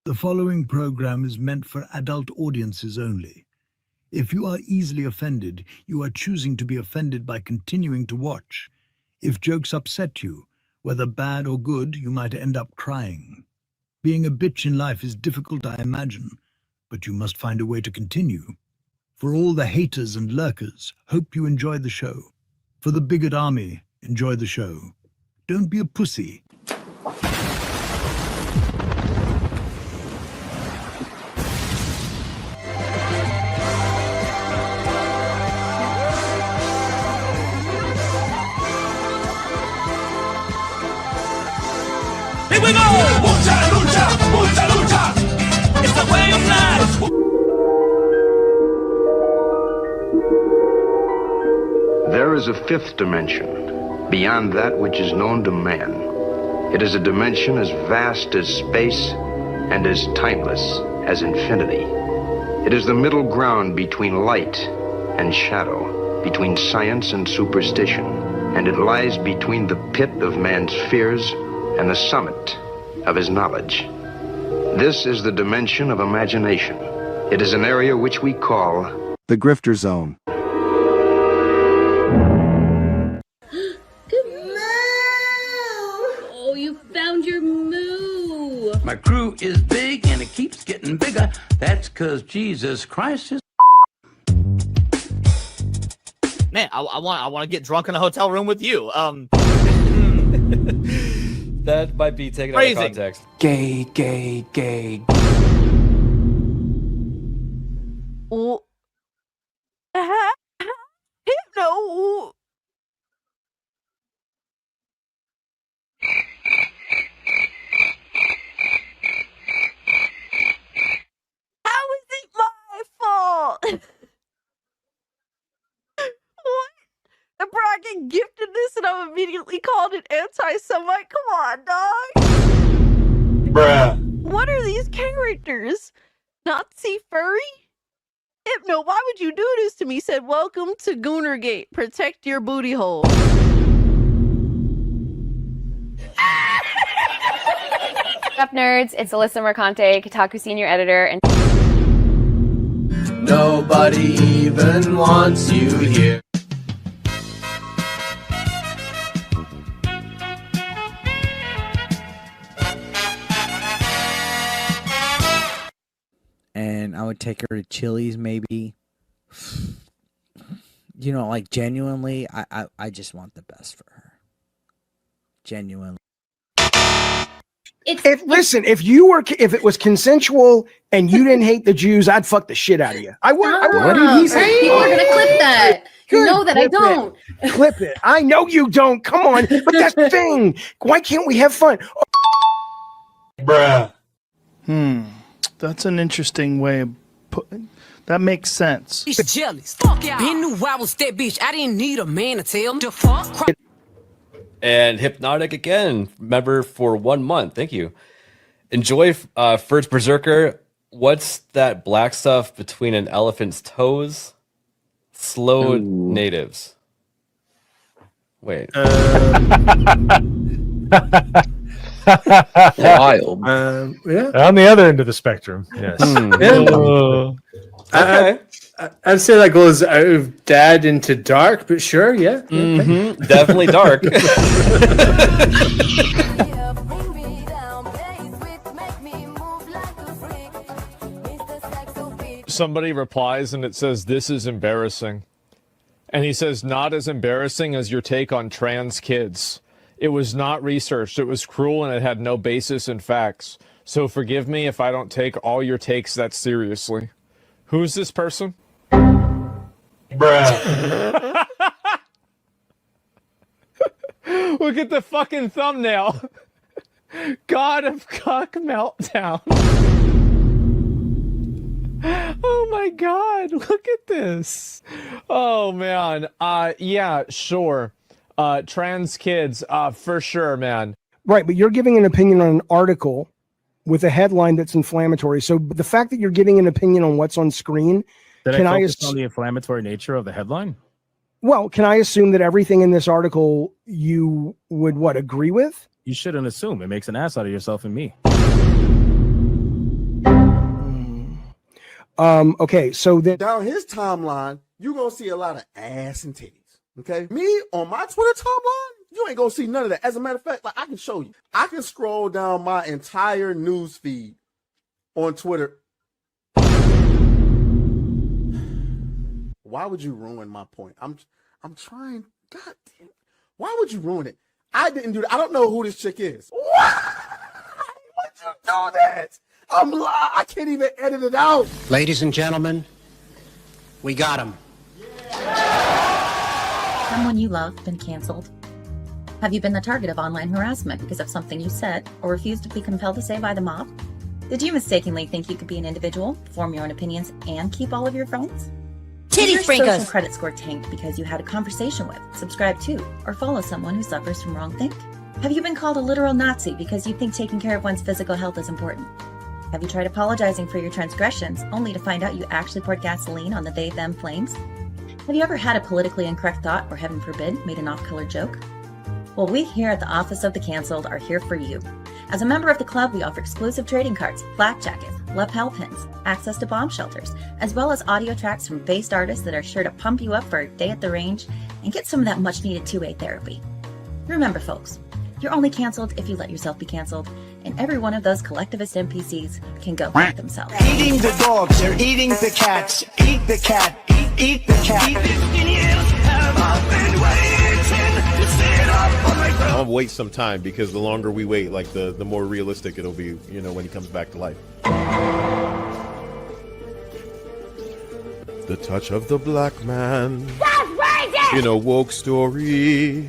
The following program is meant for adult audiences only. If you are easily offended, you are choosing to be offended by continuing to watch. If jokes upset you, whether bad or good, you might end up crying. Being a bitch in life is difficult, I imagine, but you must find a way to continue. For all the haters and lurkers, hope you enjoy the show. For the bigot army, enjoy the show. Don't be a pussy. Here we go! Mucha lucha, mucha lucha. It's the way of life. There is a fifth dimension, beyond that which is known to man. It is a dimension as vast as space and as timeless as infinity. It is the middle ground between light and shadow, between science and superstition, and it lies between the pit of man's fears and the summit of his knowledge. This is the dimension of imagination. It is an area which we call the Grifter Zone. Oh, you found your moo. My crew is big and it keeps getting bigger. That's because Jesus Christ is. Man, I want to get drunk in a hotel room with you. That might be taken out of context. Gay, gay, gay. Oh. No. How is it my fault? What? The bragging gifted this and I'm immediately called an anti-Semite? Come on, dog. Bruh. What are these characters? Nazi furry? Hypno, why would you do this to me? Said, welcome to Goonergate. Protect your booty hole. What's up, nerds? It's Alyssa Mercante, Kotaku senior editor, and nobody even wants you here. And I would take her to Chili's, maybe. You know, like, genuinely, I just want the best for her. Genuinely. Listen, if it was consensual and you didn't hate the Jews, I'd fuck the shit out of you. I would. What did he say? People are gonna clip that. You know that I don't. Clip it. I know you don't. Come on. But that's the thing. Why can't we have fun? Bruh. That's an interesting way of putting. That makes sense. He's jealous. Fuck yeah. He knew I was that bitch. I didn't need a man to tell him to fuck. And Hypnotic again, member for 1 month. Thank you. Enjoy First Berserker. What's that black stuff between an elephant's toes? Slow natives. Wait. Wild. Yeah. On the other end of the spectrum. Yes. Okay. I'd say that goes out of dad into dark, but sure, yeah. Mm-hmm. Definitely dark. Somebody replies and it says, "This is embarrassing." And he says, "Not as embarrassing as your take on trans kids. It was not researched. It was cruel and it had no basis in facts. So forgive me if I don't take all your takes that seriously." Who's this person? Bruh. Look at the fucking thumbnail. God of Cuck Meltdown. Oh my God, look at this. Oh man. Yeah, sure. Trans kids, for sure, man. Right, but you're giving an opinion on an article with a headline that's inflammatory. So the fact that you're giving an opinion on what's on screen, can I focus on the inflammatory nature of the headline? Well, can I assume that everything in this article you would agree with? You shouldn't assume. It makes an ass out of yourself and me. Okay, so then down his timeline, you're gonna see a lot of ass and titties. Okay, me on my Twitter timeline, you ain't gonna see none of that. As a matter of fact, like I can show you, I can scroll down my entire news feed on Twitter. Why would you ruin my point? I'm trying. God damn. Why would you ruin it? I didn't do that. I don't know who this chick is. Why would you do that? I can't even edit it out. Ladies and gentlemen, we got him. Someone you love been canceled? Have you been the target of online harassment because of something you said or refused to be compelled to say by the mob? Did you mistakenly think you could be an individual, form your own opinions, and keep all of your friends? Did your social credit score tanked because you had a conversation with, subscribe to, or follow someone who suffers from wrongthink? Have you been called a literal Nazi because you think taking care of one's physical health is important? Have you tried apologizing for your transgressions only to find out you actually poured gasoline on the they-them flames? Have you ever had a politically incorrect thought or, heaven forbid, made an off-color joke? Well, we here at the Office of the Cancelled are here for you. As a member of the club, we offer exclusive trading cards, flak jackets, lapel pins, access to bomb shelters, as well as audio tracks from based artists that are sure to pump you up for a day at the range and get some of that much-needed two-way therapy. Remember, folks, you're only canceled if you let yourself be canceled, and every one of those collectivist NPCs can go fuck themselves. Eating the dogs, they're eating the cats. Eat the cat, eat the cat. I'll wait some time because the longer we wait, like the more realistic it'll be, you know, when he comes back to life. The touch of the black man in a woke story.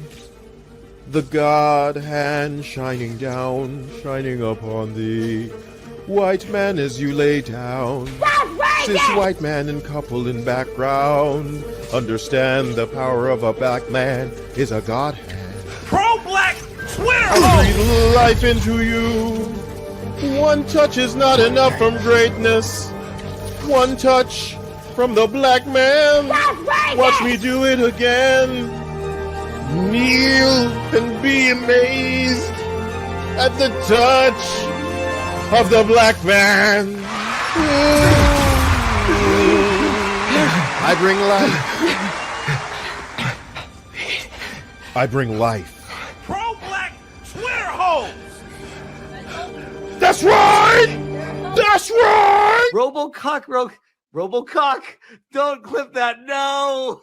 The God hand shining down, shining upon thee. White man as you lay down. Cis white man and couple in background. Understand the power of a black man is a God hand. Pro-black Twitter! I breathe life into you. One touch is not enough from greatness. One touch from the black man. Watch me do it again. Kneel and be amazed at the touch of the black man. I bring life. I bring life. Pro-black Twitter hoes! That's right! That's right! Robocock, don't clip that, no!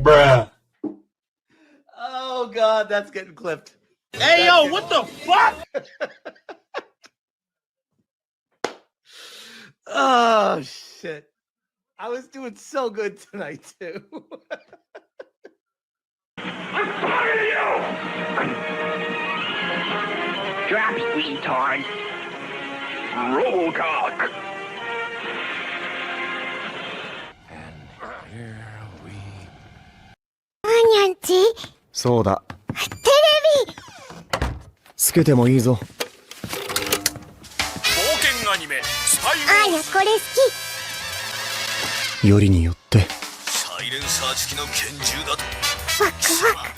Bruh. Oh God, that's getting clipped. Hey, yo, what the fuck? Oh shit. I was doing so good tonight too. I'm talking to you! Drops, retard. Robocock.そうだ。テレビつけてもいいぞ。冒険アニメスパイあやこれ好き。よりによってサイレンサー付きの拳銃だと。ワクワク。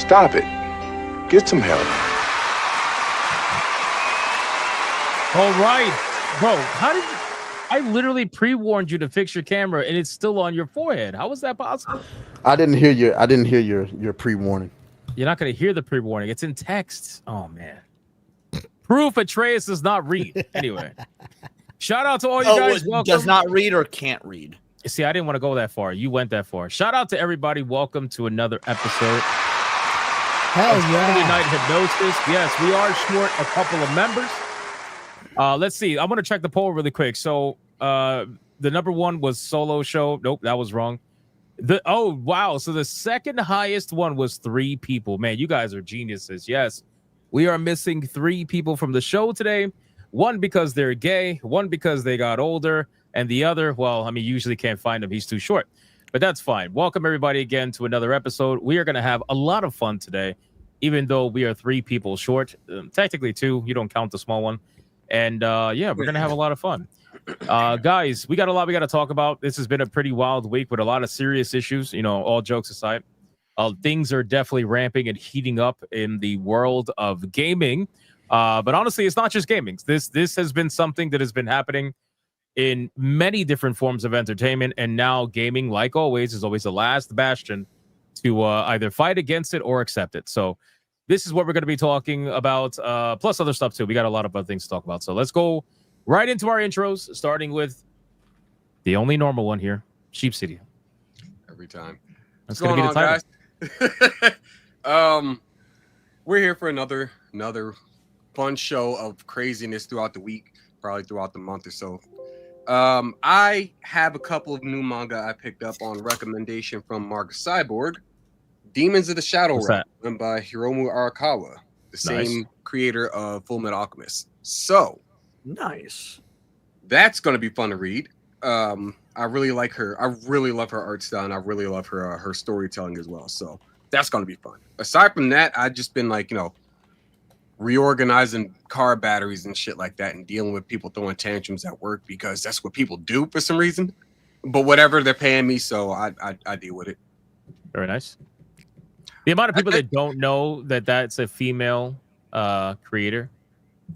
Stop it. Get some help. All right, bro. How did you? I literally pre-warned you to fix your camera, and it's still on your forehead. How is that possible? I didn't hear your pre-warning. You're not going to hear the pre-warning. It's in text. Oh man. Proof Atreus does not read. Anyway, shout out to all you guys. Welcome. Does not read or can't read. See, I didn't want to go that far. You went that far. Shout out to everybody. Welcome to another episode. Hell of yeah. Saturday Night Hypnosis. Yes, we are short a couple of members. Let's see. I'm going to check the poll really quick. So the number one was solo show. Nope, that was wrong. Oh, wow. So the second highest one was 3 people. Man, you guys are geniuses. Yes, we are missing 3 people from the show today. One because they're gay, one because they got older, and the other, well, I mean, you usually can't find him. He's too short. But that's fine. Welcome, everybody, again to another episode. We are going to have a lot of fun today, even though we are 3 people short. Technically 2. You don't count the small one. And yeah, we're going to have a lot of fun. Guys, we got a lot we got to talk about. This has been a pretty wild week with a lot of serious issues, you know, all jokes aside. Things are definitely ramping and heating up in the world of gaming. But honestly, it's not just gaming. This has been something that has been happening in many different forms of entertainment. And now gaming, like always, is always the last bastion to either fight against it or accept it. So this is what we're going to be talking about, plus other stuff too. We got a lot of other things to talk about. So let's go right into our intros, starting with the only normal one here, Sheep City. Every time. That's going to be the title. Guys? We're here for another fun show of craziness throughout the week, probably throughout the month or so. I have a couple of new manga I picked up on recommendation from Mark Cyborg. Demons of the Shadow Realm, written by Hiromu Arakawa, the same creator of Full Metal Alchemist. So nice. That's going to be fun to read. I really like her. I really love her art style, and I really love her storytelling as well. So that's going to be fun. Aside from that, I've just been like, reorganizing car batteries and shit like that, and dealing with people throwing tantrums at work because that's what people do for some reason. But whatever, they're paying me, so I deal with it. Very nice. The amount of people that don't know that that's a female creator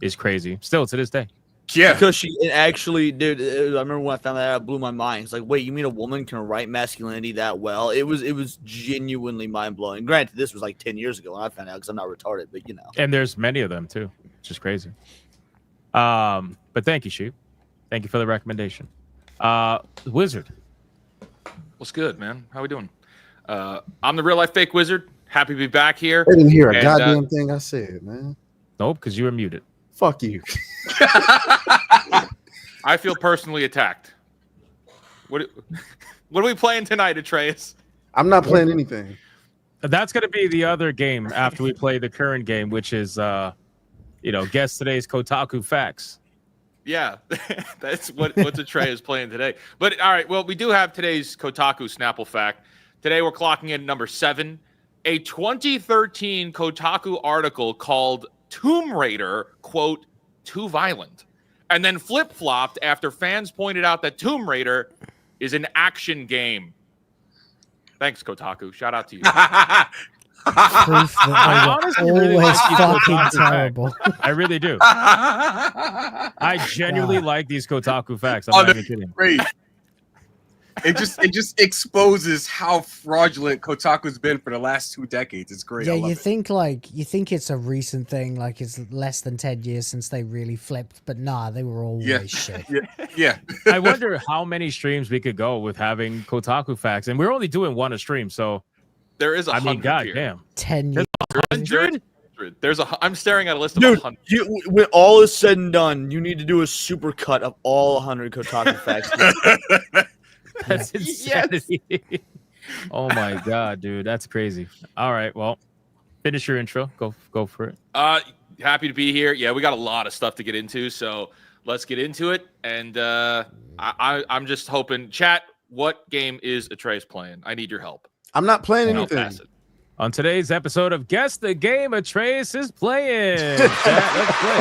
is crazy. Still to this day. Yeah. Because she actually, dude, I remember when I found that out, it blew my mind. It's like, wait, you mean a woman can write masculinity that well? It was genuinely mind-blowing. Granted, this was like 10 years ago when I found out because I'm not retarded, but you know. And there's many of them too, which is crazy. But thank you, Sheep. Thank you for the recommendation. Wizard. What's good, man? How we doing? I'm the real life fake wizard. Happy to be back here. I didn't hear a goddamn thing I said, man. Nope, because you were muted. Fuck you. I feel personally attacked. What are we playing tonight, Atreus? I'm not playing anything. That's going to be the other game after we play the current game, which is, guess today's Kotaku Facts. Yeah, that's what Atreus is playing today. But all right, well, we do have today's Kotaku Snapple Fact. Today we're clocking in number 7. A 2013 Kotaku article called Tomb Raider, quote, too violent, and then flip-flopped after fans pointed out that Tomb Raider is an action game. Thanks, Kotaku. Shout out to you. Proof that honestly always really like these fucking Kotaku terrible. Facts. I really do. I genuinely like these Kotaku Facts. I'm not even kidding. Great. It just exposes how fraudulent Kotaku's been for the last 2 decades. It's great. Yeah, I love you it. think it's a recent thing, like it's less than 10 years since they really flipped, but nah, they were always shit. Yeah. I wonder how many streams we could go with having Kotaku Facts, and we're only doing one a stream, so there is 100. I mean, god here. damn, 10 years. 100. I'm staring at a list of 100. When all is said and done, you need to do a super cut of all 100 Kotaku Facts. That's insanity. Oh my god, dude, that's crazy. All right, well, finish your intro. Go for it. Happy to be here. Yeah, we got a lot of stuff to get into, so let's get into it. And I'm just hoping, chat, what game is Atreus playing? I need your help. I'm not playing anything. On today's episode of Guess the Game Atreus is playing. Chat, let's play.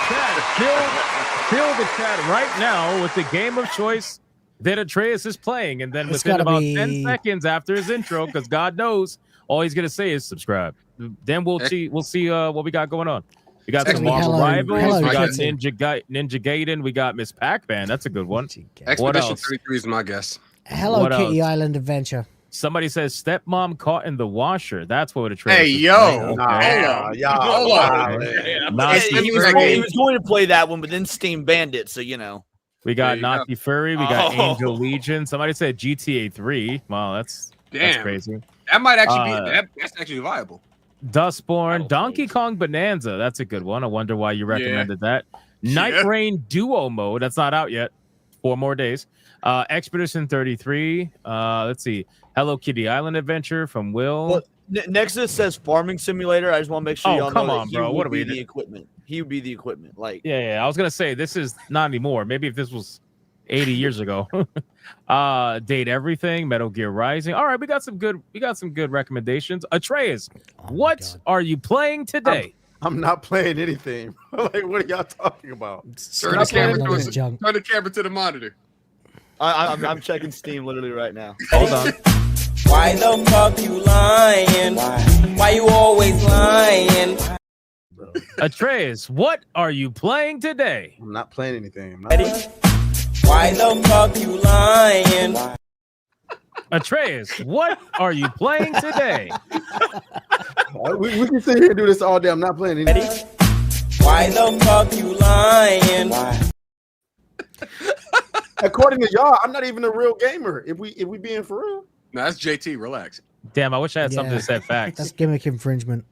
Chat, kill the chat right now with the game of choice that Atreus is playing, and then It's within gotta about be- 10 seconds after his intro, because God knows All he's gonna say is subscribe. Then we'll see what we got going on. We got It's some gonna be Marvel Rivals. We got Kitty. Ninja Gaiden. We got Miss Pac-Man. That's a good one. What Expedition else? 33 is my guess. Hello What Kitty else? Island Adventure. Somebody says stepmom caught in the washer. That's what a Hey, is. yo. Okay. Hold on. Naughty He Furry. was going to play that one, but then Steam banned it. So you know. We got Naughty Furry. We got Oh. Angel Legion. Somebody said GTA 3. Wow, that's Damn. crazy. That might actually that's actually viable. Dustborn, Donkey Kong Bonanza. That's a good one. I wonder why you recommended that. Night Yeah. Rain Duo Mode. That's not out yet. 4 more days. Expedition 33. Let's see. Hello Kitty Island Adventure from Will. Well, Nexus says Farming Simulator. I just want to make sure Oh, y'all come know on, that bro. he What would are we be the do- equipment. He would be the equipment. Like Yeah. I was gonna say this is not anymore. Maybe if this was 80 years ago. Date Everything, Metal Gear Rising. All right, we got some good recommendations. Atreus, what are you playing today? I'm not playing anything. Like, what are y'all talking about? Turn the camera to the monitor. I'm checking Steam literally right now. Hold on. Why the fuck you lying? Why you always lying? Atreus, what are you playing today? I'm not playing anything. Why the fuck you lying? Atreus, what are you playing today? We can sit here and do this all day. I'm not playing anything. Why the fuck you lying? According to y'all, I'm not even a real gamer. If we being for real. No, that's JT. Relax. Damn, I wish I had something to say facts. That's gimmick infringement.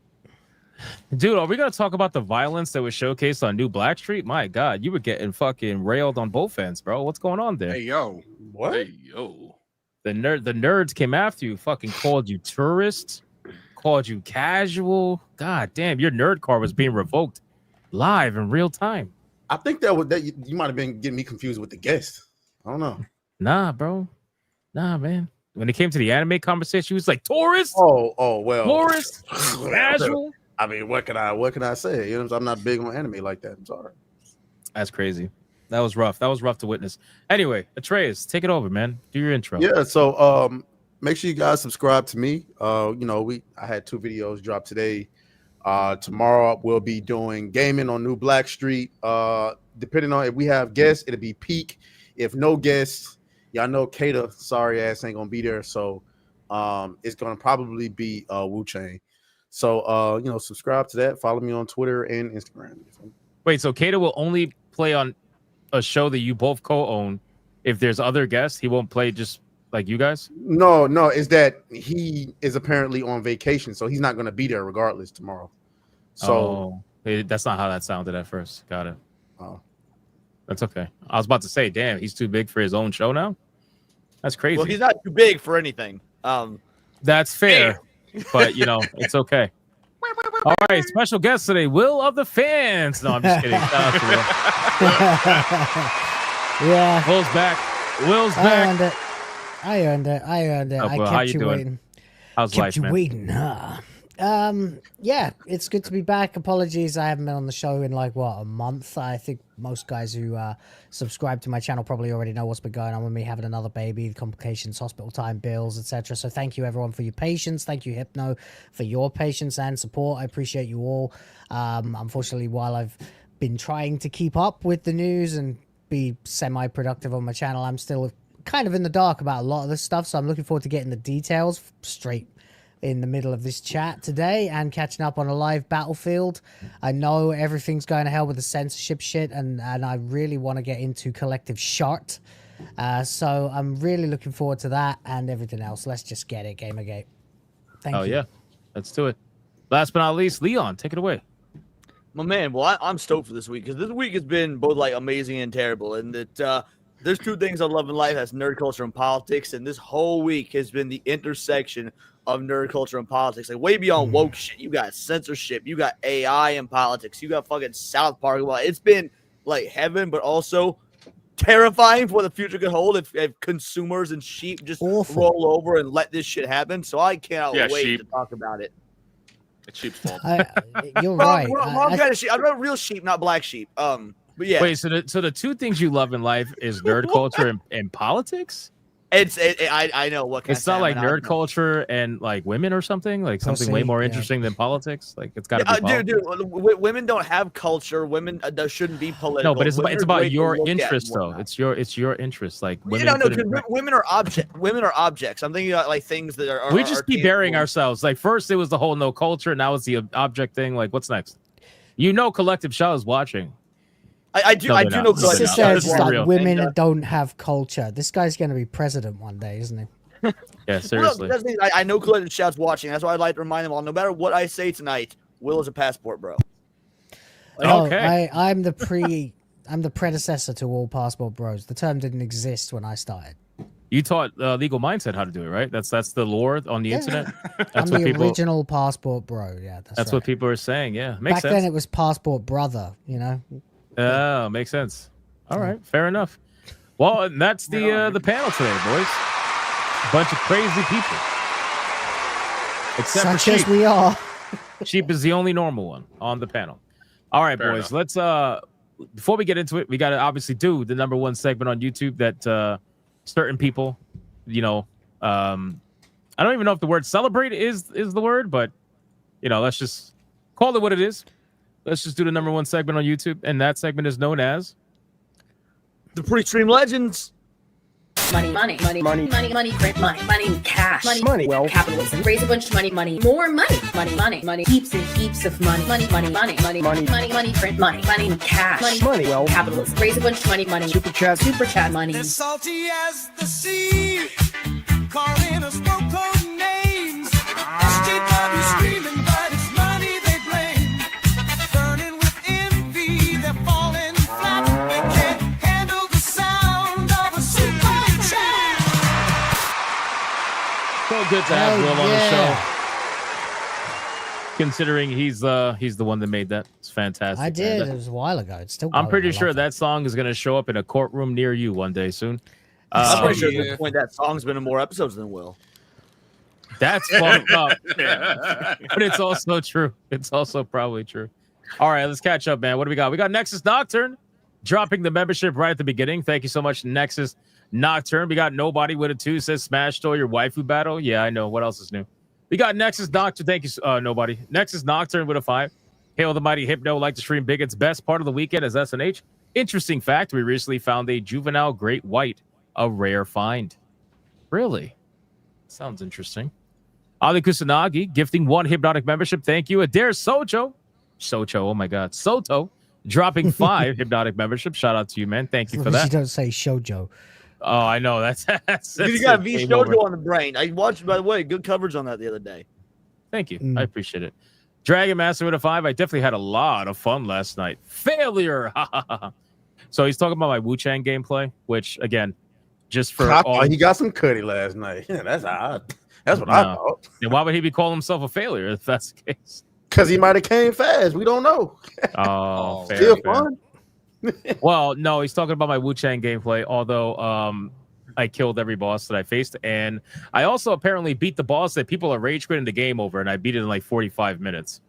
Dude, are we gonna talk about the violence that was showcased on New Blackstreet? My God, you were getting fucking railed on both ends, bro. What's going on there? Hey yo. What? Hey yo. The nerds came after you, fucking called you tourist, called you casual. God damn, your nerd card was being revoked live in real time. I think you might have been getting me confused with the guest. I don't know. Nah, bro. Nah, man. When it came to the anime conversation, he was like, tourist? Oh well. Tourist? Casual? I mean, what can I say? You know, I'm not big on anime like that. I'm sorry. That's crazy. That was rough. That was rough to witness. Anyway, Atreus, take it over, man. Do your intro. Yeah, so make sure you guys subscribe to me. I had 2 videos drop today. Tomorrow we'll be doing gaming on New Blackstreet. Depending on if we have guests, it'll be peak. If no guests, y'all know Kata sorry ass ain't gonna be there. So it's gonna probably be Wu Chain. So subscribe to that. Follow me on Twitter and Instagram. Wait, so Kata will only play on a show that you both co-own. If there's other guests, he won't play just like you guys? No, it's that he is apparently on vacation, so he's not gonna be there regardless tomorrow. So that's not how that sounded at first. Got it. Oh. That's okay. I was about to say, damn, he's too big for his own show now. That's crazy. Well, he's not too big for anything. That's fair, but it's okay. All right, special guest today, Will of the Fans. No, I'm just kidding. Shout out to Will. Yeah. Will's back. Will's back. I earned it. Oh, I well, how kept you you doing? waiting. How's kept life, you man? waiting, huh? Yeah, it's good to be back. Apologies, I haven't been on the show in a month. I think most guys who subscribe to my channel probably already know what's been going on with me having another baby, the complications, hospital time, bills, etc. So thank you everyone for your patience. Thank you Hypno for your patience and support. I appreciate you all. Unfortunately, while I've been trying to keep up with the news and be semi-productive on my channel, I'm still kind of in the dark about a lot of this stuff. So I'm looking forward to getting the details straight in the middle of this chat today and catching up on a live Battlefield. I know everything's going to hell with the censorship shit, and I really want to get into collective shart. So I'm really looking forward to that and everything else. Let's just get it, Gamergate. Thank you. Oh yeah, let's do it. Last but not least, Leon, take it away. My man, well, I'm stoked for this week because this week has been both amazing and terrible, and that there's 2 things I love in life: that's nerd culture and politics. And this whole week has been the intersection of nerd culture and politics, way beyond woke shit. You got censorship, you got AI and politics, you got fucking South Park. It's been heaven, but also terrifying for what the future could hold if consumers and sheep just roll over and let this shit happen. So I cannot wait to talk about it. It's sheep's fault. You're right. Wrong kind of sheep. I'm not real sheep, not black sheep. But yeah. Wait, so the 2 things you love in life is nerd culture and politics? I know what kind It's of not like salmon I nerd culture and like women or something, like something way Pussy, more yeah. interesting than politics. Like it's got to be Dude, politics. women don't have culture. Women shouldn't be political. No, but Women it's are about great to your look at and interest though. whatnot. It's your interest. Like women. No, couldn't- because women are objects. I'm thinking about like things that are. we just be burying tangible. ourselves. Like first it was the whole no culture, now it's the object thing. Like what's next? You know, Collective Shaw is watching. I do No, they're know. not. No, Collective they're Sister not. Shaw says is It's one. for real. women And, don't have culture. This guy's going to be president one day, isn't he? Yeah, seriously. Well, that's the thing, I know Collective Shaw's watching. That's why I'd like to remind them all. No matter what I say tonight, Will is a passport, bro. Okay. I'm the predecessor to all passport bros. The term didn't exist when I started. You taught Legal Mindset how to do it, right? That's the lore on the internet. I'm That's the what people. original passport bro. Yeah, That's right. what people are saying. Yeah, makes Back sense. then it was passport brother. You know. Oh, makes sense. All right, fair enough. Well, and that's the panel today, boys. A bunch of crazy people. Except Such for as Sheep. we are. Sheep is the only normal one on the panel. All right, Fair boys. enough. Let's before we get into it, we got to obviously do the number one segment on YouTube that certain people, you know, I don't even know if the word celebrate is the word, but you know, let's just call it what it is. Let's just do the number one segment on YouTube, and that segment is known as The Pre-Stream Legends. Money, money, money, money, money, money, print money, money, cash, Money, well. capitalism, raise a bunch of money, money, more money, money, money, money, heaps and heaps of money, money, money, money, money, money, money, print money, money, cash, Money, well. capitalism, raise a bunch of money, money, super chat money. As salty as the sea, calling us local names. SJW screaming, but it's money they blame. Burning with envy, they're falling flat. They can't handle the sound of a super chat. so good to have Oh, Will on the yeah. show. Considering he's the one that made that, it's fantastic. I did. man. It was a while ago. It's still. I'm going. pretty I sure love it. that song is going to show up in a courtroom near you one day soon. I'm pretty sure Um, at this point that song's been in more episodes than Will. That's fucked up. But it's also true. It's also probably true. All right, let's catch up, man. What do we got? We got Nexus Nocturne dropping the membership right at the beginning. Thank you so much, Nexus Nocturne. We got Nobody with a 2 says Smash Store your waifu battle. Yeah, I know. What else is new? We got Nexus Nocturne. Thank you, Nobody. Nexus Nocturne with a 5. Hail the mighty Hypno. Like to stream Bigots. Best part of the weekend is SNH. Interesting fact: we recently found a juvenile great white, a rare find. Really? Sounds interesting. Ali Kusanagi gifting 1 hypnotic membership. Thank you. Adair Socho. Oh my God. Soto dropping 5 hypnotic membership. Shout out to you, man. Thank you for You that. don't say shoujo. Oh, I know. That's You got it. V Game over. Shoujo on the brain. I watched, by the way, good coverage on that the other day. Thank you. I appreciate it. Dragon Master with a 5. I definitely had a lot of fun last night. Failure. So he's talking about my Wu Chang gameplay, which again, just for I all. thought he got some cutty last night. Yeah, that's odd. That's what I No. thought. Then why would he be calling himself a failure if that's the case? Because he might have came fast. We don't know. Oh, fair, Still fair. fun. Well, no, he's talking about my Wu Chang gameplay. Although I killed every boss that I faced, and I also apparently beat the boss that people are rage quitting the game over, and I beat it in like 45 minutes.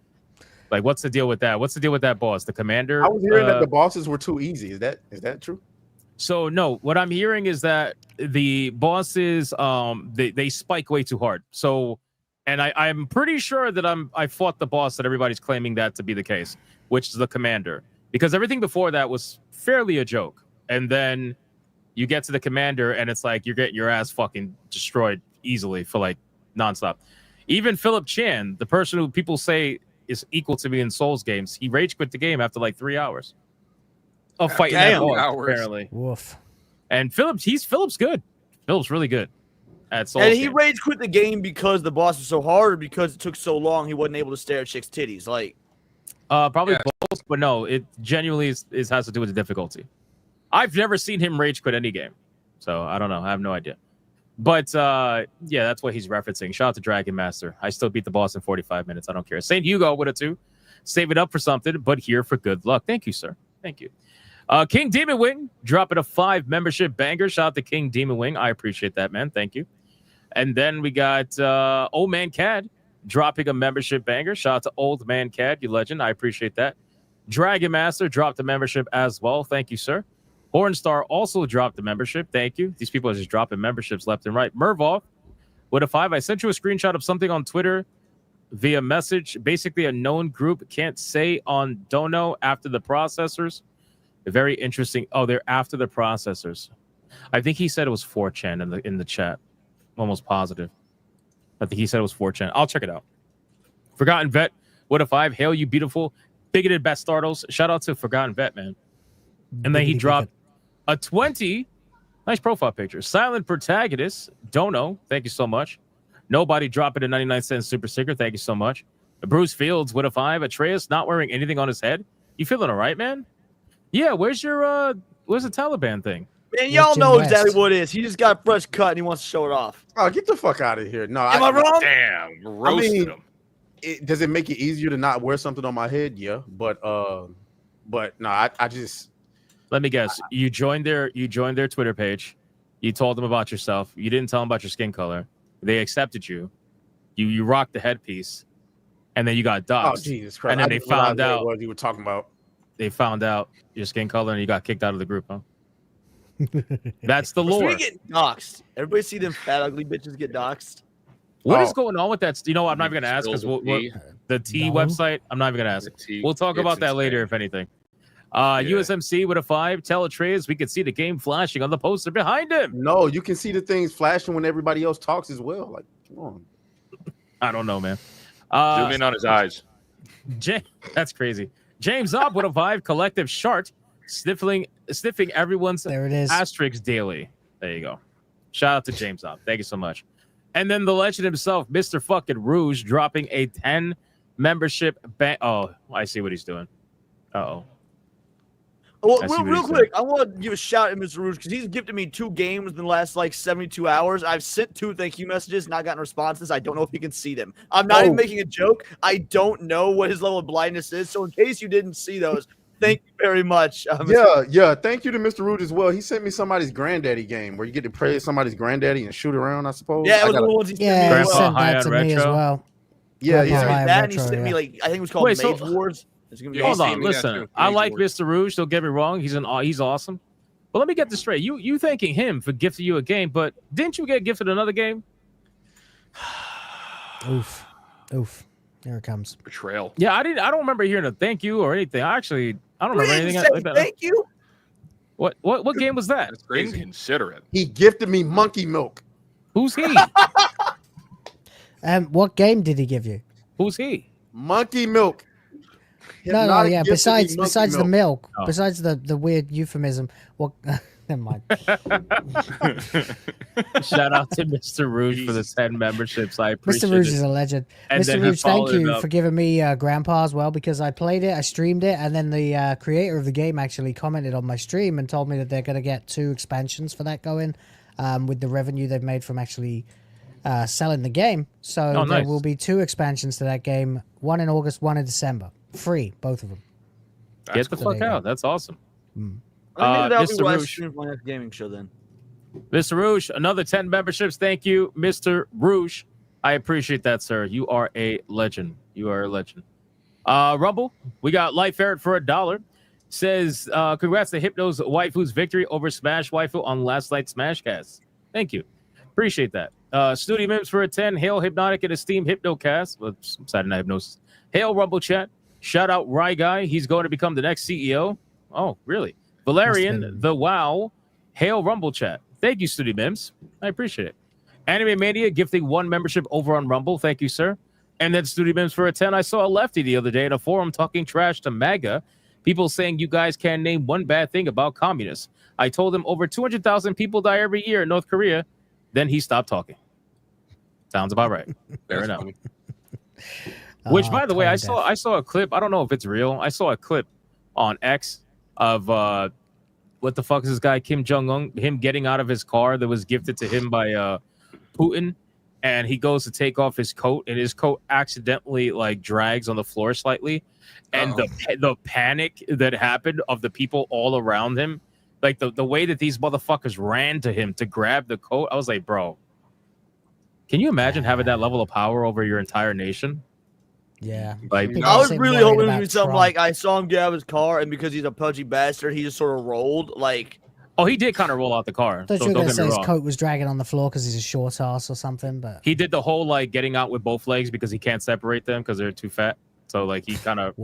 Like, what's the deal with that? What's the deal with that boss? The commander? I was hearing that the bosses were too easy. Is that true? So no, what I'm hearing is that the bosses they spike way too hard. So, and I'm pretty sure that I fought the boss that everybody's claiming that to be the case, which is the commander, because everything before that was fairly a joke, and then you get to the commander and it's like you're getting your ass fucking destroyed easily for like nonstop. Even Philip Chan, the person who people say is equal to me in Souls games, he rage quit the game after like 3 hours of fighting that boss, apparently. Woof. And Philip's good. Philip's really good at Souls. And he games. rage quit the game because the boss was so hard, or because it took so long he wasn't able to stare at chicks' titties. Like, Probably both, but no, it genuinely has to do with the difficulty. I've never seen him rage quit any game, so I don't know. I have no idea. But yeah, that's what he's referencing. Shout out to Dragon Master. I still beat the boss in 45 minutes. I don't care. Saint Hugo with a 2. Save it up for something, but here for good luck. Thank you, sir. Thank you. King Demon Wing dropping a 5 membership banger. Shout out to King Demon Wing. I appreciate that, man. Thank you. And then we got Old Man Cad dropping a membership banger. Shout out to Old Man Cad, you legend. I appreciate that. Dragon Master dropped a membership as well. Thank you, sir. Pornstar also dropped the membership. Thank you. These people are just dropping memberships left and right. Mervoff with a 5. I sent you a screenshot of something on Twitter via message. Basically, a known group can't say on Dono after the processors. Very interesting. Oh, they're after the processors. I think he said it was 4chan in the chat. Almost positive. I think he said it was 4chan. I'll check it out. Forgotten Vet with a 5. Hail, you beautiful. Bigoted Bastardos. Shout out to Forgotten Vet, man. And then he dropped a 20. Nice profile picture. Silent Protagonist. Dono. Thank you so much. Nobody dropping a 99-cent super sticker. Thank you so much. Bruce Fields with a 5. Atreus not wearing anything on his head. You feeling all right, man? Yeah, where's the Taliban thing? Man, y'all know exactly what it is. He just got a fresh cut and he wants to show it off. Oh, get the fuck out of here. No, Am I wrong? Damn, roasted him. Does it make it easier to not wear something on my head? Yeah, but no, I just. Let me guess. You joined their Twitter page. You told them about yourself. You didn't tell them about your skin color. They accepted you. You rocked the headpiece, and then you got doxxed. Oh Jesus Christ! And then they found out what you were talking about. They found out your skin color, and you got kicked out of the group, huh? That's the lore. We get doxxed. Everybody see them fat, ugly bitches get doxxed. What is going on with that? You know what? I'm not even going to ask because the T website. I'm not even going to ask. We'll talk about that later, if anything. USMC with a 5. Tell Atreus we could see the game flashing on the poster behind him. No, you can see the things flashing when everybody else talks as well. Like, come on. I don't know, man. Zoom in on his eyes. That's crazy. James up with a 5. Collective Shart sniffing everyone's asterisks daily. There you go. Shout out to James up. Thank you so much. And then the legend himself, Mr. fucking Rouge, dropping a 10 membership. Oh, I see what he's doing. Uh-oh. Well, real quick, I want to give a shout out to Mr. Rouge because he's gifted me 2 games in the last 72 hours. I've sent 2 thank you messages, not gotten responses. I don't know if he can see them. I'm not even making a joke. I don't know what his level of blindness is. So in case you didn't see those, thank you very much. Yeah. Thank you to Mr. Rouge as well. He sent me somebody's granddaddy game where you get to play somebody's granddaddy and shoot around, I suppose. Yeah, it was the ones he sent me. Grandpa Sent High that on to me as Retro. well. Yeah. That and he sent me I think it was called Mage Wars. Hold on, listen. I like Mr. Rouge. Don't get me wrong. He's awesome. But let me get this straight. You thanking him for gifting you a game, but didn't you get gifted another game? Oof. There it comes. Betrayal. Yeah, I don't remember hearing a thank you or anything. I don't remember anything like that. Thank you. What game was that? That's crazy. Inconsiderate. He gifted me Monkey Milk. Who's he? What game did he give you? Who's he? Monkey Milk. No, yeah. Besides the milk, Oh. besides the weird euphemism. What? Never mind. Shout out to Mr. Rouge for the 10 memberships. I appreciate Mr. Rouge it. is a legend. And Mr. then he Rouge, thank followed it you up. for giving me Grandpa as well because I played it, I streamed it, and then the creator of the game actually commented on my stream and told me that they're going to get 2 expansions for that going with the revenue they've made from actually selling the game. So there nice. will be 2 expansions to that game, one in August, one in December. Free, both of them. Get the fuck out. That's awesome. Maybe that'll be Mr. what I Rouge. stream for my next gaming show then. Mr. Rouge, another 10 memberships. Thank you, Mr. Rouge. I appreciate that, sir. You are a legend. Rumble, we got Life Ferret for $1. Says, congrats to Hypno's waifu's victory over Smash Waifu on last night's Smashcast. Thank you. Appreciate that. Studio Mims for a 10. Hail Hypnotic and Esteem Hypnocast. Well, Saturday Night Hypnosis. Hail Rumble Chat. Shout out Rye Guy. He's going to become the next CEO. Oh, really? Valerian, the Wow. Hail Rumble Chat. Thank you, Studio Mims. I appreciate it. Anime Mania gifting 1 membership over on Rumble. Thank you, sir. And then Studio Mims for a 10. I saw a lefty the other day in a forum talking trash to MAGA. People saying you guys can't name one bad thing about communists. I told him over 200,000 people die every year in North Korea. Then he stopped talking. Sounds about right. Fair enough. Which, by the way, I saw a clip. I don't know if it's real. I saw a clip on X of what the fuck is this guy Kim Jong-un? Him getting out of his car that was gifted to him by Putin, and he goes to take off his coat, and his coat accidentally drags on the floor slightly, and the panic that happened of the people all around him, the way that these motherfuckers ran to him to grab the coat. I was like, bro, can you imagine having that level of power over your entire nation? Yeah. I was really hoping it would be something like I saw him get out of his car, and because he's a pudgy bastard, he just sort of rolled. Oh, he did kind of roll out the car. I thought So you were don't gonna get say me his wrong. coat was dragging on the floor because he's a short ass or something, but He did the whole like getting out with both legs because he can't separate them because they're too fat. So like he kind of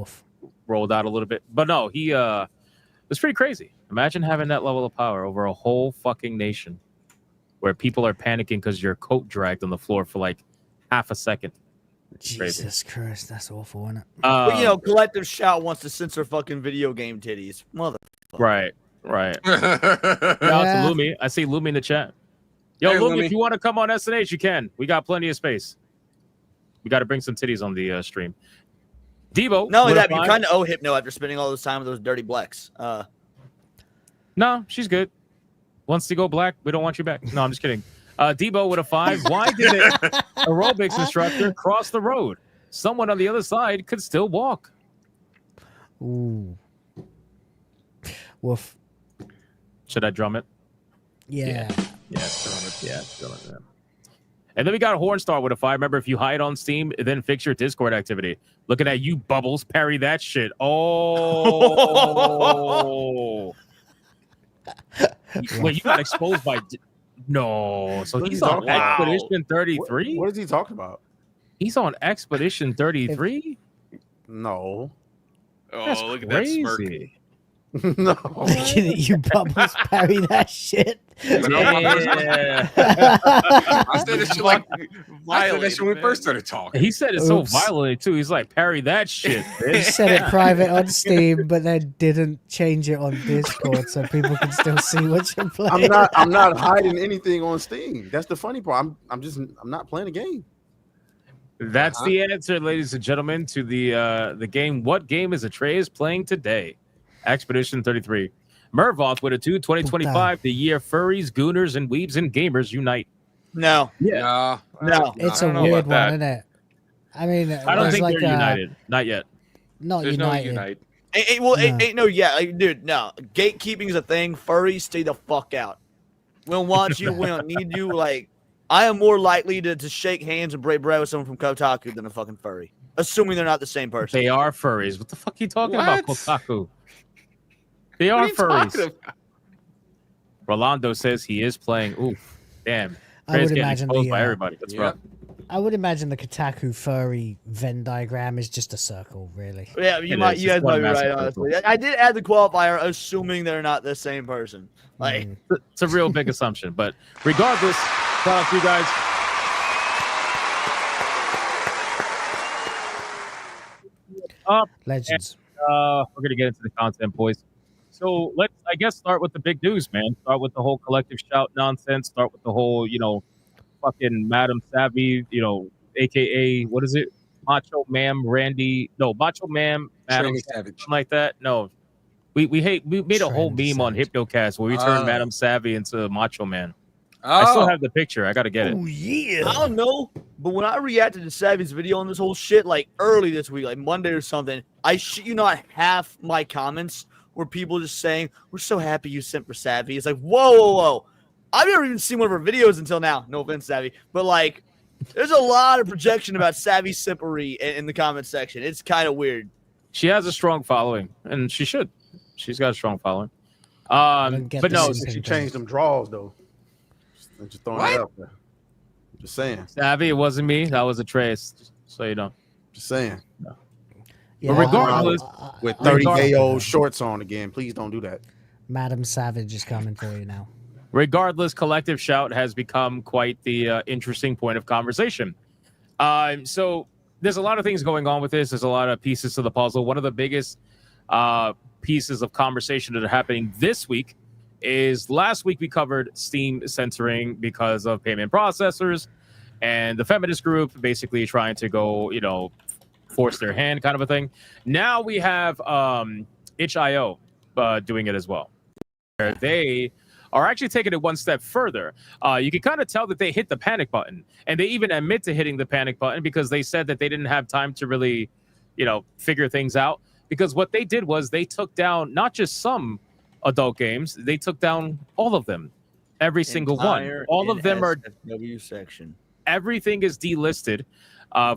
rolled out a little bit. But no, he it was pretty crazy. Imagine having that level of power over a whole fucking nation where people are panicking because your coat dragged on the floor for like half a second. It's crazy. Jesus Christ, that's awful, isn't it? But you know, Collective Shout wants to censor fucking video game titties. Mother. Right. Shout out to Lumi. I see Lumi in the chat. Yo, Hey, Lumi, Lumi. if you want to come on SNH, you can. We got plenty of space. We got to bring some titties on the stream. Devo. Not only with a that, but you five. kind of owe Hypno after spending all this time with those dirty blacks. No, she's good. Wants to go black. We don't want you back. No, I'm just kidding. Debo with a 5. Why did the aerobics instructor cross the road? Someone on the other side could still walk. Ooh. Woof. Should I drum it? Yeah. Drum it. Yeah, drum it. Yeah. And then we got Hornstar with a 5. Remember, if you hide on Steam, then fix your Discord activity. Looking at you, Bubbles. Parry that shit. Oh. Wait, you got exposed by... No. So What he's is he on talking about? Expedition 33? What is he talking about? He's on Expedition 33? No. Oh, That's look at that smirk. crazy. No. Looking at you, Bubbles, parry that shit. Yeah. I said this shit like I said that shit when we first started talking. He said it so Oops. violently, too. He's like, parry that shit, He bitch. said it private on Steam, but then didn't change it on Discord so people can still see what you're playing. I'm not hiding anything on Steam. That's the funny part. I'm not playing a game. That's the answer, ladies and gentlemen, to the game. What game is Atreus playing today? Expedition 33. Mervoth with a 2, 2025, the year furries, gooners, and weebs and gamers unite. No. Yeah. No. It's I a don't know weird about one, that. isn't it? I mean, I don't there's think like they're united. Not yet. Not There's united. no unite. Dude, no. Gatekeeping is a thing. Furries, stay the fuck out. We don't want you. We don't need you. Like, I am more likely to shake hands and break bread with someone from Kotaku than a fucking furry. Assuming they're not the same person. They are furries. What the fuck are you talking about, Kotaku? They What are are you talking furries. about? Rolando says he is playing. Ooh, damn. I Trey's would getting imagine exposed the, by everybody. That's rough. I would imagine the Kotaku furry Venn diagram is just a circle, really. Yeah, you guys might be right, honestly. I did add the qualifier, assuming they're not the same person. Like, It's a real big assumption. But regardless, shout out to you guys. Up Legends. and, we're gonna get into the content, boys. So let's, I guess, start with the big news, man. Start with the whole collective shout nonsense. Start with the whole, fucking Madam Savvy, AKA what is it? Macho Ma'am Randy? No, Macho Ma'am Madam Tranny Savage. something like that. No, we made a whole Trendy meme on Hypnocast where we turned Madam Savvy into Macho Man. I still have the picture. I gotta get it. Yeah. I don't know, but when I reacted to Savvy's video on this whole shit, like early this week, like Monday or something, I shit you not, half my comments were people just saying, "We're so happy you sent for Savvy." It's like, whoa. I've never even seen one of her videos until now. No offense, Savvy, but like, there's a lot of projection about Savvy simpery in the comment section. It's kind of weird. She has a strong following, and she should. She's got a strong following. But no, She changed them draws though. Just throwing it out there. Just saying. Savvy, it wasn't me. That was a trace. Just so you know. Just saying. No. Yeah, But regardless, With 30 old shorts on again, please don't do that. Madam Savage is coming for you now. regardless, collective shout has become quite the interesting point of conversation. So there's a lot of things going on with this. There's a lot of pieces to the puzzle. One of the biggest pieces of conversation that are happening this week is last week we covered Steam censoring because of payment processors and the feminist group basically trying to go, force their hand kind of a thing. Now we have itch.io doing it as well. They are actually taking it one step further. You can kind of tell that they hit the panic button, and they even admit to hitting the panic button because they said that they didn't have time to really, figure things out. Because what they did was they took down not just some adult games, they took down all of them, every single one. All of them are SFW section. Everything is delisted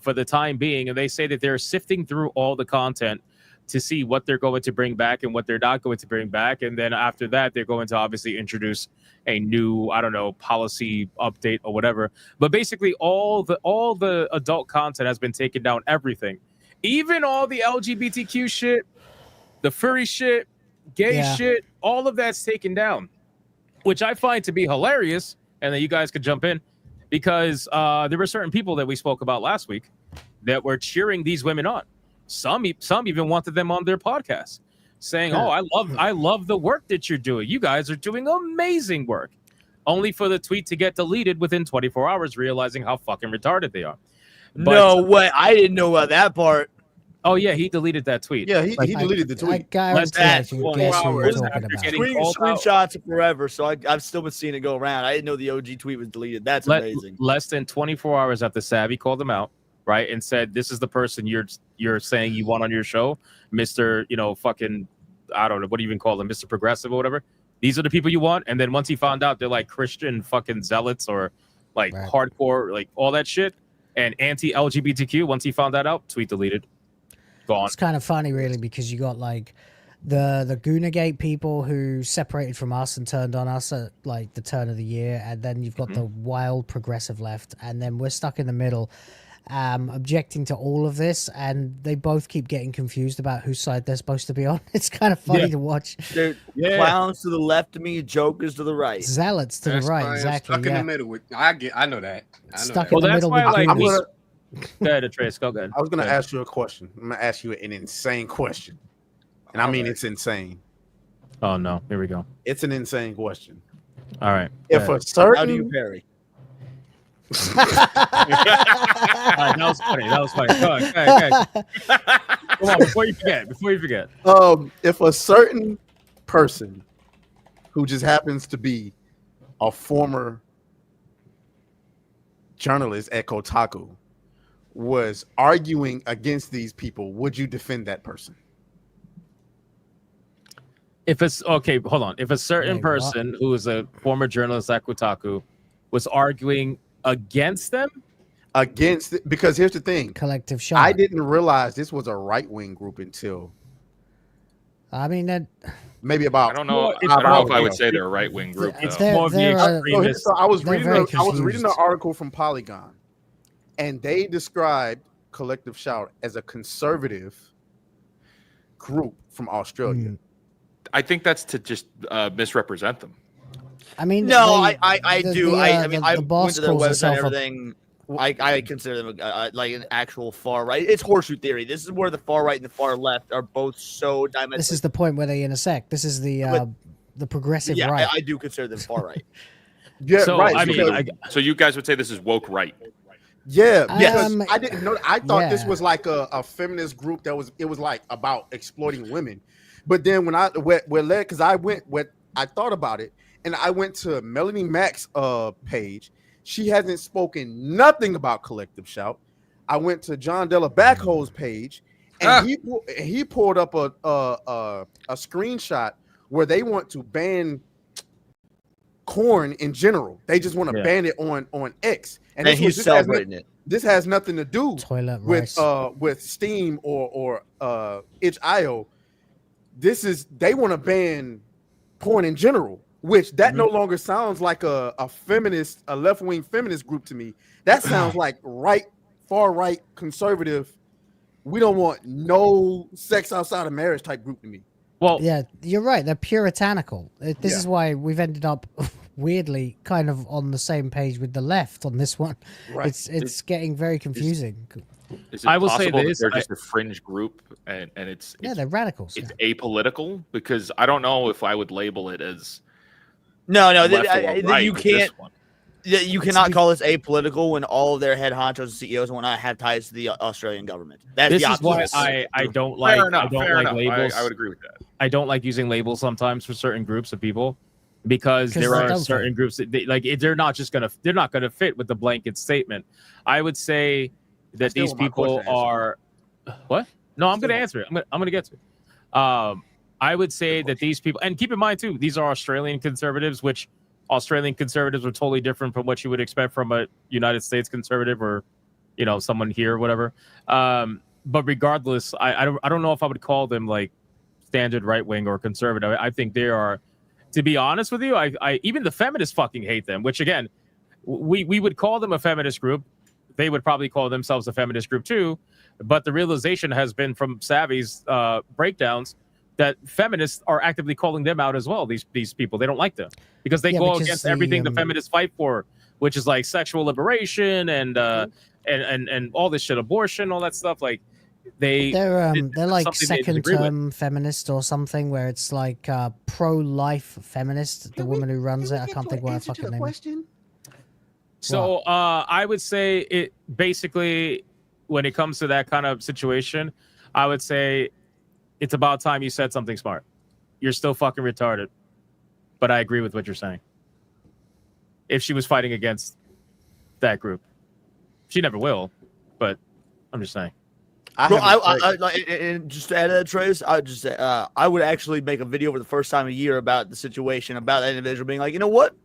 for the time being, and they say that they're sifting through all the content to see what they're going to bring back and what they're not going to bring back. And then after that, they're going to obviously introduce a new, I don't know, policy update or whatever. But basically all the adult content has been taken down, everything. Even all the LGBTQ shit, the furry shit, gay shit, all of that's taken down, which I find to be hilarious. And then you guys could jump in because there were certain people that we spoke about last week that were cheering these women on. Some even wanted them on their podcast, saying, "Oh, I love the work that you're doing. You guys are doing amazing work." Only for the tweet to get deleted within 24 hours, realizing how fucking retarded they are. No way! I didn't know about that part. Oh yeah, he deleted that tweet. Yeah, he deleted the tweet. I guarantee I can guess who you're talking about. Screenshots forever, so I've still been seeing it go around. I didn't know the OG tweet was deleted. That's amazing. Less than 24 hours after Savvy called him out, right, and said, "This is the person you're saying you want on your show, Mr. Fucking, I don't know, what do you even call them, Mr. Progressive or whatever. These are the people you want." And then once he found out they're like Christian fucking zealots or like hardcore, like all that shit, and anti-LGBTQ. Once he found that out, tweet deleted. Gone. It's kind of funny, really, because you got like the Goonagate people who separated from us and turned on us at like the turn of the year, and then you've got the wild progressive left, and then we're stuck in the middle, objecting to all of this, and they both keep getting confused about whose side they're supposed to be on. It's kind of funny to watch. Dude, clowns to the left of me, jokers to the right, zealots to the right. Exactly. Stuck in the middle with. I know that. Stuck in the middle with Goonies. Go ahead, Atreus. Go ahead. I was going to ask you a question. I'm going to ask you an insane question. And I mean, it's insane. Oh, no. Here we go. It's an insane question. All right. If a certain... How do you parry? All right, that was funny. That was funny. Go ahead. Come on, before you forget. If a certain person who just happens to be a former journalist at Kotaku was arguing against these people, would you defend that person? If it's okay, hold on. If a certain person who is a former journalist at Kotaku was arguing against them, because here's the thing, collective shot. I didn't realize this was a right-wing group until maybe about. I don't know. I don't know if I would say they're a right-wing group. So I was reading an article from Polygon, and they described Collective Shout as a conservative group from Australia. I think that's to just misrepresent them. I mean, no, I do. I mean, I boss went to their calls website and himself everything. I consider them like an actual far right. It's horseshoe theory. This is where the far right and the far left are both so diametrically. This is the point where they intersect. This is the progressive right. I do consider them far right. So, right. I mean, so you guys would say this is woke right? Yeah, because I didn't know. I thought this was like a feminist group that was. It was like about exploiting women. But then when I because I thought about it, and I went to Melanie Mack's page. She hasn't spoken nothing about Collective Shout. I went to John Della Backhoe's page, and he pulled up a screenshot where they want to ban corn in general. They just want to ban it on X, and he's celebrating it. This has nothing to do with with Steam or itch.io. They want to ban porn in general. Which that no longer sounds like a left-wing feminist group to me. That sounds like far right conservative. We don't want no sex outside of marriage type group to me. Well, yeah, you're right. They're puritanical. This is why we've ended up weirdly kind of on the same page with the left on this one. Right. It's getting very confusing. Is it I will say this: they're just a fringe group, and it's they're radicals. It's apolitical because I don't know if I would label it as. No, you can't. You cannot call this apolitical when all of their head honchos and CEOs and whatnot have ties to the Australian government. This is why I don't like labels. I would agree with that. I don't like using labels sometimes for certain groups of people because there are certain groups that they're not gonna fit with the blanket statement. I would say that these people are what? No, I'm gonna answer it. I'm gonna get to it. I would say that these people, and keep in mind too, these are Australian conservatives, which Australian conservatives are totally different from what you would expect from a United States conservative or, someone here or whatever. but regardless, I don't know if I would call them like standard right wing or conservative. I think they are, to be honest with you, I even the feminists fucking hate them. Which again, we would call them a feminist group. They would probably call themselves a feminist group too. But the realization has been from Savvy's breakdowns that feminists are actively calling them out as well. These people, they don't like them because they go against everything the feminists fight for, which is like sexual liberation and all this shit, abortion, all that stuff. Like they're like second term feminist or something, where it's like pro-life feminist. The woman who runs it, I can't think what her fucking name is. So I would say it basically, when it comes to that kind of situation, I would say it's about time you said something smart. You're still fucking retarded. But I agree with what you're saying. If she was fighting against that group, she never will. But I'm just saying. And just to add to that, Trace, I would just say I would actually make a video for the first time in a year about the situation, about that individual being like, you know what?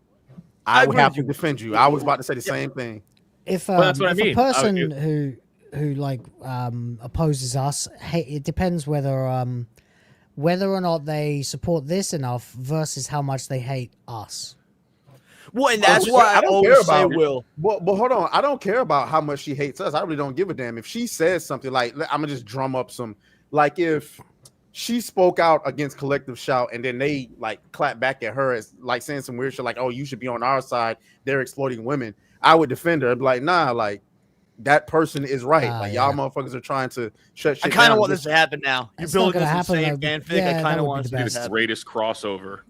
I would have to defend you. I was about to say the same thing. If that's what I if mean. a person who like opposes us, it depends whether or not they support this enough versus how much they hate us. Well, and that's why I don't care always say about Will. But hold on, I don't care about how much she hates us. I really don't give a damn if she says something like, I'm gonna just drum up some, like if she spoke out against Collective Shout and then they like clap back at her as like saying some weird shit like, oh, you should be on our side, they're exploiting women. I would defend her. I'd be like, nah, like that person is right. Like y'all motherfuckers are trying to shut shit I kind of down. want this to happen now. You're It's not building gonna this happen, insane though. fanfic. Yeah, I that kind of would want be this the to best. happen. Greatest crossover.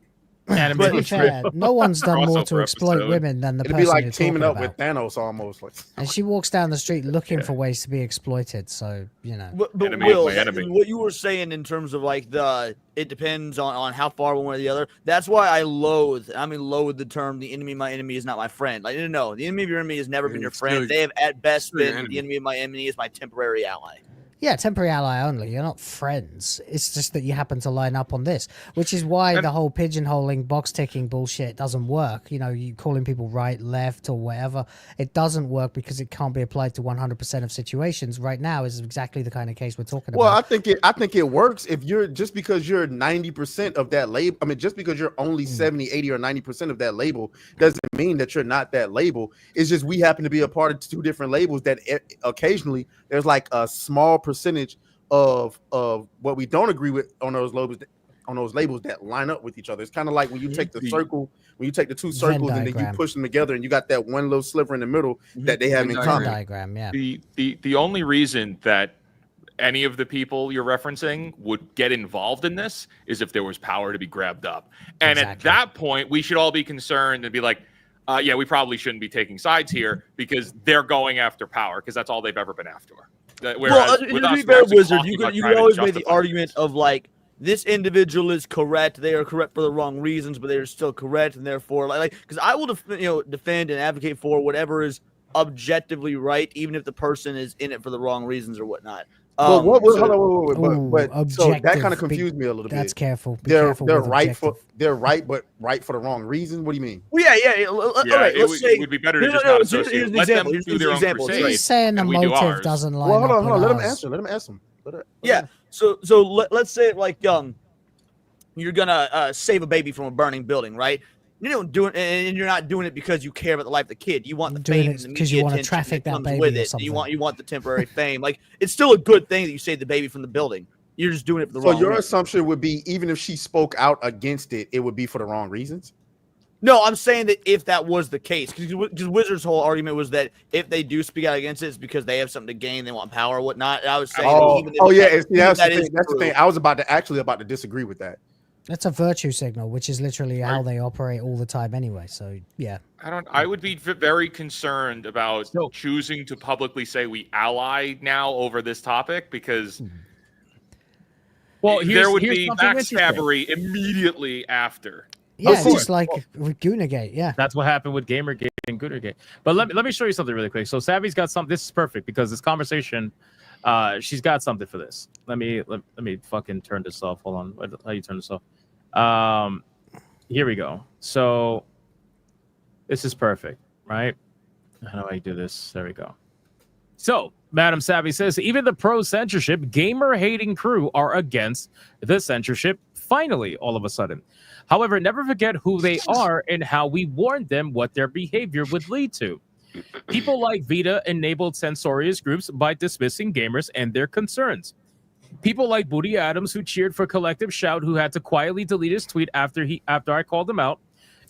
To be fair, no one's done more to Crossover exploit episode. women than the It'd person be like you're teaming talking up with about. Thanos almost. Like, And she walks down the street looking for ways to be exploited. So you know. But Enemy Will, is my enemy. what you were saying in terms of like it depends on how far one way or the other. That's why I loathe the term "the enemy of my enemy is not my friend." Like no, the enemy of your enemy has never been your friend. They have at best been the enemy of my enemy is my temporary ally. Yeah, temporary ally only. You're not friends. It's just that you happen to line up on this, which is why the whole pigeonholing, box ticking bullshit doesn't work. You know, you calling people right, left, or whatever. It doesn't work because it can't be applied to 100% of situations. Right now is exactly the kind of case we're talking well, about. I think it works if you're just because you're 90% of that label. I mean, just because you're only 70, 80, or 90% of that label doesn't mean that you're not that label. It's just we happen to be a part of two different labels that occasionally there's like a small percentage of what we don't agree with on those labels that line up with each other. It's kind of like when you take the circle, when you take the two circles and then you push them together and you got that one little sliver in the middle that they have in common. Diagram, yeah. The only reason that any of the people you're referencing would get involved in this is if there was power to be grabbed up. And at that point, we should all be concerned and be like, yeah, we probably shouldn't be taking sides here because they're going after power because that's all they've ever been after. Whereas to be fair, Wizard, you could always make the argument of like this individual is correct. They are correct for the wrong reasons, but they are still correct, and therefore, like because I will defend and advocate for whatever is objectively right, even if the person is in it for the wrong reasons or whatnot. But so that kind of confused me a little bit. That's careful. They're right for but right for the wrong reason. What do you mean? Well, yeah. All right, it would be better to just not associate. Let them do their own crusade. He's saying the motive doesn't line up. Hold on. Let him answer. Yeah. So let's say like you're gonna save a baby from a burning building, right? You don't do it, and you're not doing it because you care about the life of the kid. You want the fame and the media you want to attention traffic that that comes baby with or it. something. You want the temporary fame. Like it's still a good thing that you saved the baby from the building. You're just doing it for the wrong reason. So your assumption would be even if she spoke out against it, it would be for the wrong reasons? No, I'm saying that if that was the case, because Wizard's whole argument was that if they do speak out against it, it's because they have something to gain, they want power or whatnot. And I was saying, that's the thing. I was about to disagree with that. That's a virtue signal, which is literally how they operate all the time anyway. So yeah. I would be very concerned about choosing to publicly say we ally now over this topic because there would be backstabbery immediately after. Yeah, just like with Goonagate, yeah. That's what happened with Gamergate and Goonergate. But let me show you something really quick. So Savvy's got something. This is perfect because this conversation, she's got something for this. Let me fucking turn this off. Hold on. How do you turn this off? Here we go. So this is perfect, right? How do I do this? There we go. So, Madam Savvy says, even the pro-censorship, gamer-hating crew are against the censorship, finally, all of a sudden. However, never forget who they are and how we warned them what their behavior would lead to. People like Vita enabled censorious groups by dismissing gamers and their concerns. People like Booty Adams, who cheered for Collective Shout, who had to quietly delete his tweet after I called him out.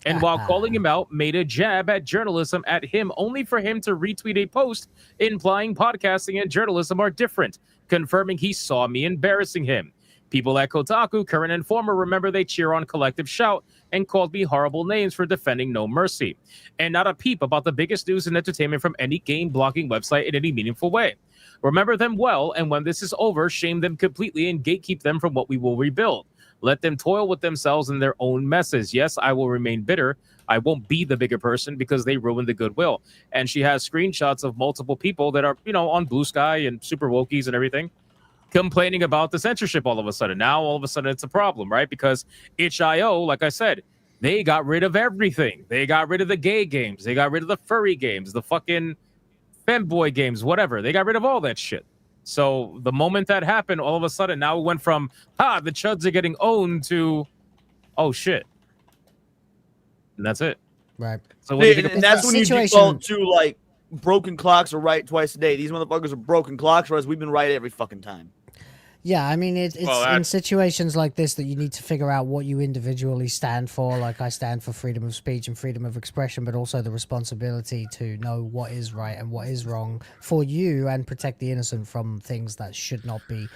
And while calling him out, made a jab at journalism at him, only for him to retweet a post implying podcasting and journalism are different, confirming he saw me embarrassing him. People at Kotaku, current and former, remember they cheer on Collective Shout and called me horrible names for defending No Mercy. And not a peep about the biggest news and entertainment from any game blocking website in any meaningful way. Remember them well, and when this is over, shame them completely and gatekeep them from what we will rebuild. Let them toil with themselves in their own messes. Yes, I will remain bitter. I won't be the bigger person because they ruined the goodwill. And she has screenshots of multiple people that are, on Blue Sky and Super Wokies and everything, complaining about the censorship all of a sudden. Now, all of a sudden, it's a problem, right? Because itch.io, like I said, they got rid of everything. They got rid of the gay games. They got rid of the furry games, the fucking femboy games, whatever. They got rid of all that shit. So the moment that happened, all of a sudden, now it went from, the chuds are getting owned to, oh, shit. And that's it. Right. So and that's when you default to, like, broken clocks are right twice a day. These motherfuckers are broken clocks, whereas we've been right every fucking time. Yeah, I mean, it's in situations like this that you need to figure out what you individually stand for. Like, I stand for freedom of speech and freedom of expression, but also the responsibility to know what is right and what is wrong for you and protect the innocent from things that should not be,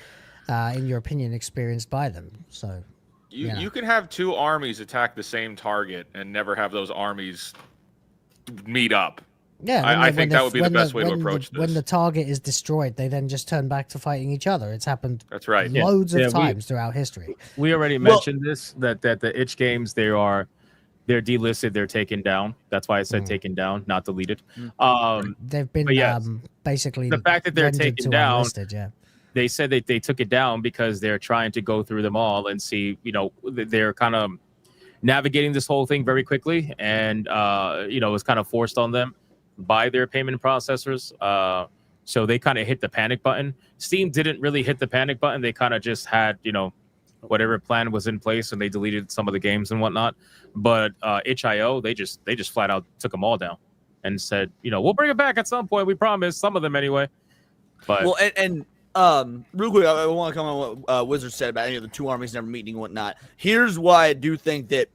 in your opinion, experienced by them. So, you can have two armies attack the same target and never have those armies meet up. Yeah, I think that would be the best way to approach this. When the target is destroyed, they then just turn back to fighting each other. It's happened That's right. loads of times throughout history. We already mentioned this, that the itch games, they're delisted, they're taken down. That's why I said taken down, not deleted. They've been basically the fact that they're taken down. Unlisted, they said that they took it down because they're trying to go through them all and see, they're kind of navigating this whole thing very quickly, and it's kind of forced on them by their payment processors. So they kind of hit the panic button. Steam didn't really hit the panic button. They kind of just had, whatever plan was in place, and they deleted some of the games and whatnot. But itch.io, they just flat out took them all down and said, we'll bring it back at some point. We promise, some of them anyway. But real quick, I want to comment on what Wizard said about any of the two armies never meeting and whatnot. Here's why I do think that,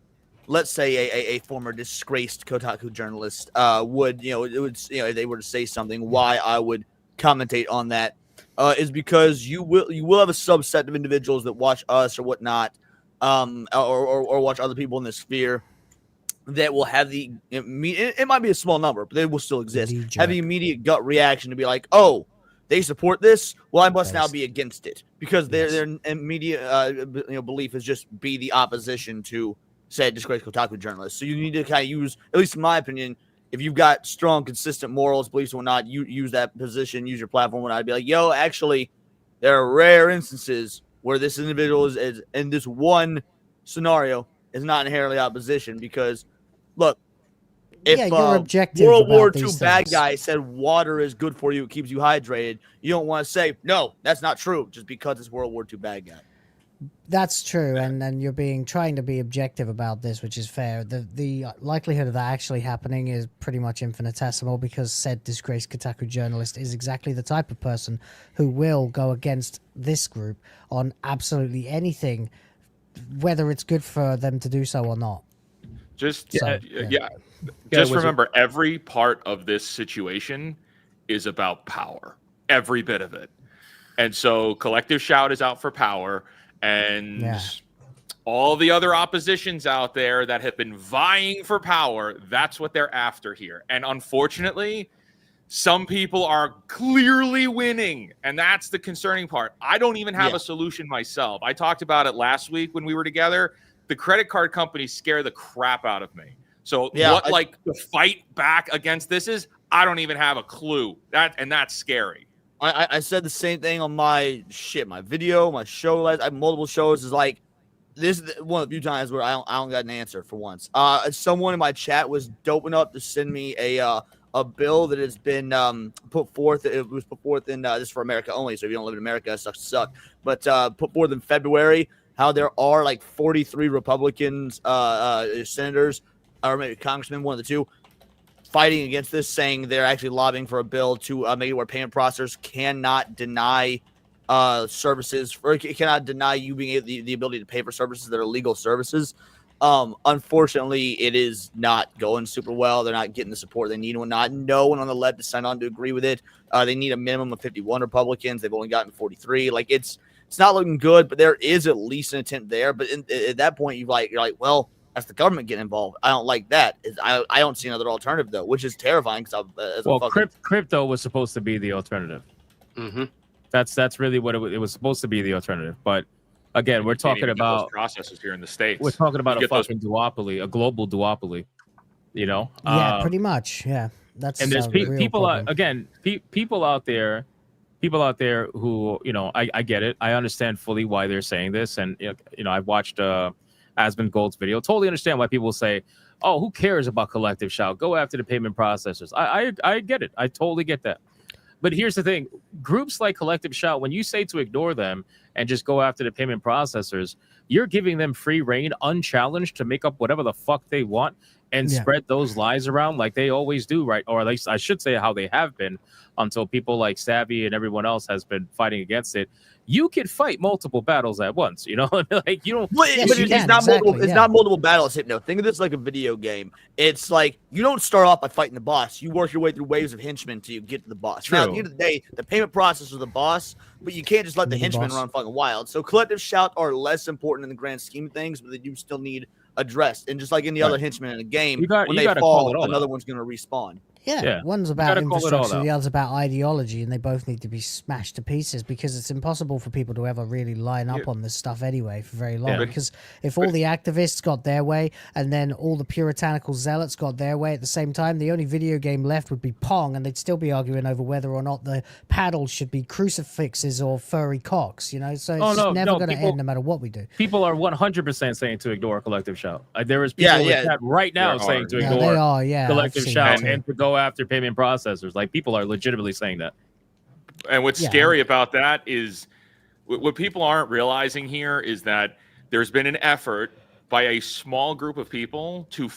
let's say a former disgraced Kotaku journalist would, if they were to say something, why I would commentate on that is because you will have a subset of individuals that watch us or whatnot, or watch other people in this sphere that will have it might be a small number, but they will still exist. Have the immediate gut reaction to be like, oh, they support this. Well, I must now be against it because their immediate belief is just be the opposition to said disgraced Kotaku journalist. So you need to kind of use, at least in my opinion, if you've got strong, consistent morals, beliefs, and whatnot, you use that position, use your platform. When I'd be like, yo, actually, there are rare instances where this individual is in this one scenario is not inherently opposition because, look, if World War II bad guy said water is good for you, it keeps you hydrated, you don't want to say, no, that's not true, just because it's World War II bad guy. That's true, and you're trying to be objective about this, which is fair. The likelihood of that actually happening is pretty much infinitesimal because said disgraced Kotaku journalist is exactly the type of person who will go against this group on absolutely anything, whether it's good for them to do so or not. Just remember, every part of this situation is about power. Every bit of it. And so Collective Shout is out for power. And all the other oppositions out there that have been vying for power, that's what they're after here. And unfortunately, some people are clearly winning. And that's the concerning part. I don't even have a solution myself. I talked about it last week when we were together. The credit card companies scare the crap out of me. So the fight back against this is, I don't even have a clue. That's scary. I said the same thing on my video, my show. I have multiple shows. Is like this is one of the few times where I don't got an answer for once. Someone in my chat was dope enough to send me a a bill that has been put forth. It was put forth in this is for America only. So if you don't live in America, it sucks to suck. But put forth in February, how there are like 43 Republicans, senators, or maybe congressmen, one of the two, fighting against this, saying they're actually lobbying for a bill to make it where payment processors cannot deny services, or cannot deny you being able, the ability to pay for services that are legal services. Unfortunately, it is not going super well. They're not getting the support they need. Not no one on the left has signed on to agree with it. They need a minimum of 51 Republicans. They've only gotten 43. Like it's not looking good, but there is at least an attempt there. But at that point, you're like, well, that's the government getting involved. I don't like that. I don't see another alternative though, which is terrifying. Crypto was supposed to be the alternative. Mm-hmm. That's really what it was supposed to be, the alternative. But again, we're talking about processes here in the States. We're talking about a fucking duopoly, a global duopoly. You know? Yeah, pretty much. Yeah, that's and there's people people out there who, you know, I get it. I understand fully why they're saying this, and you know, I've watched Asmund Gold's video. Totally understand why people say, "Oh, who cares about collective shout? Go after the payment processors." I get it. I totally get that. But here's the thing: groups like Collective Shout, when you say to ignore them and just go after the payment processors, you're giving them free reign, unchallenged, to make up whatever the fuck they want and spread those lies around like they always do, right? Or at least I should say how they have been, until people like Savvy and everyone else has been fighting against it. You can fight multiple battles at once, you know? Like you don't. But it's not multiple. It's not multiple battles. Hypno. Think of this like a video game. It's like you don't start off by fighting the boss. You work your way through waves of henchmen till you get to the boss. True. Now, at the end of the day, the payment processor is the boss, but you can't just let the henchmen run fucking wild. So collective shout are less important in the grand scheme of things, but they do still need addressed. And just like any other henchmen in a game, when they fall, another one's going to respawn. Yeah, one's about infrastructure, the other's about ideology, and they both need to be smashed to pieces because it's impossible for people to ever really line up on this stuff anyway for very long. Because if all the activists got their way and then all the puritanical zealots got their way at the same time, the only video game left would be Pong, and they'd still be arguing over whether or not the paddles should be crucifixes or furry cocks, you know? So it's never going to end no matter what we do. People are 100% saying to ignore Collective Shout. There is people in the chat right now saying to ignore Collective Shout and to go after payment processors. Like people are legitimately saying that. And what's scary about that is what people aren't realizing here is that there's been an effort by a small group of people to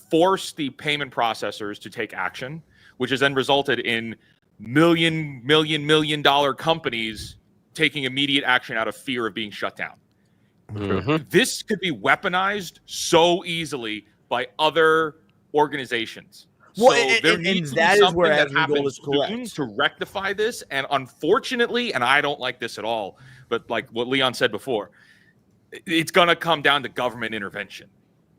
force the payment processors to take action, which has then resulted in million dollar companies taking immediate action out of fear of being shut down. Mm-hmm. This could be weaponized so easily by other organizations. Well, so there needs to be something that happens soon to rectify this. And unfortunately, and I don't like this at all, but like what Leon said before, it's going to come down to government intervention.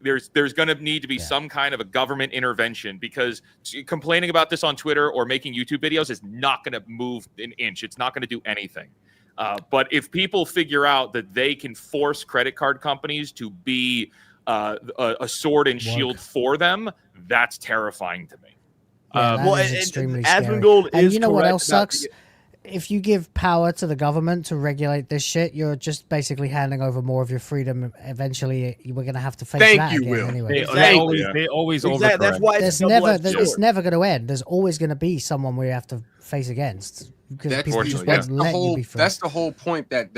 There's going to need to be some kind of a government intervention, because complaining about this on Twitter or making YouTube videos is not going to move an inch. It's not going to do anything. But if people figure out that they can force credit card companies to be a sword and shield for them, that's terrifying to me. That is extremely scary. And you know what else sucks? If you give power to the government to regulate this shit, you're just basically handing over more of your freedom. Eventually, we're going to have to face that again anyway. They always overcorrect. That's why it's never going to end. There's always going to be someone we have to face against. That's the whole point that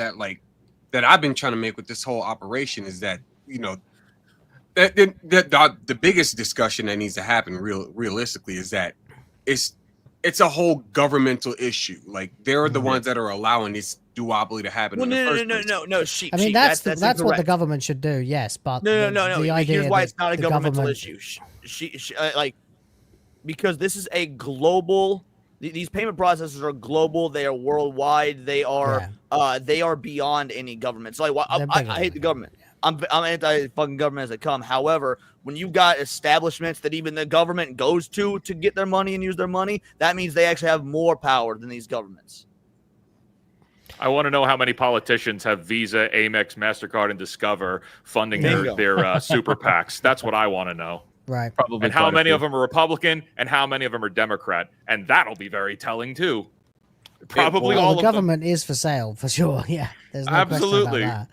I've been trying to make with this whole operation is that, you know, the biggest discussion that needs to happen realistically is that it's a whole governmental issue. Like they're the ones that are allowing this duopoly to happen. Well, no. I mean, that's what the government should do. Yes, but no. The idea Here's why it's not a governmental issue. Because this is a global. These payment processors are global. They are worldwide. They are beyond any government. So I hate the government. I'm anti-fucking government as they come. However, when you've got establishments that even the government goes to get their money and use their money, that means they actually have more power than these governments. I want to know how many politicians have Visa, Amex, MasterCard, and Discover funding their super PACs. That's what I want to know. Right. Probably. And how many of them are Republican and how many of them are Democrat. And that'll be very telling, too. Probably all of them. The government is for sale, for sure. Yeah. There's no question about that.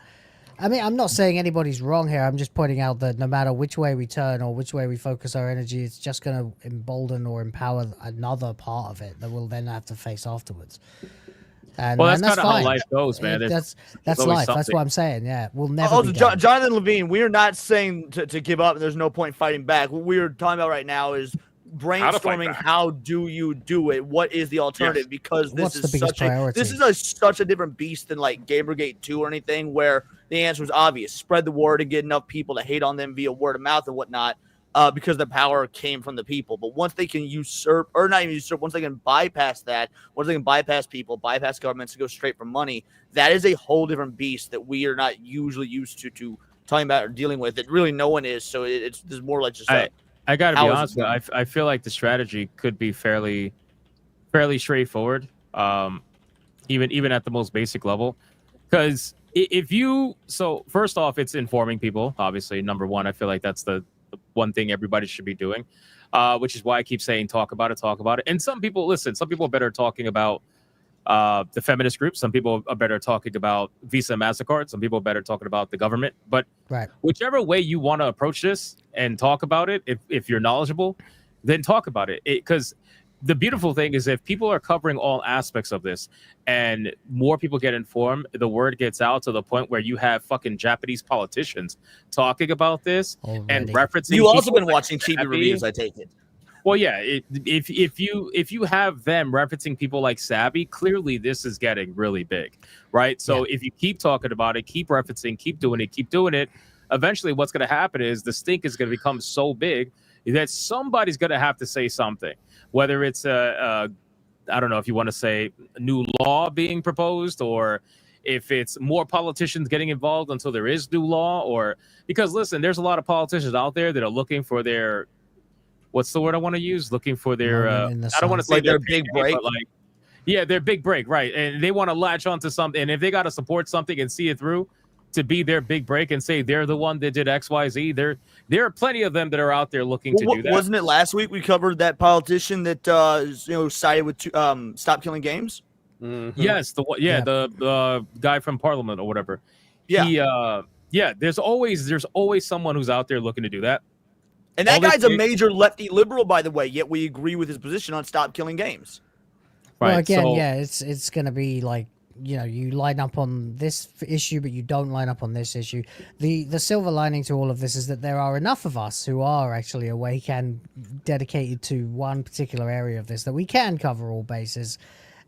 I mean, I'm not saying anybody's wrong here. I'm just pointing out that no matter which way we turn or which way we focus our energy, it's just going to embolden or empower another part of it that we'll then have to face afterwards. And, Well, that's and that's kind of how fine. life goes, man. That's there's life. always That's something. what I'm saying. Yeah, we'll never Also, be done. Jonathan Levine, we are not saying to give up. There's no point fighting back. What we're talking about right now is brainstorming. How do you do it? What is the alternative? Because this What's the is biggest priority? such a different beast than like Gamergate 2 or anything, where the answer was obvious: spread the word and get enough people to hate on them via word of mouth and whatnot. Because the power came from the people. But once they can usurp, or not even usurp, once they can bypass that, once they can bypass people, bypass governments, to go straight for money, that is a whole different beast that we are not usually used to talking about or dealing with. That really no one is. So it's there's more like just. I got to be how is honest it with you. I feel like the strategy could be fairly straightforward. Even at the most basic level, because if you first off, it's informing people. Obviously, number one, I feel like that's the one thing everybody should be doing, which is why I keep saying talk about it. And some people listen. Some people are better talking about the feminist groups. Some people are better talking about Visa and MasterCard. Some people are better talking about the government. But right, whichever way you want to approach this and talk about it, if you're knowledgeable, then talk about it. Because the beautiful thing is if people are covering all aspects of this and more people get informed, the word gets out to the point where you have fucking Japanese politicians talking about this and referencing. You also people been like watching TV Savvy. reviews, I take it. Well, yeah. If you have them referencing people like Savvy, clearly this is getting really big, right? So if you keep talking about it, keep referencing, keep doing it, eventually what's going to happen is the stink is going to become so big that somebody's going to have to say something, whether it's I don't know if you want to say new law being proposed, or if it's more politicians getting involved until there is new law, or because listen, there's a lot of politicians out there that are looking for their, what's the word I want to use? Looking for their, I don't want to say like their big break, but like, yeah, their big break, right? And they want to latch onto something, and if they got to support something and see it through to be their big break and say they're the one that did X, Y, Z, there are plenty of them that are out there looking to do that. Wasn't it last week we covered that politician that sided with Stop Killing Games? Yes, the guy from Parliament or whatever. Yeah. There's always someone who's out there looking to do that. And that All they guy's a do- major lefty liberal, by the way, yet we agree with his position on Stop Killing Games. Well, again, it's going to be like, you line up on this issue, but you don't line up on this issue. The silver lining to all of this is that there are enough of us who are actually awake and dedicated to one particular area of this that we can cover all bases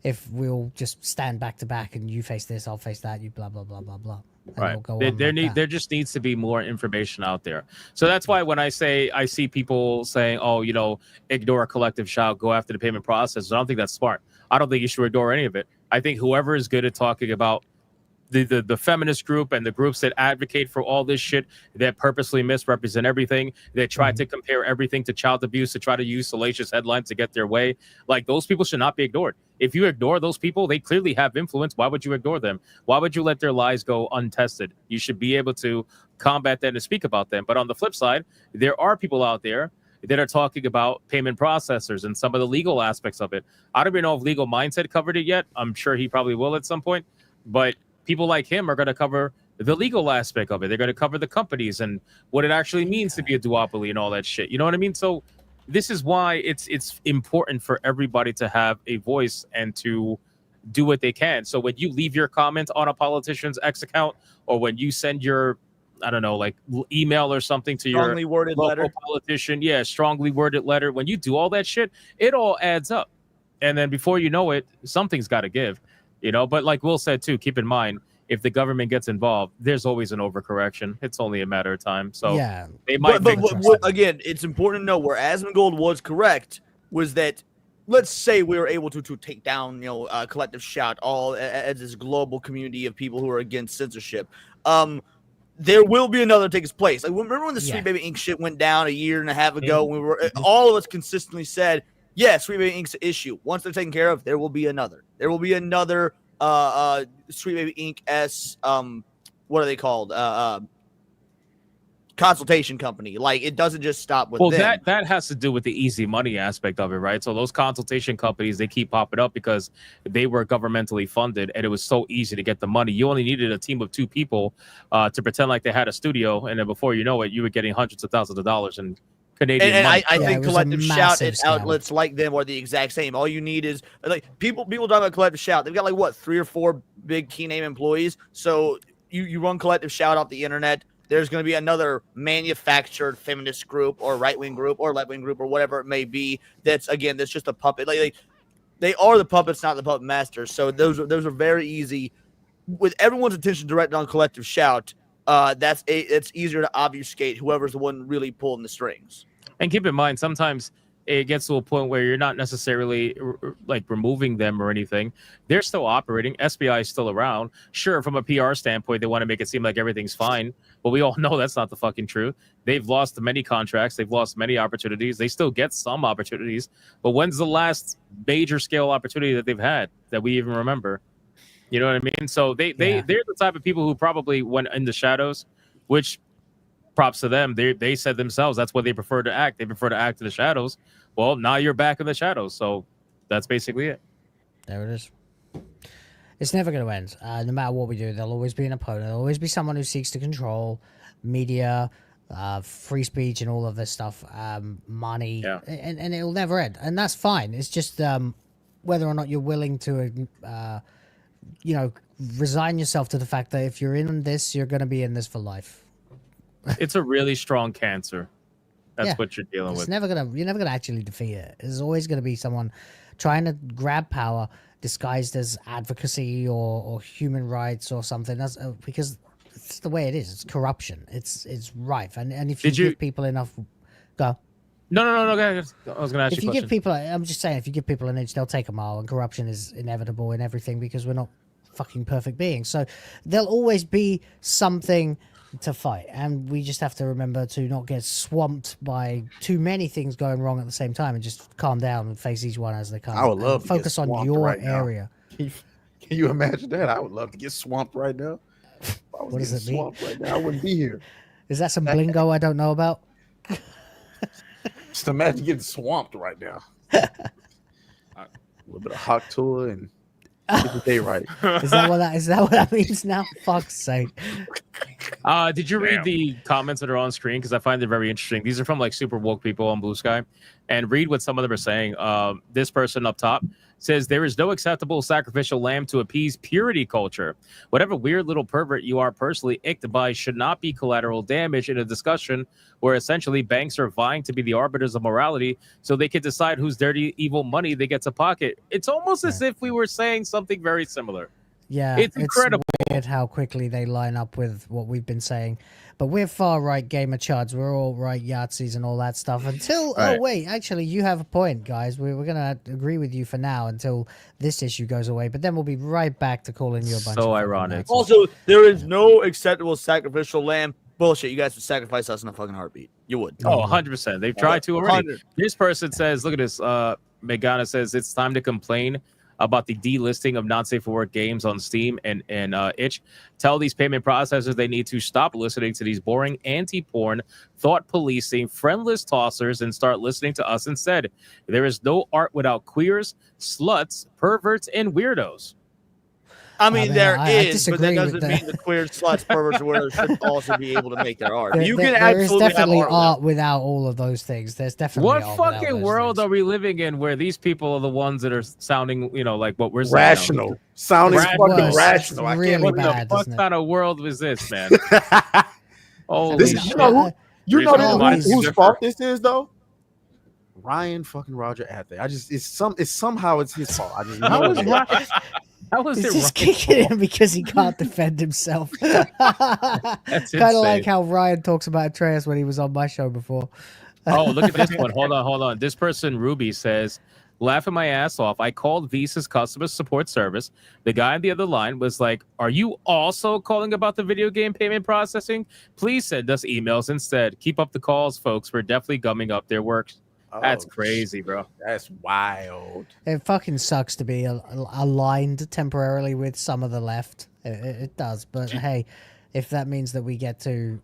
if we'll just stand back to back and you face this, I'll face that, you blah, blah, blah, blah, blah. And Right. it'll go There, on there like need that. there just needs to be more information out there. So that's why when I see people saying, "Oh, ignore a collective shout, go after the payment process," I don't think that's smart. I don't think you should ignore any of it. I think whoever is good at talking about the feminist group and the groups that advocate for all this shit, that purposely misrepresent everything, that try to compare everything to child abuse, to try to use salacious headlines to get their way, like those people should not be ignored. If you ignore those people, they clearly have influence. Why would you ignore them? Why would you let their lies go untested? You should be able to combat that and speak about them. But on the flip side, there are people out there that are talking about payment processors and some of the legal aspects of it. I don't even know if Legal Mindset covered it yet. I'm sure he probably will at some point. But people like him are going to cover the legal aspect of it. They're going to cover the companies and what it actually means to be a duopoly and all that shit. You know what I mean? So this is why it's important for everybody to have a voice and to do what they can. So when you leave your comment on a politician's X account, or when you send your, I don't know, like email or something to Strongly your worded local letter. politician, strongly worded letter, when you do all that shit, it all adds up. And then before you know it, something's got to give. But like Will said too, keep in mind, if the government gets involved, there's always an overcorrection. It's only a matter of time. So they might. But again, it's important to know where Asmongold was correct was that, let's say we were able to take down, a collective shout all as this global community of people who are against censorship. There will be another take its place. Like, remember when the Sweet Baby Inc. shit went down a year and a half ago? We were all of us consistently said, yeah, Sweet Baby Inc.'s an issue. Once they're taken care of, there will be another. There will be another Sweet Baby Inc. What are they called? consultation company. Like, it doesn't just stop with Well, them. that has to do with the easy money aspect of it, right? So those consultation companies, they keep popping up because they were governmentally funded, and it was so easy to get the money. You only needed a team of 2 people to pretend like they had a studio, and then before you know it, you were getting hundreds of thousands of dollars in Canadian And money. I think Collective Shout and outlets like them are the exact same. All you need is like people talk about Collective Shout. They've got like what 3 or 4 big key name employees. So you run Collective Shout off the internet. There's going to be another manufactured feminist group or right wing group or left wing group or whatever it may be. That's just a puppet. Like they are the puppets, not the puppet masters. So those are very easy. With everyone's attention directed on Collective Shout, it's easier to obfuscate whoever's the one really pulling the strings. And keep in mind, sometimes it gets to a point where you're not necessarily like removing them or anything. They're still operating. SBI is still around. Sure, from a PR standpoint, they want to make it seem like everything's fine, but we all know that's not the fucking truth. They've lost many contracts. They've lost many opportunities. They still get some opportunities, but when's the last major scale opportunity that they've had that we even remember? You know what I mean? So they're the type of people who probably went in the shadows, which props to them. They said themselves that's what they prefer to act. They prefer to act in the shadows. Well, now you're back in the shadows. So that's basically it. There it is. It's never going to end. No matter what we do, there'll always be an opponent. There'll always be someone who seeks to control media, free speech, and all of this stuff, money, and it'll never end. And that's fine. It's just whether or not you're willing to, resign yourself to the fact that if you're in this, you're going to be in this for life. It's a really strong cancer. That's what you're dealing with. You're never gonna actually defeat it. There's always gonna be someone trying to grab power disguised as advocacy or human rights or something. That's because it's the way it is. It's corruption. It's rife. And if you give people enough, go. No. I was gonna ask you. If you give people, I'm just saying, if you give people an inch, they'll take a mile. And corruption is inevitable in everything because we're not fucking perfect beings. So there'll always be something to fight, and we just have to remember to not get swamped by too many things going wrong at the same time, and just calm down and face each one as they come. I would love to focus on your area. Can you imagine that? I would love to get swamped right now. What does it mean? Swamped right now, I wouldn't be here. Is that some blingo I don't know about? Just imagine getting swamped right now. A little bit of hot tour and get the day right. Is that what that means now? Fuck's sake. Did you read the comments that are on screen? Because I find it very interesting. These are from like super woke people on Blue Sky. And read what some of them are saying. This person up top says there is no acceptable sacrificial lamb to appease purity culture. Whatever weird little pervert you are personally icked by should not be collateral damage in a discussion where essentially banks are vying to be the arbiters of morality so they can decide whose dirty, evil money they get to pocket. It's almost as if we were saying something very similar. Yeah, it's incredible. Weird how quickly they line up with what we've been saying. But we're far right gamer chuds. We're all right Yahtzees and all that stuff until Right. Oh wait, actually you have a point, guys. We're gonna agree with you for now until this issue goes away. But then we'll be right back to calling you a bunch of So ironic. Also, there is no acceptable sacrificial lamb. Bullshit. You guys would sacrifice us in a fucking heartbeat. You would. Oh, 100%. They've tried to already. 100. This person says, look at this. Megana says it's time to complain about the delisting of not safe for work games on Steam and itch. Tell these payment processors they need to stop listening to these boring anti-porn, thought policing, friendless tossers and start listening to us instead. There is no art without queers, sluts, perverts, and weirdos. I mean, there I is, but that disagree with doesn't that. mean the queer sluts, perverts, or whatever should also be able to make their art. You can there is absolutely definitely have art without all of those things. There's definitely What art without fucking those world things. are we living in where these people are the ones that are sounding, like what we're saying? Rational. Sounding fucking rational. I can't What bad, the fuck isn't it? kind of world was this, man? Holy This, shit. you know Reason whose different. fault this is though? Ryan fucking Roger Athe. It's somehow it's his fault. I just How know was that. Ryan? How was He's it just Ryan? kicking him because he can't defend himself. That's Kind of like insane. how Ryan talks about Atreus when he was on my show before. Oh, look at this one. Hold on. This person, Ruby, says, laughing my ass off. I called Visa's customer support service. The guy on the other line was like, are you also calling about the video game payment processing? Please send us emails instead. Keep up the calls, folks. We're definitely gumming up their work. That's crazy, bro. That's wild. It fucking sucks to be aligned temporarily with some of the left. It does. But hey, if that means that we get to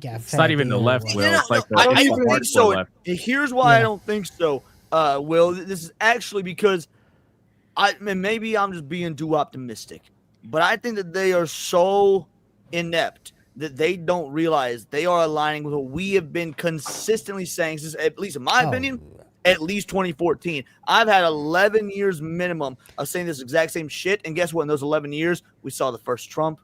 get a It's fair not even the deal left, or Will. what. It's like I the don't even think hardcore so. left. And here's why I Yeah. don't think so, Will. This is actually because and maybe I'm just being too optimistic, but I think that they are so inept that they don't realize they are aligning with what we have been consistently saying since, at least in my opinion, at least 2014. I've had 11 years minimum of saying this exact same shit, and guess what? In those 11 years, we saw the first Trump.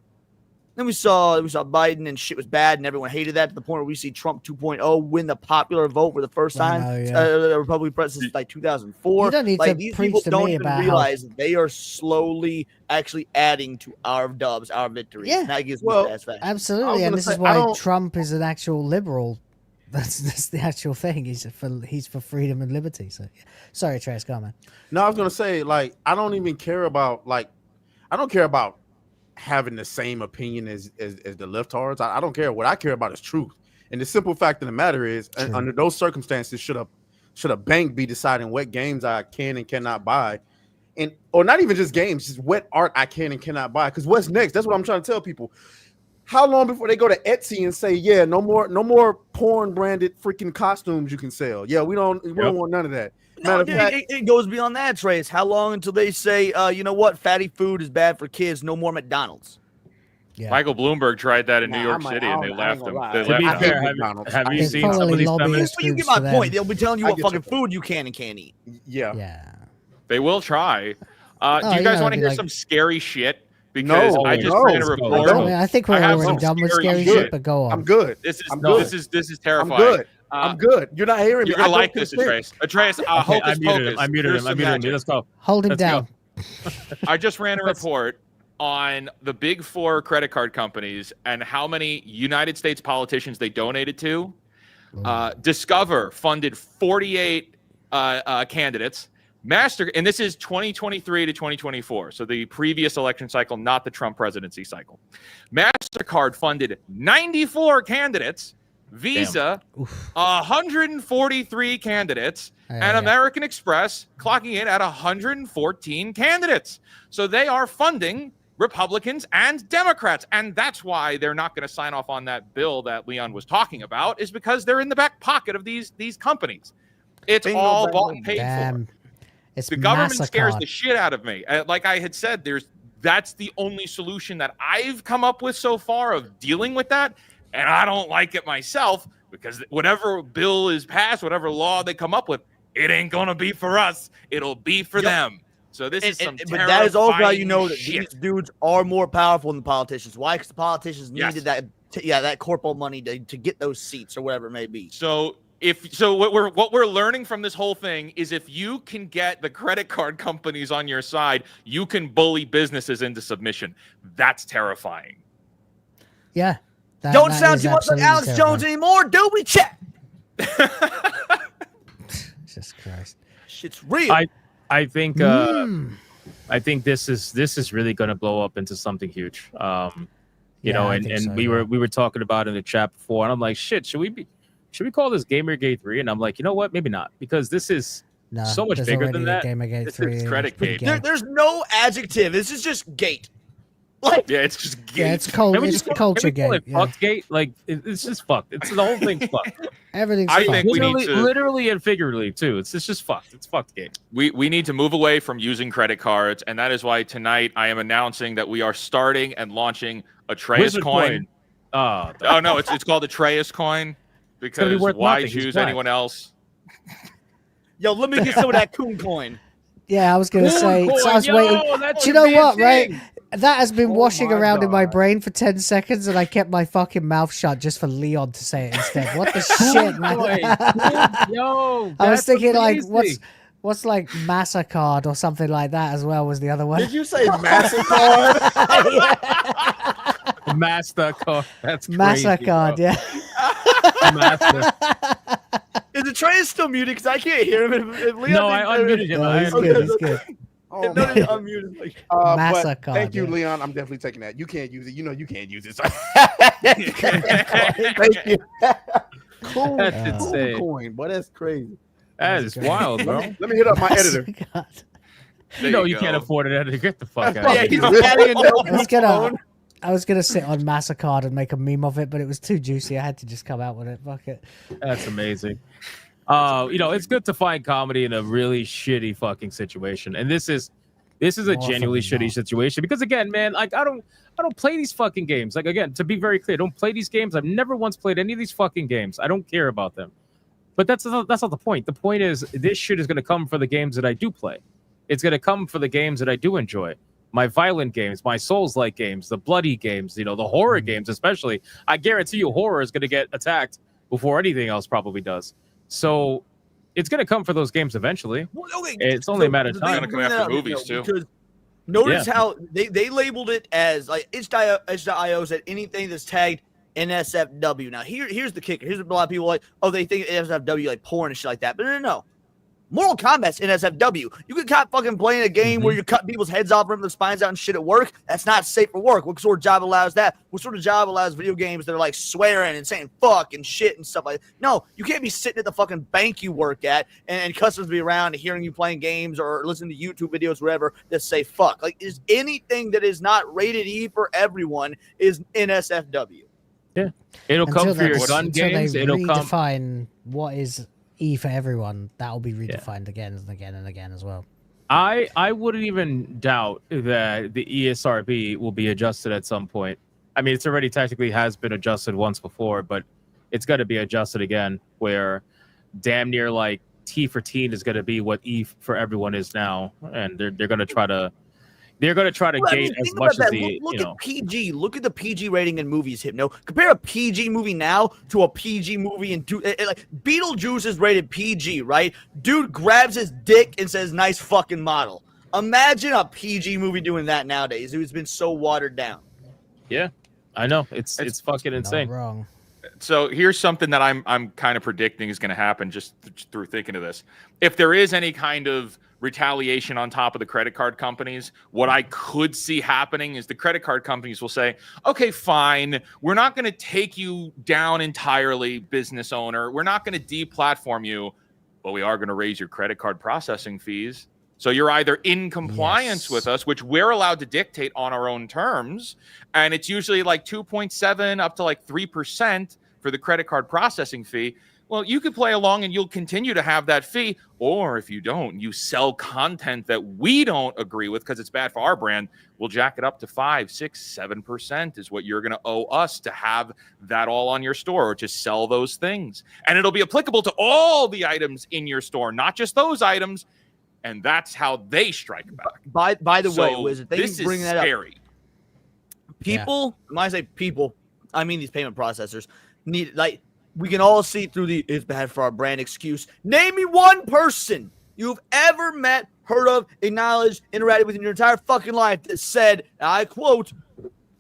Then we saw Biden, and shit was bad, and everyone hated that to the point where we see Trump 2.0 win the popular vote for the first time. The Republican president since like 2004. You don't need like to these preach people to don't me even about how- realize that they are slowly actually adding to our dubs, our victories. Yeah. That gives me Well, satisfaction. Absolutely, and this is why Trump is an actual liberal. That's the actual thing. He's for freedom and liberty. So, yeah. Sorry, Trace, go on, man. No, I was gonna say, like, I don't even care about I don't care about having the same opinion as the leftards. I don't care. What I care about is truth. And the simple fact of the matter is, under those circumstances, should a bank be deciding what games I can and cannot buy, or not even just games, just what art I can and cannot buy? Because what's next? That's what I'm trying to tell people. How long before they go to Etsy and say, yeah, no more porn branded freaking costumes you can sell? Yeah, we don't want none of that. No, dude, it goes beyond that, Trace. How long until they say, you know what, fatty food is bad for kids, no more McDonald's? Yeah. Michael Bloomberg tried that in New York City, and they left him. To be fair, have you seen some of these feminists? Well, you get my point. They'll be telling you what fucking food you can and can't eat. Yeah. They will try. Oh, Do you you guys know, want to hear like- some scary shit? Because I just ran a report. I think we're have already some done with scary shit. shit, but go on. I'm good. This is I'm good. this is terrifying. I'm good. I'm good. You're not hearing me. You're gonna I don't like this, consent. Atreus. Atreus, Okay, hocus I muted him. pocus. I muted Here's him. I some muted him. magic. Let's go. Hold him Let's down. I just ran a report on the big four credit card companies and how many United States politicians they donated to. Discover funded 48 candidates. And this is 2023 to 2024, so the previous election cycle, not the Trump presidency cycle. MasterCard funded 94 candidates. Visa, 143 candidates, and American Express clocking in at 114 candidates. So they are funding Republicans and Democrats, and that's why they're not going to sign off on that bill that Leon was talking about, is because they're in the back pocket of these companies. It's all bought and paid for. It's the government scares MasterCard. the shit out of me. Like I had said, that's the only solution that I've come up with so far of dealing with that. And I don't like it myself, because whatever bill is passed, whatever law they come up with, it ain't going to be for us. It'll be for them. So this is some But that is also how you know that shit. these dudes are more powerful than the politicians. Why? Because the politicians needed that corporal money to get those seats or whatever it may be. So what we're learning from this whole thing is, if you can get the credit card companies on your side, you can bully businesses into submission. That's terrifying. Yeah. Don't that sound is too much like absolutely Alex terrifying. Jones anymore, do we? Check. Jesus Christ. Shit's real. I think I think this is really going to blow up into something huge. You know, I and think so, we were talking about it in the chat before, and I'm like, shit, should we call this Gamergate 3? And I'm like, you know what? Maybe not, because this is so much there's bigger already than a that. Gamergate This 3. is credit gate. There's no adjective. This is just gate. Like, yeah, it's just gate. Yeah, it's cold. Can we It's just culture can we call gate. it Fuckgate? Like it's just fucked. It's the whole thing's fucked. Everything's I fucked. think we need to literally and figuratively too. It's just fucked. It's fucked gate. We need to move away from using credit cards, and that is why tonight I am announcing that we are starting and launching Atreus Wizard coin. Oh no, it's called Atreus coin, gonna be because worth why nothing. He's choose black. anyone else? yo, let me get some of that coon coin. Yeah, I was gonna Cool say. coin, So I was yo, waiting. that Do you should know be a what? Right, thing. that has been washing my around in my God. brain for 10 seconds, and I kept my fucking mouth shut just for Leon to say it instead. What the shit, man? Yo, I was that's thinking like, amazing. what's like MasterCard or something like that as well was the other one. Did you say MasterCard? MasterCard. That's crazy, MasterCard, bro. yeah. Master. Is the train still muted? Because I can't hear him. If Leon No, I unmuted him. I unmuted He's good. Oh, If none of you man. unmuted, like, But MasterCard, thank you, yeah. Leon. I'm definitely taking that. You can't use it. You know you can't use it. So. Thank you. Cool. That's cool insane. coin, boy. That's crazy. That is wild, bro. Let me hit up my editor. MasterCard. You know There you you can't go. afford it. Get the fuck out yeah, of he's here. adding a no Let's get a I was gonna sit on MasterCard and make a meme of it, but it was too juicy. I had to just come out with it. Fuck it. That's amazing. It's good to find comedy in a really shitty fucking situation, and this is a More genuinely often than shitty situation because again, man, like I don't play these fucking games. Like again, to be very clear, I don't play these games. I've never once played any of these fucking games. I don't care about them. But that's not the point. The point is this shit is going to come for the games that I do play. It's going to come for the games that I do enjoy. My violent games, my Souls-like games, the bloody games, the horror games especially. I guarantee you horror is going to get attacked before anything else probably does. So it's going to come for those games eventually. Well, okay, It's only a matter of time. It's gonna come after movies too. Because notice Yeah. how they labeled it as like itch.io said anything that's tagged NSFW. Now here's the kicker. Here's what a lot of people like. Oh, they think NSFW like porn and shit like that. But no. Mortal Kombat's NSFW. You can cop fucking playing a game where you're cutting people's heads off, ripping their spines out and shit at work. That's not safe for work. What sort of job allows that? What sort of job allows video games that are like swearing and saying fuck and shit and stuff like that? No, you can't be sitting at the fucking bank you work at and customers be around and hearing you playing games or listening to YouTube videos, whatever, that say fuck. Like, is anything that is not rated E for everyone is NSFW. Yeah. It'll come for your gun games. They It'll come. redefine what is E for everyone. That'll be redefined again and again and again as well. I wouldn't even doubt that the ESRB will be adjusted at some point. I mean, it's already technically has been adjusted once before, but it's going to be adjusted again, where damn near like T for teen is going to be what E for everyone is now, and they're going to try to gate as much as the look at PG. Look at the PG rating in movies. Hypno. Compare a PG movie now to a PG movie in like Beetlejuice is rated PG, right? Dude grabs his dick and says, "Nice fucking model." Imagine a PG movie doing that nowadays. It's been so watered down. Yeah, I know. It's fucking insane. Not wrong. So here's something that I'm kind of predicting is going to happen just through thinking of this. If there is any kind of retaliation on top of the credit card companies, what I could see happening is the credit card companies will say, okay, fine, we're not going to take you down entirely, business owner. We're not going to deplatform you, but we are going to raise your credit card processing fees. So you're either in compliance with us, which we're allowed to dictate on our own terms, and it's usually like 2.7 up to like 3% for the credit card processing fee. Well, you could play along and you'll continue to have that fee. Or if you don't, you sell content that we don't agree with because it's bad for our brand, we'll jack it up to 5, 6, 7% is what you're going to owe us to have that all on your store or to sell those things. And it'll be applicable to all the items in your store, not just those items. And that's how they strike back. By the way, Wizard, thank you this for bringing is that scary. up. People, when I say people, I mean these payment processors need, like, we can all see through the "it's bad for our brand" excuse. Name me one person you've ever met, heard of, acknowledged, interacted with in your entire fucking life that said, and I quote,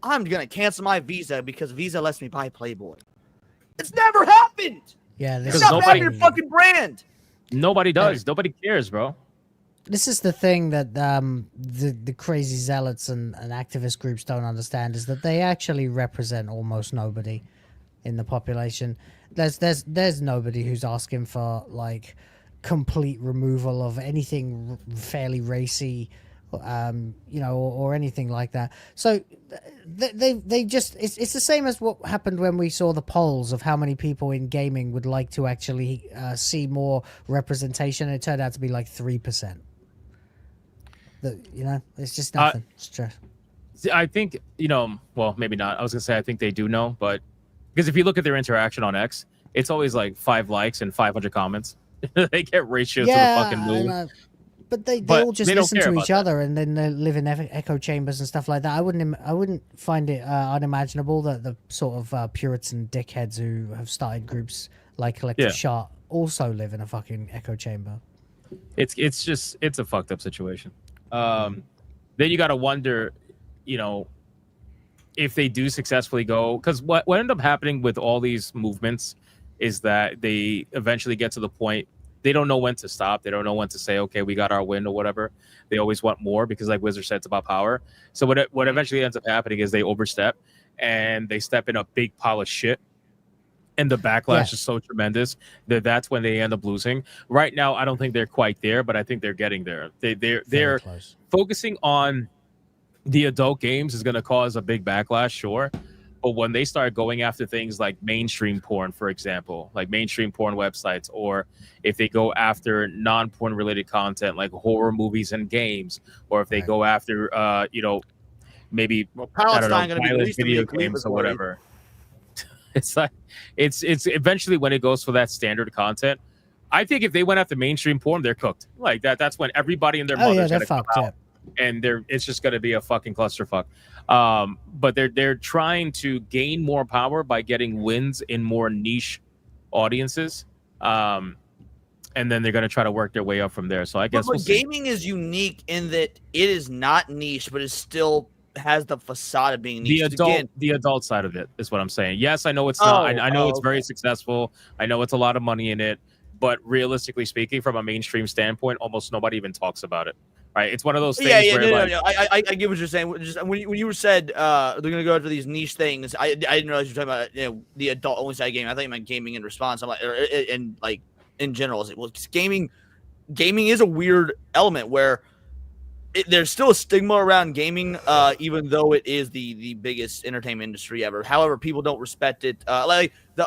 "I'm gonna cancel my Visa because Visa lets me buy Playboy." It's never happened. Yeah, It's not bad for your fucking brand. Nobody does. Nobody cares, bro. This is the thing that the crazy zealots and activist groups don't understand, is that they actually represent almost nobody in the population. There's nobody who's asking for like complete removal of anything fairly racy, or anything like that. So they just it's the same as what happened when we saw the polls of how many people in gaming would like to actually see more representation. It turned out to be like 3%. It's just nothing. It's just... I think, well, maybe not. I was gonna say I think they do know, but because if you look at their interaction on X, it's always like 5 likes and 500 500 comments. They get ratios to the fucking moon. But they all just listen to each other, and then they live in echo chambers and stuff like that. I wouldn't find it unimaginable that the sort of Puritan dickheads who have started groups like Collective Shot also live in a fucking echo chamber. It's a fucked up situation. Then you got to wonder, if they do successfully go, because what ended up happening with all these movements is that they eventually get to the point they don't know when to stop. They don't know when to say, okay, we got our win or whatever. They always want more because, like Wizard said, it's about power. So what eventually ends up happening is they overstep and they step in a big pile of shit. And the backlash is so tremendous that's when they end up losing. Right now, I don't think they're quite there, but I think they're getting there. They're focusing on the adult games is going to cause a big backlash, sure. But when they start going after things like mainstream porn, for example, like mainstream porn websites, or if they go after non-porn related content like horror movies and games, or if they go after, maybe I don't know, Palestine going to be violent released to me video in Cleveland games or already. whatever. It's like it's eventually when it goes for that standard content. I think if they went after mainstream porn, they're cooked. Like that. That's when everybody and their Oh, yeah, mother's they're gonna come fucked, out, and it's just gonna be a fucking clusterfuck. But they're trying to gain more power by getting wins in more niche audiences. And then they're gonna try to work their way up from there. So I guess But we'll see. gaming is unique in that it is not niche, but it still has the facade of being niche. The adult side of it is what I'm saying. Yes, I know it's not. I know it's very successful. I know it's a lot of money in it. But realistically speaking, from a mainstream standpoint, almost nobody even talks about it. Right? It's one of those things where I get what you're saying. Just when you said they're gonna go after these niche things, I didn't realize you were talking about the adult only side gaming. I thought you meant gaming in response. I'm like, in general, is it well, gaming is a weird element where there's still a stigma around gaming, even though it is the biggest entertainment industry ever. However, people don't respect it. Like the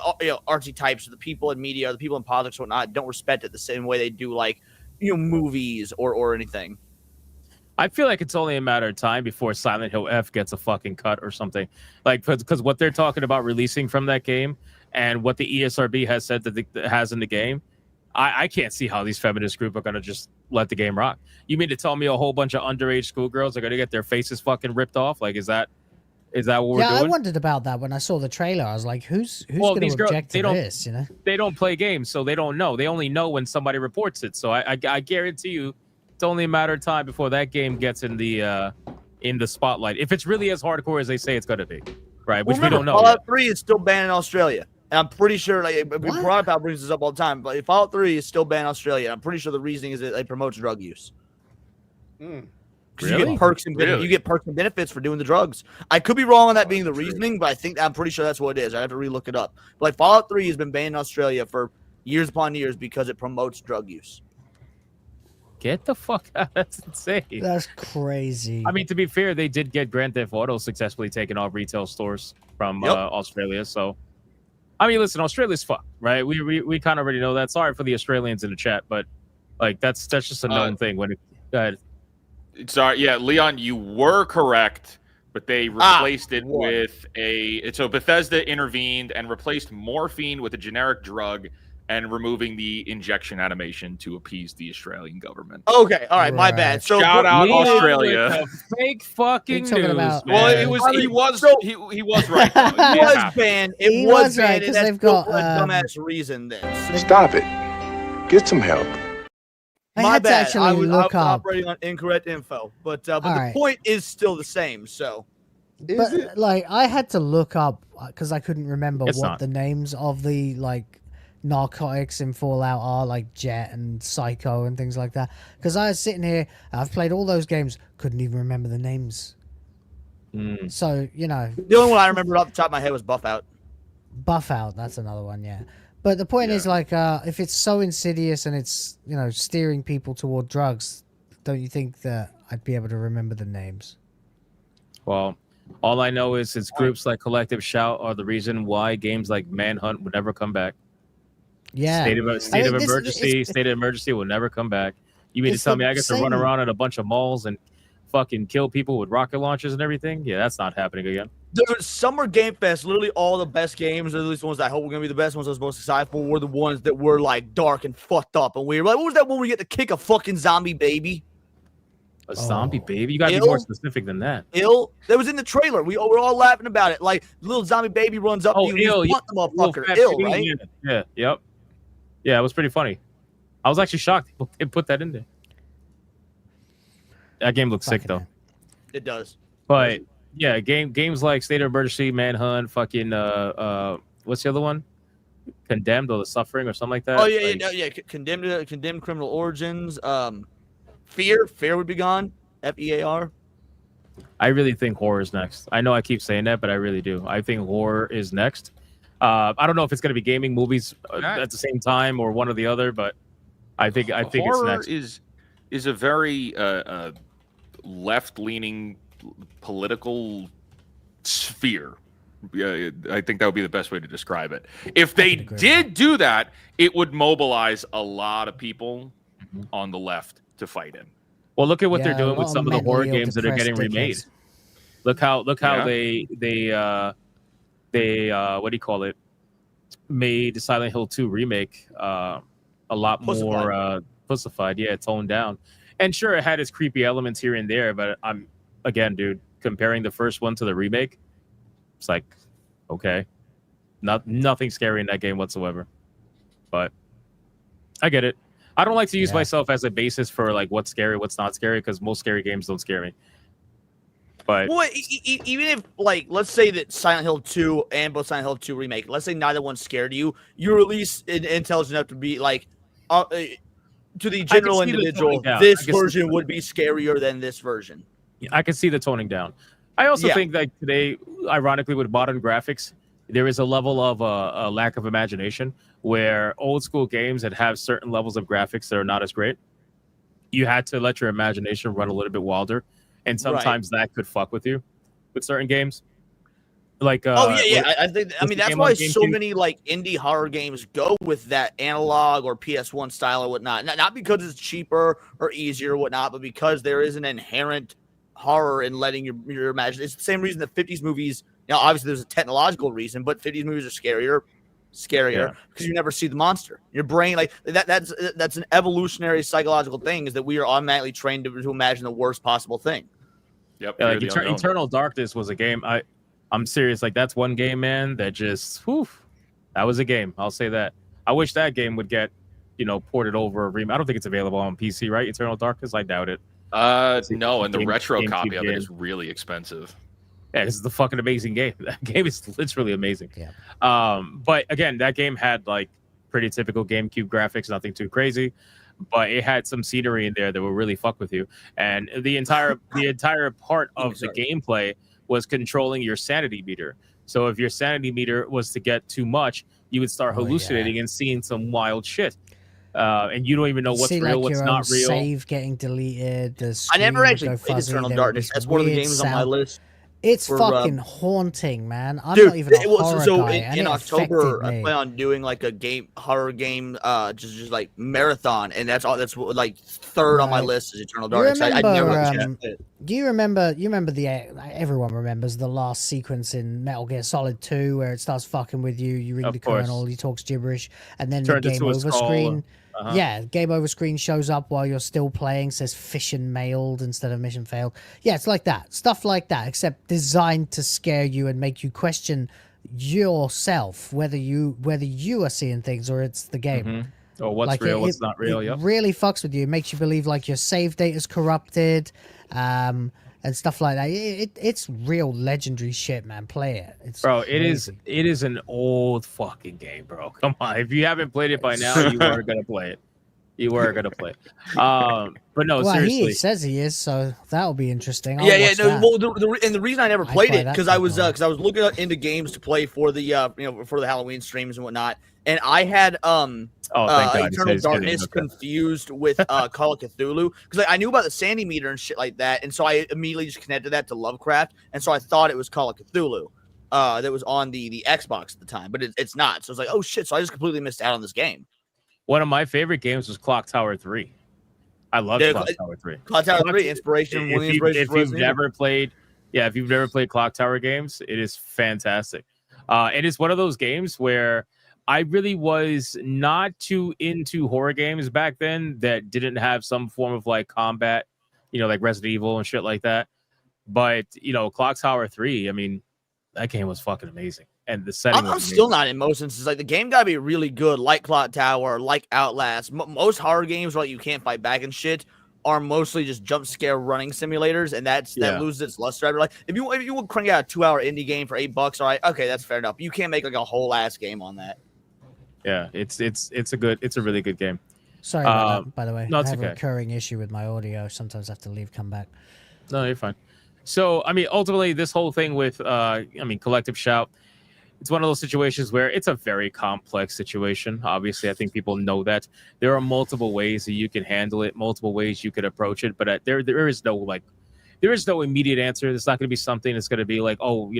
artsy types, the people in media, the people in politics, whatnot, don't respect it the same way they do like movies or anything. I feel like it's only a matter of time before Silent Hill F gets a fucking cut or something. Like, because what they're talking about releasing from that game and what the ESRB has said that has in the game, I can't see how these feminist groups are going to just let the game rock. You mean to tell me a whole bunch of underage schoolgirls are going to get their faces fucking ripped off? Like, is that what we're doing? I wondered about that when I saw the trailer. I was like, who's going to object to this? They don't play games, so they don't know. They only know when somebody reports it. So I guarantee you, it's only a matter of time before that game gets in the spotlight. If it's really as hardcore as they say it's going to be, right? Which we don't know. Fallout 3 is still banned in Australia. And I'm pretty sure, Rampant brings this up all the time, but Fallout 3 is still banned in Australia. I'm pretty sure the reasoning is that it promotes drug use. Because you get perks and you get perks and benefits for doing the drugs. I could be wrong on that being the reasoning, but I'm pretty sure that's what it is. I have to relook it up. But like Fallout 3 has been banned in Australia for years upon years because it promotes drug use. Get the fuck out. That's insane. That's crazy. I mean, to be fair, they did get Grand Theft Auto successfully taken off retail stores from Australia. So, I mean, listen, Australia's fucked, right? We kind of already know that. Sorry for the Australians in the chat, but like that's just a known thing. When go ahead. Sorry, yeah, Leon, you were correct, but they replaced it with so Bethesda intervened and replaced morphine with a generic drug and removing the injection animation to appease the Australian government. Okay, all right, my bad. So shout out Australia. Fake fucking news. Well, he was right. Though. It was banned. It was right, banned. 'cause That's they've got, a dumbass reason. Then Stop it. Get some help. I my had to bad. actually I was look up. operating on incorrect info, but the right. point is still the same. So, But like, I had to look up because I couldn't remember It's what not. the names of the like narcotics in Fallout are, like Jet and Psycho and things like that. Because I was sitting here, I've played all those games, couldn't even remember the names. So the only one I remember off the top of my head was Buff Out. Buff Out, that's another one, yeah. But the point is, like, if it's so insidious and it's steering people toward drugs, don't you think that I'd be able to remember the names? Well, all I know is it's groups like Collective Shout are the reason why games like Manhunt would never come back. Yeah. State of emergency will never come back. You mean to tell me I get to run around in a bunch of malls and fucking kill people with rocket launchers and everything? Yeah, that's not happening again. Dude, Summer Game Fest, literally all the best games, or at least the ones that I hope were going to be the best ones I was most excited for, were the ones that were like dark and fucked up and weird. Like, what was that one where you get to kick a fucking zombie baby? A zombie baby? You got to be more specific than that. That was in the trailer. We were all laughing about it. Like, little zombie baby runs up to you and you just want the motherfucker. Right? Yeah, yep. Yeah, it was pretty funny. I was actually shocked they put that in there. That game looks sick, though. It does. But yeah, games like State of Emergency, Manhunt, fucking what's the other one? Condemned or The Suffering or something like that. Oh yeah. Condemned Criminal Origins. Fear would be gone. FEAR. I really think horror is next. I know I keep saying that, but I really do. I think horror is next. I don't know if it's going to be gaming, movies at the same time, or one or the other, but I think horror it's next. is a very left-leaning political sphere. Yeah, I think that would be the best way to describe it. If they did do that, it would mobilize a lot of people on the left to fight him. Well, look at what Yeah, they're a doing lot with of some of the horror mentally ill, games that are getting depressed remade. dickheads. Look how Yeah. they what do you call it? Made Silent Hill 2 remake a lot more pussified, yeah, toned down. And sure, it had its creepy elements here and there, but again, dude, comparing the first one to the remake, it's like, okay, nothing scary in that game whatsoever. But I get it. I don't like to use myself as a basis for like what's scary, what's not scary, because most scary games don't scare me. But Well, even if, like, let's say that Silent Hill 2 and both Silent Hill 2 remake, let's say neither one scared you, you're at least intelligent enough to be like, to the general individual, this version would be scarier than this version. I can see the toning down. I also think that today, ironically, with modern graphics, there is a level of a lack of imagination where old school games that have certain levels of graphics that are not as great, you had to let your imagination run a little bit wilder. And sometimes that could fuck with you with certain games. Like, I think, I mean, that's why so many like indie horror games go with that analog or PS1 style or whatnot. Not because it's cheaper or easier or whatnot, but because there is an inherent horror in letting your imagination. It's the same reason that 50s movies, obviously there's a technological reason, but 50s movies are scarier because you never see the monster. Your brain, like that's an evolutionary psychological thing, is that we are automatically trained to imagine the worst possible thing. Yep. Like Eternal Darkness was a game. I'm serious. Like, that's one game, man, that just, that was a game. I'll say that. I wish that game would get, ported over. I don't think it's available on PC, right? Eternal Darkness? I doubt it. No, and the retro copy of it is really expensive. Yeah, this is the fucking amazing game. That game is literally amazing. Yeah. But again, that game had like pretty typical GameCube graphics, nothing too crazy. But it had some scenery in there that would really fuck with you. And the entire part of the gameplay was controlling your sanity meter. So if your sanity meter was to get too much, you would start hallucinating and seeing some wild shit. And you don't even know what's real, what's not real. Save getting deleted. I never actually played Eternal Darkness. That's one of the games on my list. It's fucking haunting, man. I'm not even a horror guy. In October, I plan on doing like a horror game, just like marathon, and that's all. That's like third on my list is Eternal Darkness. I never do you remember? You remember everyone remembers the last sequence in Metal Gear Solid 2 where it starts fucking with you. You ring the colonel, he talks gibberish, and then the game over screen. Yeah, game over screen shows up while you're still playing, says mission mailed instead of mission failed. Yeah, it's like that. Stuff like that, except designed to scare you and make you question yourself, whether you are seeing things or it's the game. Or what's real, what's not real. It really fucks with you. It makes you believe like your save data is corrupted, and stuff like that. It's real legendary shit, man. Play it. It's crazy. It is an old fucking game, bro. Come on. If you haven't played it by now, you are gonna play it. You are gonna play it. But no, seriously. He says he is, so that'll be interesting. Well, the reason I never played it because I was looking into games to play for the for the Halloween streams and whatnot, and I had Eternal Darkness confused with Call of Cthulhu because I knew about the Sandy meter and shit like that, and so I immediately just connected that to Lovecraft, and so I thought it was Call of Cthulhu that was on the Xbox at the time, but it's not. So I was like, oh shit! So I just completely missed out on this game. One of my favorite games was Clock Tower 3. I love Clock Tower 3. Clock Tower 3 inspiration. If you've never played Clock Tower games, it is fantastic. It is one of those games where I really was not too into horror games back then that didn't have some form of like combat, like Resident Evil and shit like that. But Clock Tower 3, I mean, that game was fucking amazing. And the setting I'm still not in most instances. Like, the game gotta be really good, like Clock Tower, like Outlast. Most horror games where you can't fight back and shit are mostly just jump scare running simulators, and that loses its luster. Like, if you would crank out a 2-hour indie game for $8, all right, okay, that's fair enough. You can't make like a whole ass game on that. Yeah, it's a really good game. Sorry about that, by the way. No, it's I have okay. a recurring issue with my audio. Sometimes I have to leave, come back. No, you're fine. So, I mean, ultimately, this whole thing with, Collective Shout, it's one of those situations where it's a very complex situation. Obviously, I think people know that. There are multiple ways that you can handle it, multiple ways you could approach it, but there is no, like, there is no immediate answer. It's not going to be something that's going to be like, oh,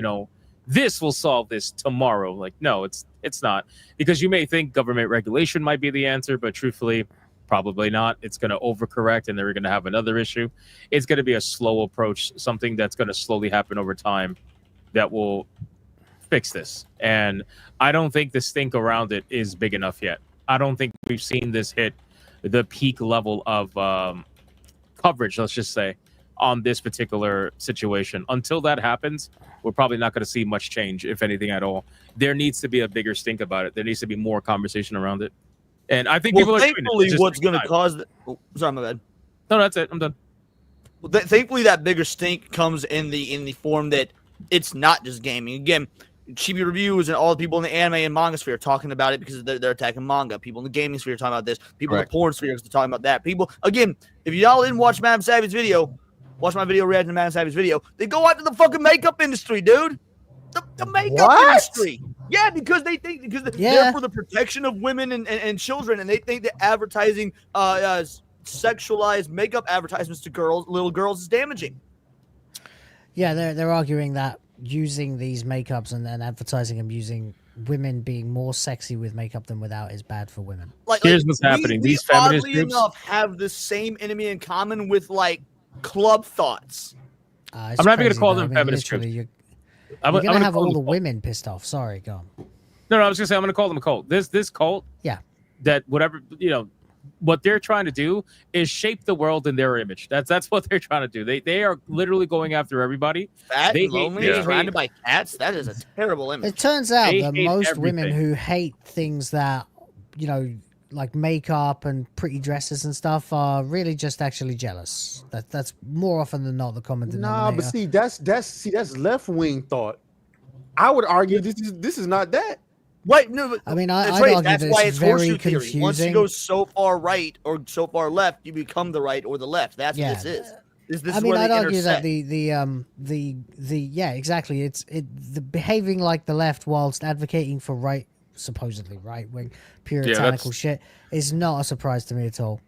this will solve this tomorrow. Like, no, it's not, because you may think government regulation might be the answer, but truthfully, probably not. It's going to overcorrect, and then we're going to have another issue. It's going to be a slow approach, something that's going to slowly happen over time that will fix this. And I don't think the stink around it is big enough yet. I don't think we've seen this hit the peak level of coverage, let's just say, on this particular situation. Until that happens, we're probably not going to see much change, if anything at all. There needs to be a bigger stink about it. There needs to be more conversation around it. And I think people are doing it. Thankfully, It's what's just going to time. cause sorry, my bad. No, that's it. I'm done. Well, thankfully, that bigger stink comes in the form that it's not just gaming. Again, Chibi Reviews and all the people in the anime and manga sphere are talking about it because they're attacking manga. People in the gaming sphere are talking about this. People in the porn sphere are talking about that. People, again, if y'all didn't watch Madam Savage's video, watch my video reacting to Madam Savage's video, they go after the fucking makeup industry, dude. The makeup industry. Yeah, because they think they're for the protection of women and children, and they think that advertising sexualized makeup advertisements to little girls is damaging. Yeah, they're arguing that using these makeups and then advertising them using women being more sexy with makeup than without is bad for women. Here's what's happening. These feminist oddly groups enough have the same enemy in common with like club thoughts. I'm not going to call them feminist groups. You're I'm going to gonna have call all them the women pissed off. Sorry, go on. No, I was going to say I'm going to call them a cult. This cult, yeah, that whatever, what they're trying to do is shape the world in their image. That's what they're trying to do. They are literally going after everybody. Fat They and lonely, hate- surrounded by cats. That is a terrible image. It turns out They that hate most women everything. who hate things that, like makeup and pretty dresses and stuff are really just actually jealous. That's more often than not the common denominator. Nah, but see, that's left wing thought. I would argue this is not that. Wait, no, but I mean, that's I'd right. argue That's that why it's it's very horseshoe theory. Once you confusing. go so far right or so far left, you become the right or the left. That's Yeah. what this is. This I is mean, where I'd they argue that intersect. the yeah, exactly. The behaving like the left whilst advocating for supposedly right wing puritanical shit is not a surprise to me at all.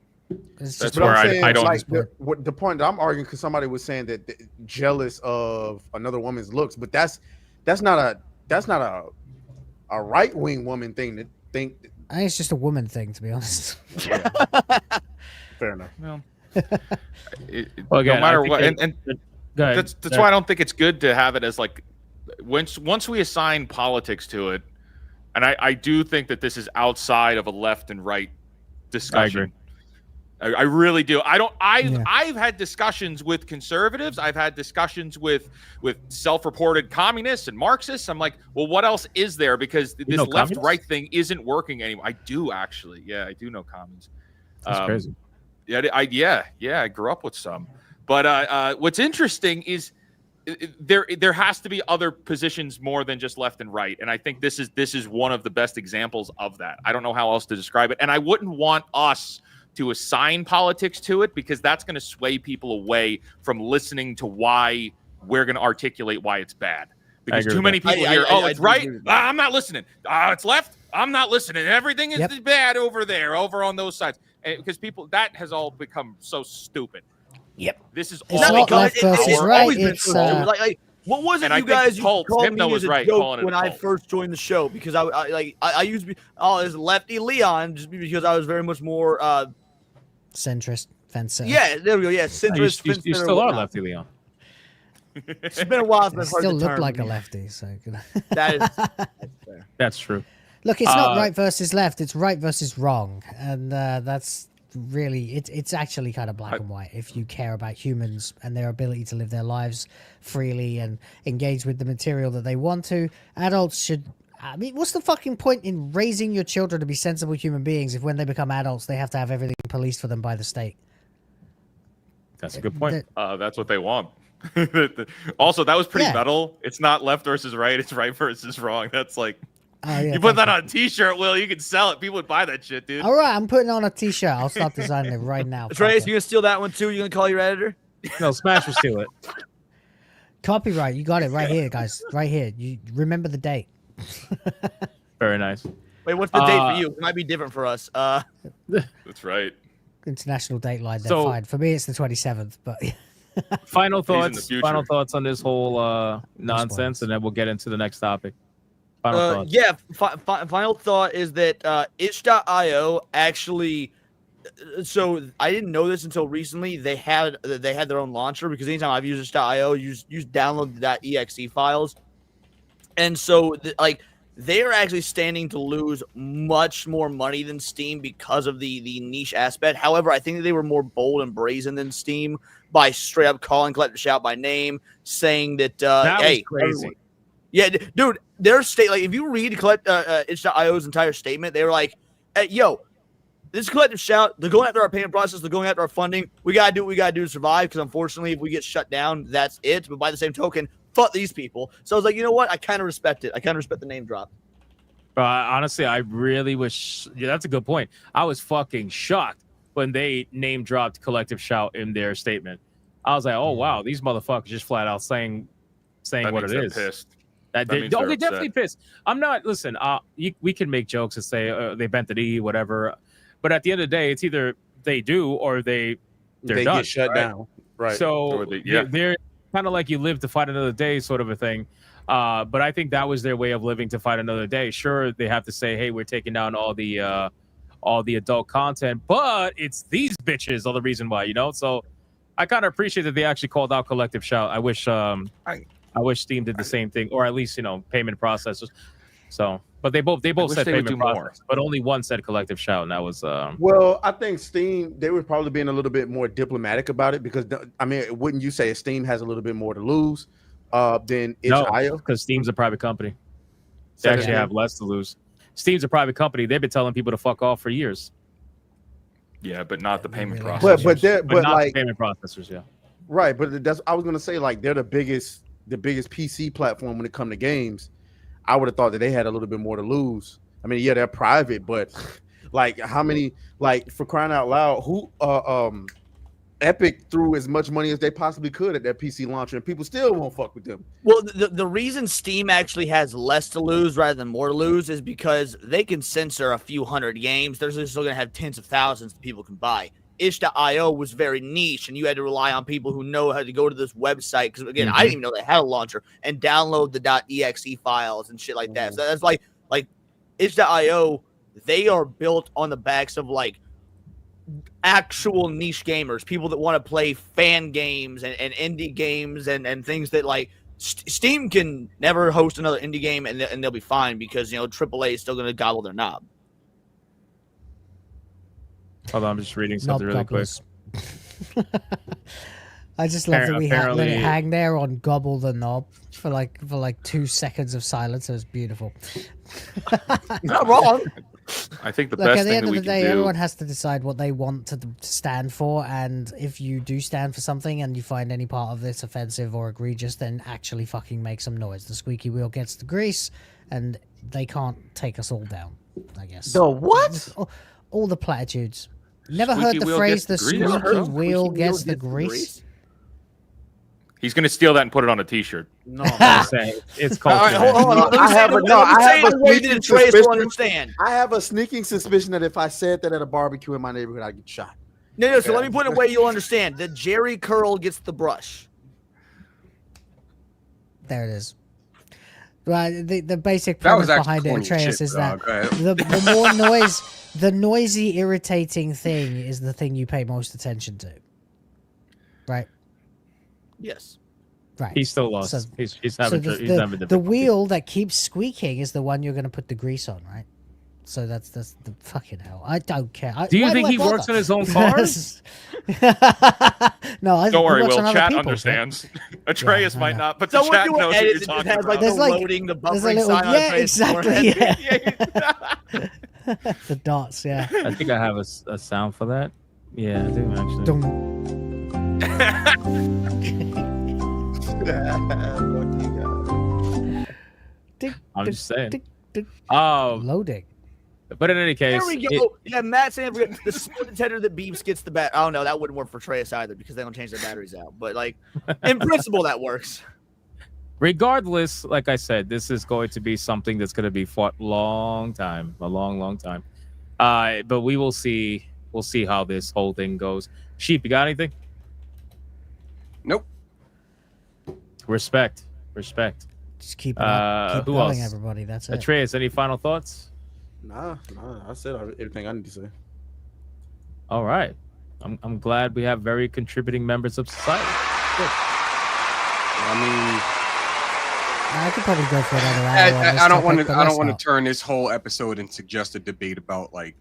It's just But I'm saying, I don't. like the point that I'm arguing, because somebody was saying that jealous of another woman's looks, but that's not a right wing woman thing to think. I think it's just a woman thing, to be honest. Fair enough. Well, Well, again, no matter I think what, they- and Go ahead. that's why I don't think it's good to have it as like once we assign politics to it, and I do think that this is outside of a left and right discussion. I really do. I've had discussions with conservatives. I've had discussions with self-reported communists and Marxists. I'm like, well, what else is there? Because this left-right thing isn't working anymore. I do actually. Yeah, I do know communists. That's crazy. Yeah, I grew up with some. But what's interesting is there has to be other positions more than just left and right, and I think this is one of the best examples of that. I don't know how else to describe it, and I wouldn't want us to assign politics to it, because that's going to sway people away from listening to why we're going to articulate why it's bad. Because too many people hear, it's right, I'm not listening. It's left, I'm not listening. Everything is bad over there, over on those sides. Because people, that has all become so stupid. Yep. This is It's not left versus right. It's what was it and I you think guys cult, called Hypno me was as a right joke calling it when a I cult. first joined the show? Because I used to be as Lefty Leon, just because I was very much more centrist, fence sitter. yeah, there we go. Yeah, centrist. You fence still sitter, are whatnot. Lefty Leon. It's been a while. It's been I hard still to look term like a me. lefty, so That is that's fair. That's true. look, it's not right versus left. It's right versus wrong, and that's really it's actually kind of black and white. If you care about humans and their ability to live their lives freely and engage with the material that they want to, adults should. I mean, what's the fucking point in raising your children to be sensible human beings if when they become adults they have to have everything policed for them by the state? That's a good point. That's what they want. Also, that was pretty Yeah. metal. It's not left versus right. It's right versus wrong. That's like, Yeah, you put that on a t-shirt, Will, you can sell it. People would buy that shit, dude. All right, I'm putting on a t-shirt. I'll start designing it right now. Trace, you gonna steal that one too? You gonna call your editor? No, Smash will steal it. Copyright, you got it right here, guys. Right here. You remember the date. Very nice. Wait, what's the date for you? It might be different for us. That's right. International date line. They're So- fine. For me, it's the 27th, but Final He's in the thoughts. future. Final thoughts on this whole nonsense, and then we'll get into the next topic. Final thoughts. Yeah, final thought is that itch.io actually. So I didn't know this until recently. They had their own launcher, because anytime I've used itch.io, use download the .exe files, and so they are actually standing to lose much more money than Steam because of the niche aspect. However, I think that they were more bold and brazen than Steam by straight up calling Collective Shout by name, saying that That hey, was crazy. everyone. Yeah, dude, their state, like, if you read itch.io's entire statement, they were like, hey, yo, this is Collective Shout. They're going after our payment process. They're going after our funding. We got to do what we got to do to survive, because unfortunately, if we get shut down, that's it. But by the same token, fuck these people. So I was like, you know what? I kind of respect it. I kind of respect the name drop. Honestly, I really wish. Yeah, that's a good point. I was fucking shocked when they name dropped Collective Shout in their statement. I was like, oh, wow, these motherfuckers just flat out saying That what means it they're is. pissed. That That they, means oh, they're they upset. definitely pissed. I'm not. Listen, we can make jokes and say they bent the knee, whatever. But at the end of the day, it's either they do or they're They done, get shut right? down. Right. So Or they- they're kind of like you live to fight another day, sort of a thing. But I think that was their way of living to fight another day. Sure, they have to say, "Hey, we're taking down all the adult content," but it's these bitches are the reason why, you know. So I kind of appreciate that they actually called out Collective Shout. I wish Steam did the same thing, or at least payment processors. So, but they both wish said they would payment do more. processors, but only one said Collective Shout, and that was Well, I think Steam, they were probably being a little bit more diplomatic about it, because I mean, wouldn't you say Steam has a little bit more to lose than no, itch.io? because Steam's a private company. They Say that actually again? have less to lose. Steam's a private company. They've been telling people to fuck off for years. Yeah, but not the payment really process. But not like the payment processors, yeah. right, but that's I was gonna say, like, they're the biggest PC platform when it comes to games. I would have thought that they had a little bit more to lose. I mean, yeah, they're private, but like, how many, like, for crying out loud, who Epic threw as much money as they possibly could at their PC launcher, and people still won't fuck with them. Well, the reason Steam actually has less to lose rather than more to lose is because they can censor a few hundred games. They're still going to have tens of thousands that people can buy. Itch.io was very niche, and you had to rely on people who know how to go to this website. Because again, I didn't even know they had a launcher, and download the .exe files and shit like that. So that's like Itch.io. They are built on the backs of like actual niche gamers, people that want to play fan games and indie games and things that like Steam can never host another indie game and they'll be fine, because AAA is still going to gobble their knob. Hold on, I'm just reading something really quick. I just love that we let Apparently- it hang there on gobble the knob for like 2 seconds of silence. It was beautiful. Not wrong. I think the Look, best at the thing end that of we the can day, do. everyone has to decide what they want to stand for, and if you do stand for something and you find any part of this offensive or egregious, then actually fucking make some noise. The squeaky wheel gets the grease, and they can't take us all down, I guess. The what? Just all the platitudes. Never Squeaky heard the wheel phrase, gets the the grease? squeaky Squeaky wheel gets the grease? He's going to steal that and put it on a T-shirt. No, I'm saying, it's All culture. right, hold on. I have a way that sneaking Atreus will suspicion. understand. I have a sneaking suspicion that if I said that at a barbecue in my neighborhood, I'd get shot. No, so let me put it a way you'll understand. The Jerry curl gets the brush. There it is. Right, the basic That was premise behind actually it, corny Atreus, shit, is that dog. Go ahead. the more noise, the noisy, irritating thing is the thing you pay most attention to. Right? Yes. Right. He's still lost. So- He's So having. the, he's the, having the difficulty. wheel that keeps squeaking is the one you're going to put the grease on, right? So that's the fucking hell. I don't care. Do you why think I he bother? works on his own cars? No, I Don't worry, he works Will. on other Chat people's, understands. right? Atreus I might know. not, but the Someone chat do an knows what edit you're that talking has about. like There's the like- loading, the there's a buffering little- sign on yeah, Atreus' exactly, forehead. yeah. The dots, yeah. I think I have a sound for that. Yeah, I do actually. I'm just saying. Loading. But in any case, There we go. Yeah, Matt saying the sport contender that beeps gets the bat. Oh no, that wouldn't work for Atreus either because they don't change their batteries out. But like in principle, that works. regardless, like I said, this is going to be something that's going to be fought a long time. But we will see. We'll see how this whole thing goes. Sheep, you got anything? Nope. Respect. Just keep it up. Keep Who going, else? everybody. That's it. Atreus, any final thoughts? Nah. I said everything I need to say. All right. I'm glad we have very contributing members of society. Good. I could probably go for another hour. on this I don't topic, want to. but I don't let's want to not. turn this whole episode into just a debate about like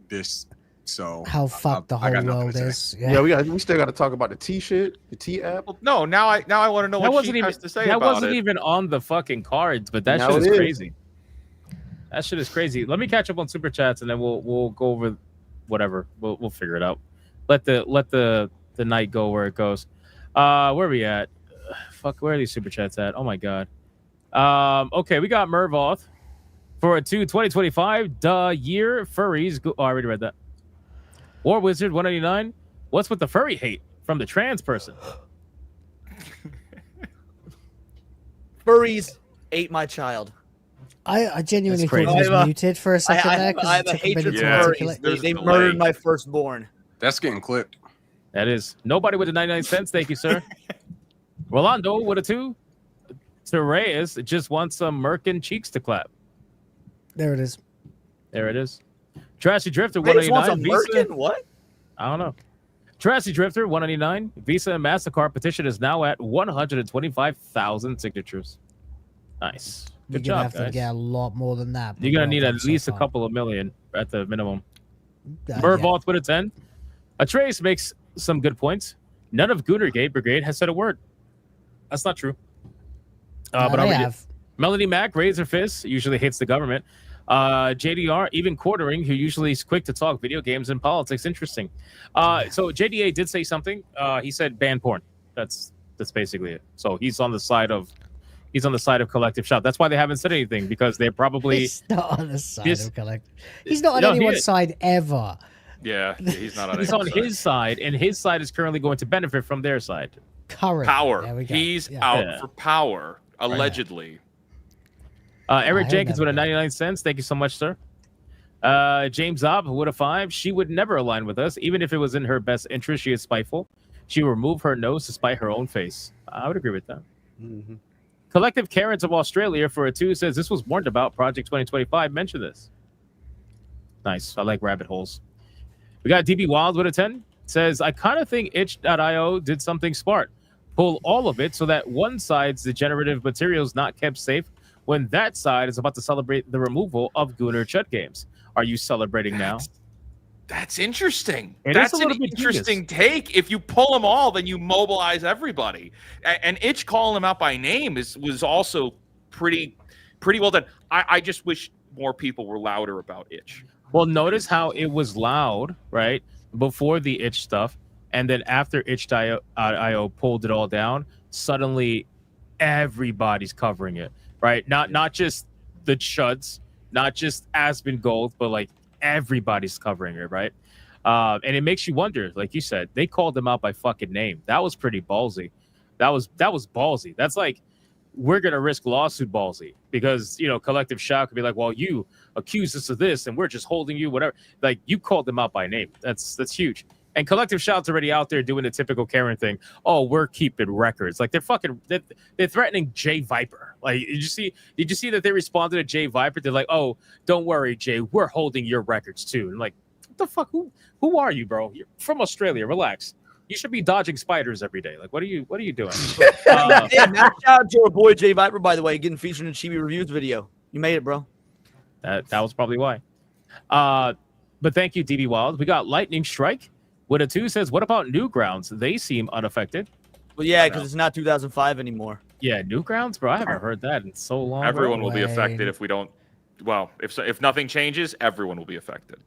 this. So How fucked the I whole got nothing world to say. is. Yeah, we still got to talk about the T shit, the T app. No, now I want to know what she has to say that about wasn't it. even on the fucking cards, but that Now shit it is is. crazy. That shit is crazy. Let me catch up on super chats and then we'll go over whatever. We'll figure it out. Let the night go where it goes. Where are we at? Fuck, where are these super chats at? Oh my god. Okay, we got Mervoth for a 2025 year furries. Oh, I already read that. War Wizard 189. What's with the furry hate from the trans person? Furries ate my child. I genuinely That's thought he crazy. was muted for a second there I because have a it took a minute hatred to for articulate. furries. They murdered my firstborn. That's getting clipped. That is nobody with the 99 cents. Thank you, sir. Rolando with a 2. Reyes just wants some Merkin cheeks to clap. There it is. There it is. Trashy Drifter Reyes wants a 199. Merkin? What? I don't know. Trashy Drifter 199. Visa and MasterCard petition is now at 125,000 signatures. Nice. You're Good gonna job, have to guys. get a lot more than that. but You're gonna well need done at so least a far. couple of million at the minimum. Yeah. Mervault with a 10. Atreus makes some good points. None of Goonergate Brigade has said a word. That's not true. But they I'll read it. have. Melody Mack raised her fist, usually hates the government. JDR, even quartering, who usually is quick to talk video games and politics. Interesting. So JDA did say something. He said ban porn. That's basically it. So he's on the side of Collective Shop. That's why they haven't said anything, because they're probably He's not on the side This- of Collective. He's not on No, he anyone's is. side ever. Yeah, he's not on he's on anyone's side. his side, and his side is currently going to benefit from their side. Current. Power. There we go. He's Yeah. out Yeah. for power, allegedly. Eric I Jenkins heard with a that. 99 cents. Thank you so much, sir. James Zob with a 5. She would never align with us, even if it was in her best interest. She is spiteful. She will remove her nose to spite her own face. I would agree with that. Mm-hmm. Collective Karens of Australia for a 2 says this was warned about. Project 2025 mentioned this. Nice. I like rabbit holes. We got DB Wild with a 10. Says, I kind of think itch.io did something smart. Pull all of it so that one side's degenerative materials not kept safe when that side is about to celebrate the removal of Gunnar Chud games. Are you celebrating now? That's interesting. It is That's a an little bit interesting take. If you pull them all, then you mobilize everybody. And Itch calling them out by name was also pretty well done. I just wish more people were louder about Itch. Well, notice how it was loud, right? Before the Itch stuff. And then after itch.io pulled it all down, suddenly everybody's covering it, right? Not just the chuds, not just Aspen Gold, but like everybody's covering it, right? And it makes you wonder, like you said, they called them out by fucking name. That was pretty ballsy. That was ballsy. That's like, we're gonna risk lawsuit ballsy, because Collective Shock could be like, well, you accused us of this and we're just holding you, whatever. Like, you called them out by name. That's huge. And Collective Shout's already out there doing the typical Karen thing. Oh, we're keeping records. Like, they're threatening Jay Viper. Like, did you see that they responded to Jay Viper? They're like, oh, don't worry, Jay, we're holding your records too. And like, what the fuck? Who are you, bro? You're from Australia. Relax. You should be dodging spiders every day. Like, what are you doing? Yeah, shout out to our boy Jay Viper, by the way, getting featured in Chibi Reviews video. You made it, bro. That was probably why. But thank you, DB Wild. We got Lightning Strike. What a 2 says, what about Newgrounds? They seem unaffected. Well, yeah, because it's not 2005 anymore. Yeah, Newgrounds, bro. I haven't heard that in so long. Everyone will be affected if we don't. Well, if nothing changes, everyone will be affected.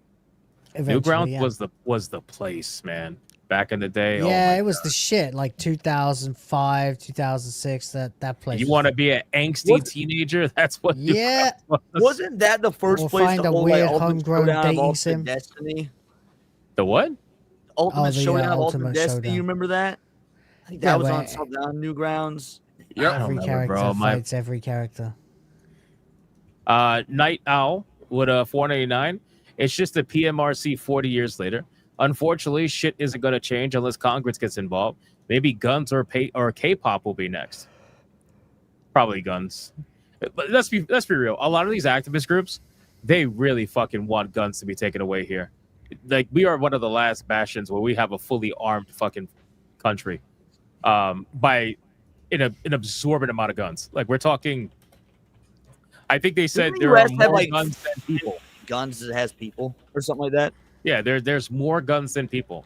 Newgrounds yeah. was the place, man. Back in the day. Yeah, it was the shit. Like 2005, 2006. That place. You want to be an angsty teenager? That's what. Yeah. Wasn't that the first Or place find to a hold weird like Ultimate homegrown Showdown of dating Ultimate sim. Destiny? The what? Ultimate the, Showdown of Ultimate Ultimate Destiny. Showdown. You remember that? I think Yeah, that was where- on something on Newgrounds. Every character fights every character. Night Owl with a 499. It's just a PMRC 40 years later. Unfortunately, shit isn't going to change unless Congress gets involved. Maybe guns or K-pop will be next. Probably guns. But let's be real. A lot of these activist groups, they really fucking want guns to be taken away here. Like, we are one of the last bastions where we have a fully armed fucking country, by an absorbent amount of guns. Like, we're talking. I think they said there are more guns than people. Guns that has people or something like that. Yeah, there's more guns than people,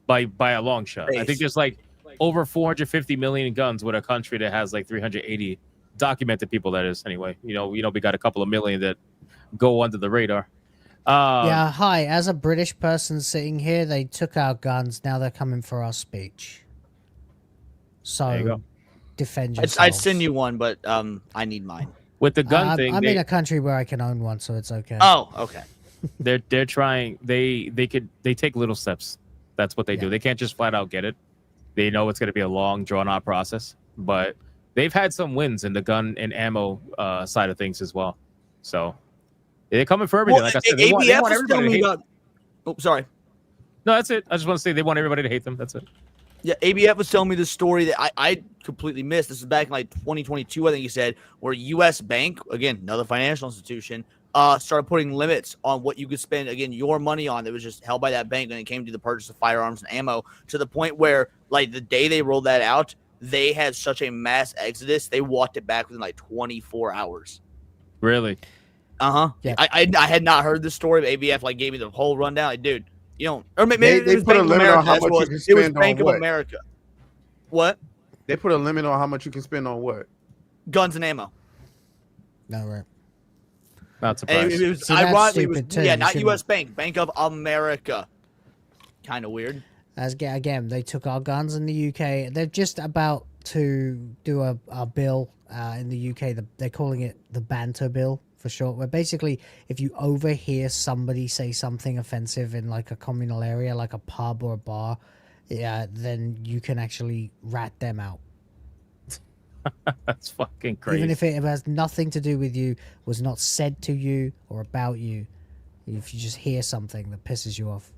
by a long shot. I think there's like over 450 million guns with a country that has like 380 documented people. That is, anyway. We got a couple of million that go under the radar. Yeah, hi. As a British person sitting here, they took our guns. Now they're coming for our speech. There you So, go. defend yourselves. I'd send you one, but I need mine. With the gun thing, I'm in a country where I can own one, so it's okay. Oh, okay. They're trying. They take little steps. That's what they do. They can't just flat out get it. They know it's going to be a long, drawn out process. But they've had some wins in the gun and ammo side of things as well. So they're coming for everything. Well, like I said, they want everybody to hate them. Oh, sorry. No, that's it. I just want to say they want everybody to hate them. That's it. Yeah, ABF was telling me this story that I completely missed. This is back in like 2022, I think he said, where U.S. Bank, again, another financial institution, started putting limits on what you could spend, again, your money on that was just held by that bank when it came to the purchase of firearms and ammo, to the point where, like, the day they rolled that out, they had such a mass exodus, they walked it back within like 24 hours. Really? Uh-huh. Yeah. I had not heard this story, but ABF like gave me the whole rundown. Like, dude, or maybe They it was put a Bank of limit on America. how That's much what you it can was. It was spend on Bank of what? America. What? They put a limit on how much you can spend on what? Guns and ammo. No, right. Not And surprised. it was See, that's ironically, it was, stupid too. yeah, You not shouldn't- U.S. Bank, Bank of America. Kind of weird. Again, they took our guns in the UK. They're just about to do a bill in the UK. They're calling it the banter bill for short, where basically if you overhear somebody say something offensive in like a communal area, like a pub or a bar, then you can actually rat them out. That's fucking crazy. Even if it has nothing to do with you, was not said to you or about you. If you just hear something that pisses you off.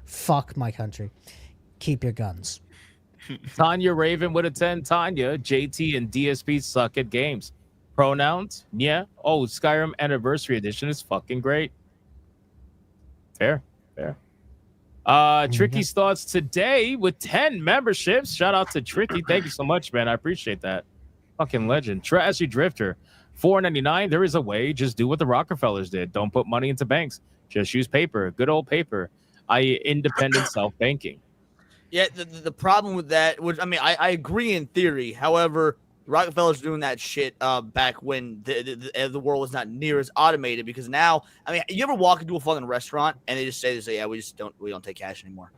Fuck my country. Keep your guns. Tanya Raven with a 10. Tanya, JT and DSP suck at games. Pronouns? Yeah. Oh, Skyrim Anniversary Edition is fucking great. Fair. Tricky's thoughts today with 10 memberships. Shout out to Tricky. Thank you so much, man. I appreciate that. Fucking legend. Trashy Drifter. $4.99. There is a way. Just do what the Rockefellers did. Don't put money into banks. Just use paper. Good old paper. Independent self-banking. Yeah, the problem with that, which I mean, I agree in theory. However, Rockefellers doing that shit back when the world was not near as automated. Because now, I mean, you ever walk into a fucking restaurant and they say, yeah, we don't take cash anymore.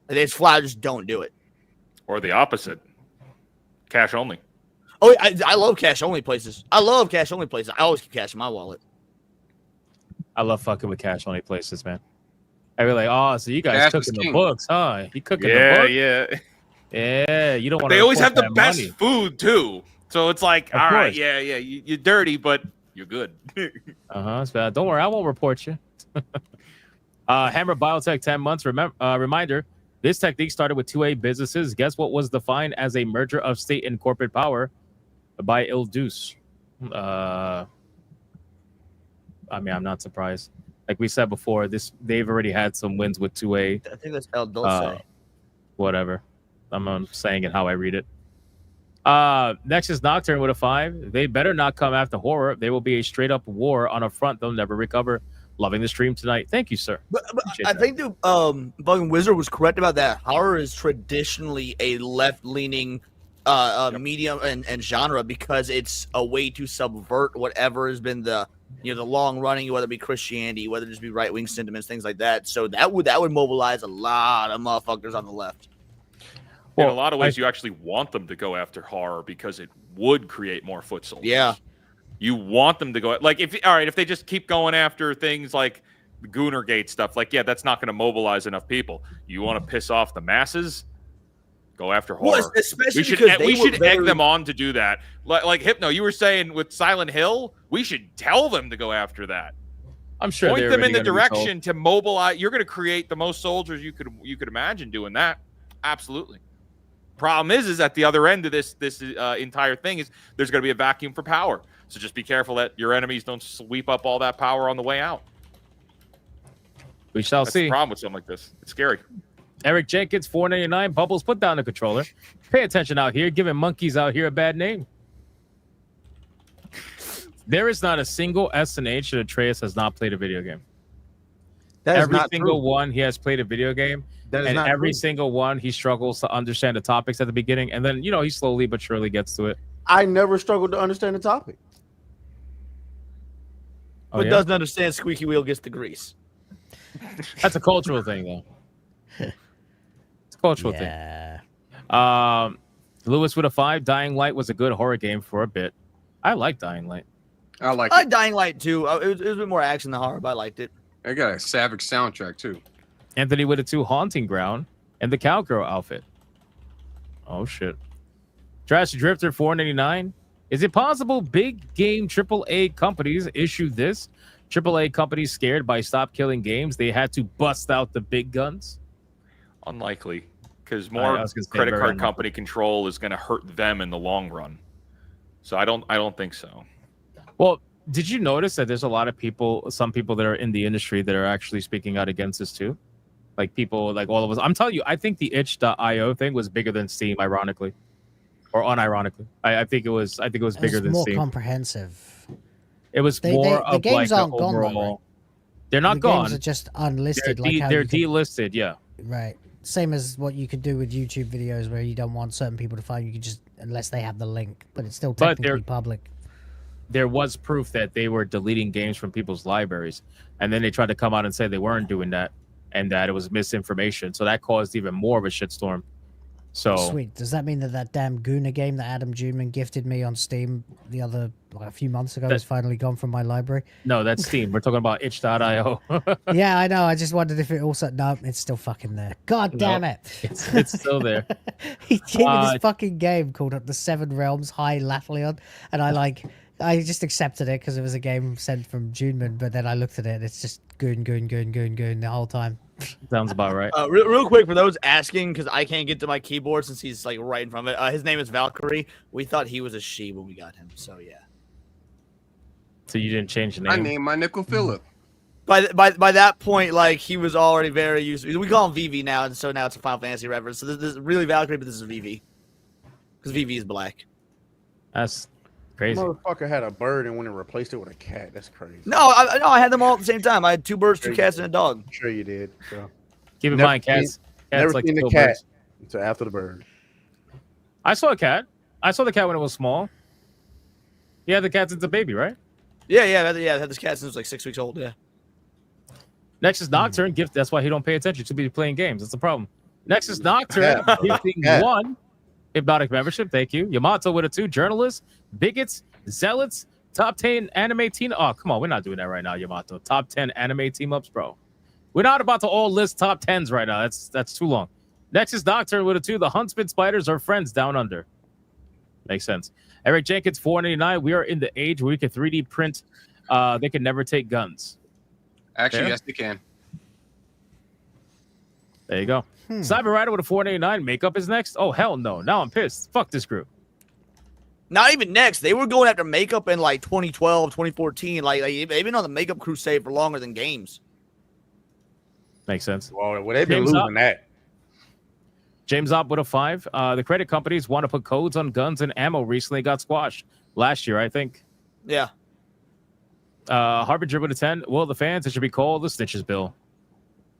And they just flat just don't do it. Or the opposite, cash only. Oh, I love cash only places. I always keep cash in my wallet. I love fucking with cash only places, man. I really so you guys Cash cooking is the king. books, huh? You cooking the books? Yeah. You don't want to. They always have the best money. food too. So it's like, Of all right, course. yeah, you're dirty, but you're good. So don't worry, I won't report you. Hammer Biotech 10 months. Reminder: this technique started with 2A businesses. Guess what was defined as a merger of state and corporate power by Il Deuce. I mean, I'm not surprised. Like we said before, they've already had some wins with 2A. I think that's El Dulce. Whatever. I'm saying it how I read it. Next is Nocturne with a 5. They better not come after horror. They will be a straight up war on a front they'll never recover. Loving the stream tonight. Thank you, sir. But Appreciate I that. think the fucking Wizard was correct about that. Horror is traditionally a left-leaning medium and genre because it's a way to subvert whatever has been the long running, whether it be Christianity, whether it just be right-wing sentiments, things like that. So that would mobilize a lot of motherfuckers on the left. In a lot of ways, you actually want them to go after horror because it would create more foot soldiers. Yeah. You want them to go like if they just keep going after things like the Goonergate stuff, like that's not going to mobilize enough people. You want to piss off the masses? Go after horror. Well, especially we should because they were egg very- them on to do that. Like Hypno, you were saying with Silent Hill, we should tell them to go after that. I'm sure point they're them in already the gonna be told. direction to mobilize. You're going to create the most soldiers you could imagine doing that. Absolutely. Problem is at the other end of this entire thing is there's going to be a vacuum for power. So just be careful that your enemies don't sweep up all that power on the way out. We shall That's see. the problem with something like this. It's scary. Eric Jenkins, $4.99. Bubbles, put down the controller. Pay attention out here. Giving monkeys out here a bad name. There is not a single SNH that Atreus has not played a video game. That is Every not single true. one he has played a video game. That is and not every true. single one he struggles to understand the topics at the beginning. And then, he slowly but surely gets to it. I never struggled to understand the topic. Oh, But yeah? doesn't understand squeaky wheel gets the grease. That's a cultural thing, though. It's a cultural thing. Lewis with a 5. Dying Light was a good horror game for a bit. I like Dying Light. I like I it. Dying Light too. It was a bit more action than horror, but I liked it. I got a savage soundtrack too. Anthony with a 2. Haunting Ground and the Cowgirl outfit. Oh, shit. Trash Drifter, $4.99. Is it possible big game AAA companies issue this? AAA companies scared by Stop Killing Games, they had to bust out the big guns? Unlikely, because I more was gonna say credit very card unlikely. company control is going to hurt them in the long run. So I don't think so. Well, did you notice that there's a lot of people, some people that are in the industry that are actually speaking out against this too? Like people, like all of us. I'm telling you, I think the itch.io thing was bigger than Steam, ironically. Or unironically. I think it was bigger It's than more Steam. comprehensive. It was The of games like aren't the gone, though, overall. right? They're not The gone. games are just unlisted. They're delisted, yeah. Right. Same as what you could do with YouTube videos where you don't want certain people to find you could just unless they have the link, but it's still But technically public. There was proof that they were deleting games from people's libraries, and then they tried to come out and say they weren't doing that, and that it was misinformation. So that caused even more of a shitstorm. So Sweet. Does that mean that damn Guna game that Adam Juneman gifted me on Steam a few months ago is finally gone from my library? no, that's Steam. We're talking about itch.io. Yeah, I know. I just wondered if it also no, it's still fucking there. God damn No, it! It's still there. He gave me this fucking game called The Seven Realms High Latlion, and I just accepted it because it was a game sent from Juneman, but then I looked at it and it's just goon the whole time. Sounds about right. Real quick, for those asking, because I can't get to my keyboard since he's like right in front of it. His name is Valkyrie. We thought he was a she when we got him, so yeah. So you didn't change the I name? named my nickel Phillip. By that point, like he was already very used. We call him VV now, and so now it's a Final Fantasy reference. So this is really Valkyrie, but this is VV because VV is black. That's crazy. Motherfucker had a bird and went and replaced it with a cat. That's crazy. No, I had them all at the same time. I had 2 birds, 2 cats, and a dog. I'm sure you did. So. Keep in Never mind, cats. seen- Cats never like seen to the kill cat birds. until after the bird. I saw a cat. I saw the cat when it was small. Yeah, the cat since a baby, right? Yeah. I had this cat since it was like 6 weeks old. Yeah. Next is Nocturne. Gift. That's why he don't pay attention to be playing games. That's the problem. Next is Nocturne. Gifting 1 Hypnotic membership. Thank you. Yamato with a 2. Journalists, bigots, zealots, top 10 anime team. Oh, come on. We're not doing that right now, Yamato. Top 10 anime team ups, bro. We're not about to all list top 10s right now. That's too long. Next is Nocturne with a 2. The Huntsman Spiders are friends down under. Makes sense. Eric Jenkins, $4.99. We are in the age where we can 3D print. They can never take guns. Actually, Fair? yes, they can. There you go. Cyber Rider with a $4.89. Makeup is next. Oh, hell no. Now I'm pissed. Fuck this group. Not even next. They were going after makeup in like 2012, 2014. Like they've been on the makeup crusade for longer than games. Makes sense. Well, they've been James losing Up. that. James Op with a 5. The credit companies want to put codes on guns and ammo. Recently got squashed last year, I think. Yeah. Harbinger with a 10. Well, the fans, it should be called the Snitches Bill.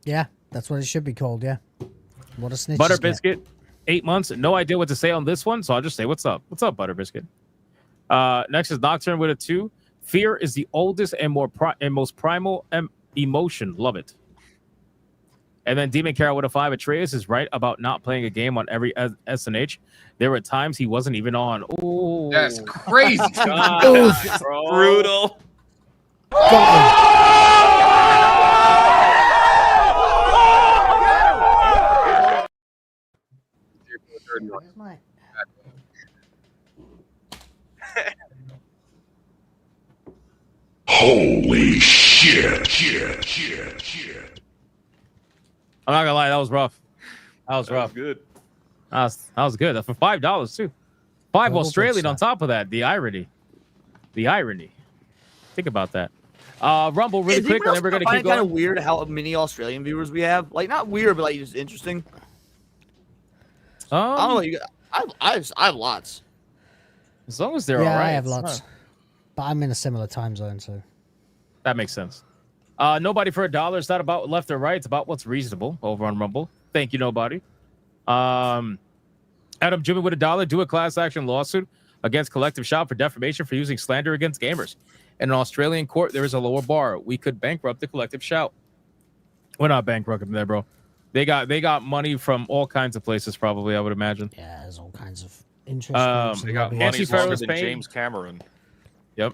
Yeah, that's what it should be called. Yeah. What a snitch. Butter Biscuit, 8 months. No idea what to say on this one, so I'll just say what's up. What's up, Butter Biscuit? Next is Nocturne with a 2. Fear is the oldest and most primal emotion. Love it. And then Demon Carol with a 5. Atreus is right about not playing a game on every SNH. There were times he wasn't even on. Ooh, That's crazy. God, bro. Brutal. Holy shit. I'm not gonna lie, that was rough. That was rough. Good. That was good. For $5 too. $5 Double Australian big on top of that. The irony. The irony. Think about that. Rumble really quick, and then we're gonna keep kind going. of weird how many Australian viewers we have. Like not weird, but like just interesting. I don't know. I have lots. As long as they're Yeah, all right. I have it's lots, not- but I'm in a similar time zone, so That makes sense. Nobody for $1. It's not about left or right. It's about what's reasonable over on Rumble. Thank you, nobody. Adam Jimmy with $1. Do a class action lawsuit against Collective Shop for defamation for using slander against gamers. In an Australian court, there is a lower bar. We could bankrupt the Collective Shout. We're not bankrupting them, bro. They got money from all kinds of places, probably. I would imagine. yeah, there's all kinds of interest. They got money Anti-Federal longer than Spain. James Cameron. Yep.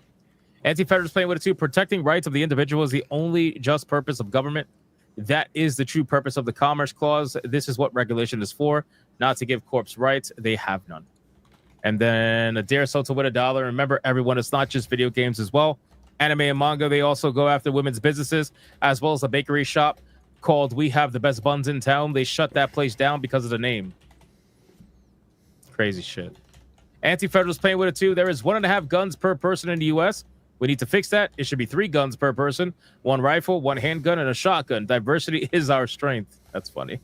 Anti-Federal Spain with it too. Protecting rights of the individual is the only just purpose of government. That is the true purpose of the Commerce Clause. This is what regulation is for, not to give corps rights. They have none. And then Adair Soto with $1. Remember, everyone, it's not just video games as well. Anime and manga, they also go after women's businesses, as well as a bakery shop called We Have the Best Buns in Town. They shut that place down because of the name. Crazy shit. Anti-Federal Spain with it too. There is 1.5 guns per person in the U.S. We need to fix that. It should be 3 guns per person, 1 rifle, 1 handgun, and a shotgun. Diversity is our strength. That's funny.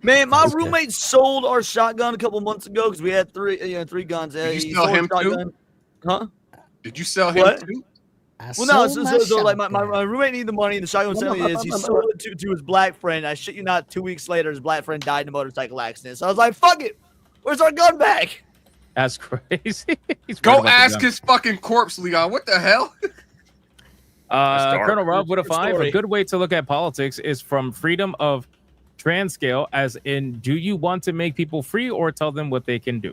Man, my roommate sold our shotgun a couple months ago because we had 3 guns. Did He you sell sold him a too? shotgun. Huh? Did you sell What? him too? Well, no, so like my roommate needed the money, and the shotgun sent me is he sold it to his black friend. I shit you not, 2 weeks later, his black friend died in a motorcycle accident. So I was like, fuck it. Where's our gun back? That's crazy. He's right Go about the ask gun. his fucking corpse, Leon. What the hell? Colonel Rob with a Good 5. story. A good way to look at politics is from freedom of transcale, as in, do you want to make people free or tell them what they can do?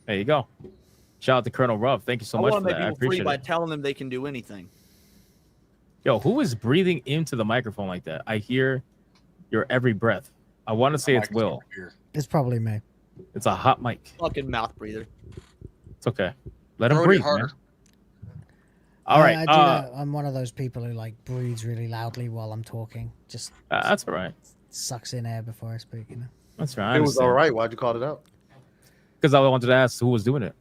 There you go. Shout out to Colonel Ruff. Thank you so I much want for to make that. I people free appreciate by it. telling them they can do anything. Yo, who is breathing into the microphone like that? I hear your every breath. I want to say it's Will. It's probably me. It's a hot mic. Fucking mouth breather. It's okay. Let him Throw it breathe, harder. man. All right. I do know, I'm one of those people who like breathes really loudly while I'm talking. Just That's all right. sucks in air before I speak. You know. That's right. It was all right. Why'd you call it out? Because I wanted to ask who was doing it.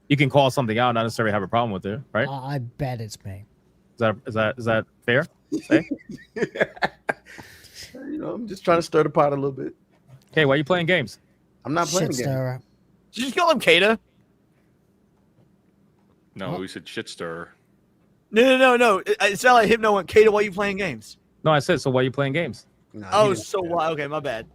You can call something out, not necessarily have a problem with it, right? I bet it's me. Is that fair? Say? You know, I'm just trying to stir the pot a little bit. Hey, why are you playing games? I'm not playing Shit games. stirrer. Did you just call him Kata? No, we said shit stirrer. No. It sounded like Hypno went, Kata, why are you playing games? No, I said, so why are you playing games? Nah, Oh, he didn't so say that. why? Okay, my bad.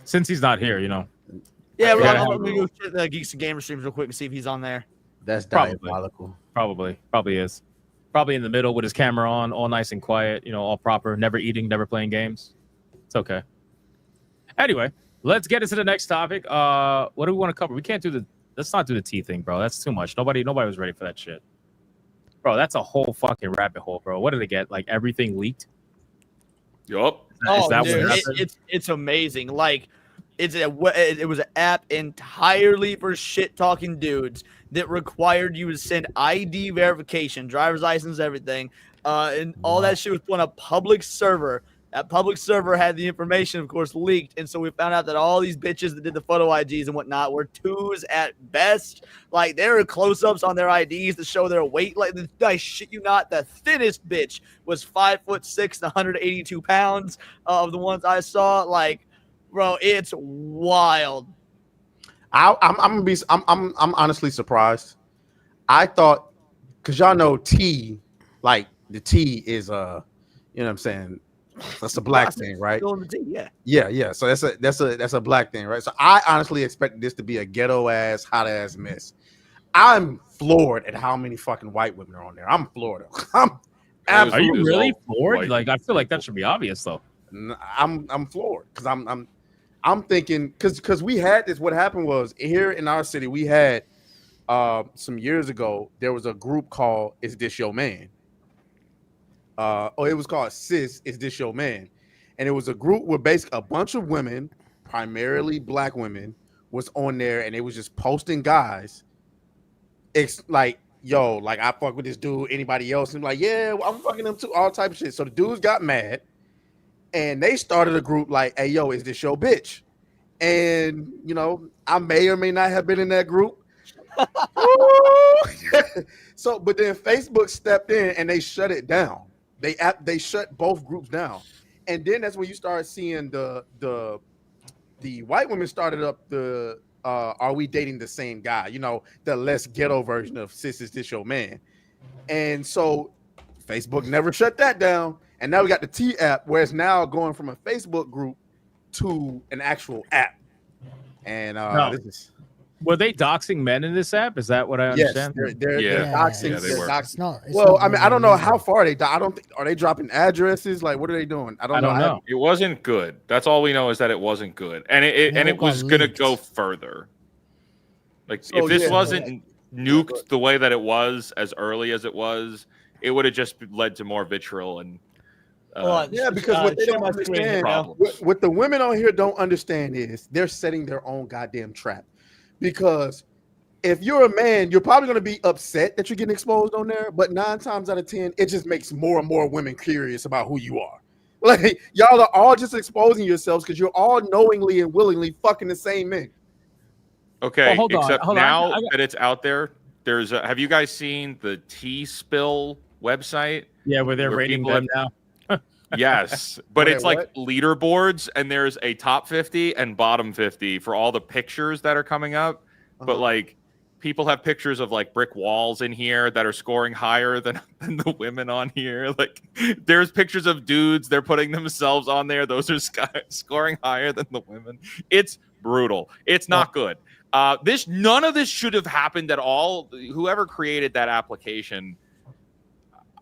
Since he's not here, you know. Yeah, Yeah. I'm gonna go check the Geeks and Gamer streams real quick and see if he's on there. That's Probably. diabolical. Probably is. Probably in the middle with his camera on, all nice and quiet, you know, all proper, never eating, never playing games. It's okay. Anyway, let's get into the next topic. What do we want to cover? We can't do let's not do the tea thing, bro. That's too much. Nobody was ready for that shit. Bro, that's a whole fucking rabbit hole, bro. What did they get? Like everything leaked? Yup. Oh, that dude, what happened? it's amazing. Like, it was an app entirely for shit talking dudes that required you to send ID verification, driver's license, everything, and all that shit was put on a public server. That public server had the information, of course, leaked, and so we found out that all these bitches that did the photo IDs and whatnot were 2s at best. Like, there were close-ups on their IDs to show their weight. Like, I shit you not, the thinnest bitch was 5'6" and 182 pounds of the ones I saw. Like, bro, it's wild. I'm honestly surprised. I thought, because y'all know T, like the T is you know what I'm saying, that's a black thing, right? Still in the team, yeah. Yeah. So that's a black thing, right? So I honestly expected this to be a ghetto ass, hot ass mess. I'm floored at how many fucking white women are on there. I'm floored. Are you really floored? Like, I feel like that should be obvious, though. I'm floored because I'm thinking because we had this. What happened was here in our city we had some years ago there was a group called "Is This Your Man?" It was called "Sis, Is This Your Man?" and it was a group with basically a bunch of women, primarily black women, was on there, and it was just posting guys. It's like, yo, like I fuck with this dude. Anybody else? And like, yeah, I'm fucking them too. All type of shit. So the dudes got mad, and they started a group like, hey, yo, is this your bitch? And you know, I may or may not have been in that group. So, but then Facebook stepped in and they shut it down. They shut both groups down, and then that's when you start seeing the white women started up the are we dating the same guy? You know, the less ghetto version of sis is this your man? And so Facebook never shut that down, and now we got the T app where it's now going from a Facebook group to an actual app. And this is. Were they doxing men in this app? Is that what I understand? Yes, they're doxing. Yeah, they they're were. doxing. It's Well, not I mean, I don't know really how far they. I don't think. Are they dropping addresses? Like, what are they doing? I don't know. It wasn't good. That's all we know is that it wasn't good, and it was gonna go further. Like if this wasn't nuked the way that it was as early as it was, it would have just led to more vitriol and. Because what they don't understand, what the women on here don't understand is they're setting their own goddamn trap. Because if you're a man, you're probably going to be upset that you're getting exposed on there. But 9 times out of 10, it just makes more and more women curious about who you are. Like, y'all are all just exposing yourselves because you're all knowingly and willingly fucking the same men. Okay, hold on, except hold on. now that it's out there, there's have you guys seen the T-Spill website? Yeah, where they're rating them now. Yes, but Wait, it's like what? leaderboards, and there's a top 50 and bottom 50 for all the pictures that are coming up. But like, people have pictures of like brick walls in here that are scoring higher than the women on here. Like, there's pictures of dudes, they're putting themselves on there. Those are scoring higher than the women. It's brutal. It's not good. None of this should have happened at all. Whoever created that application,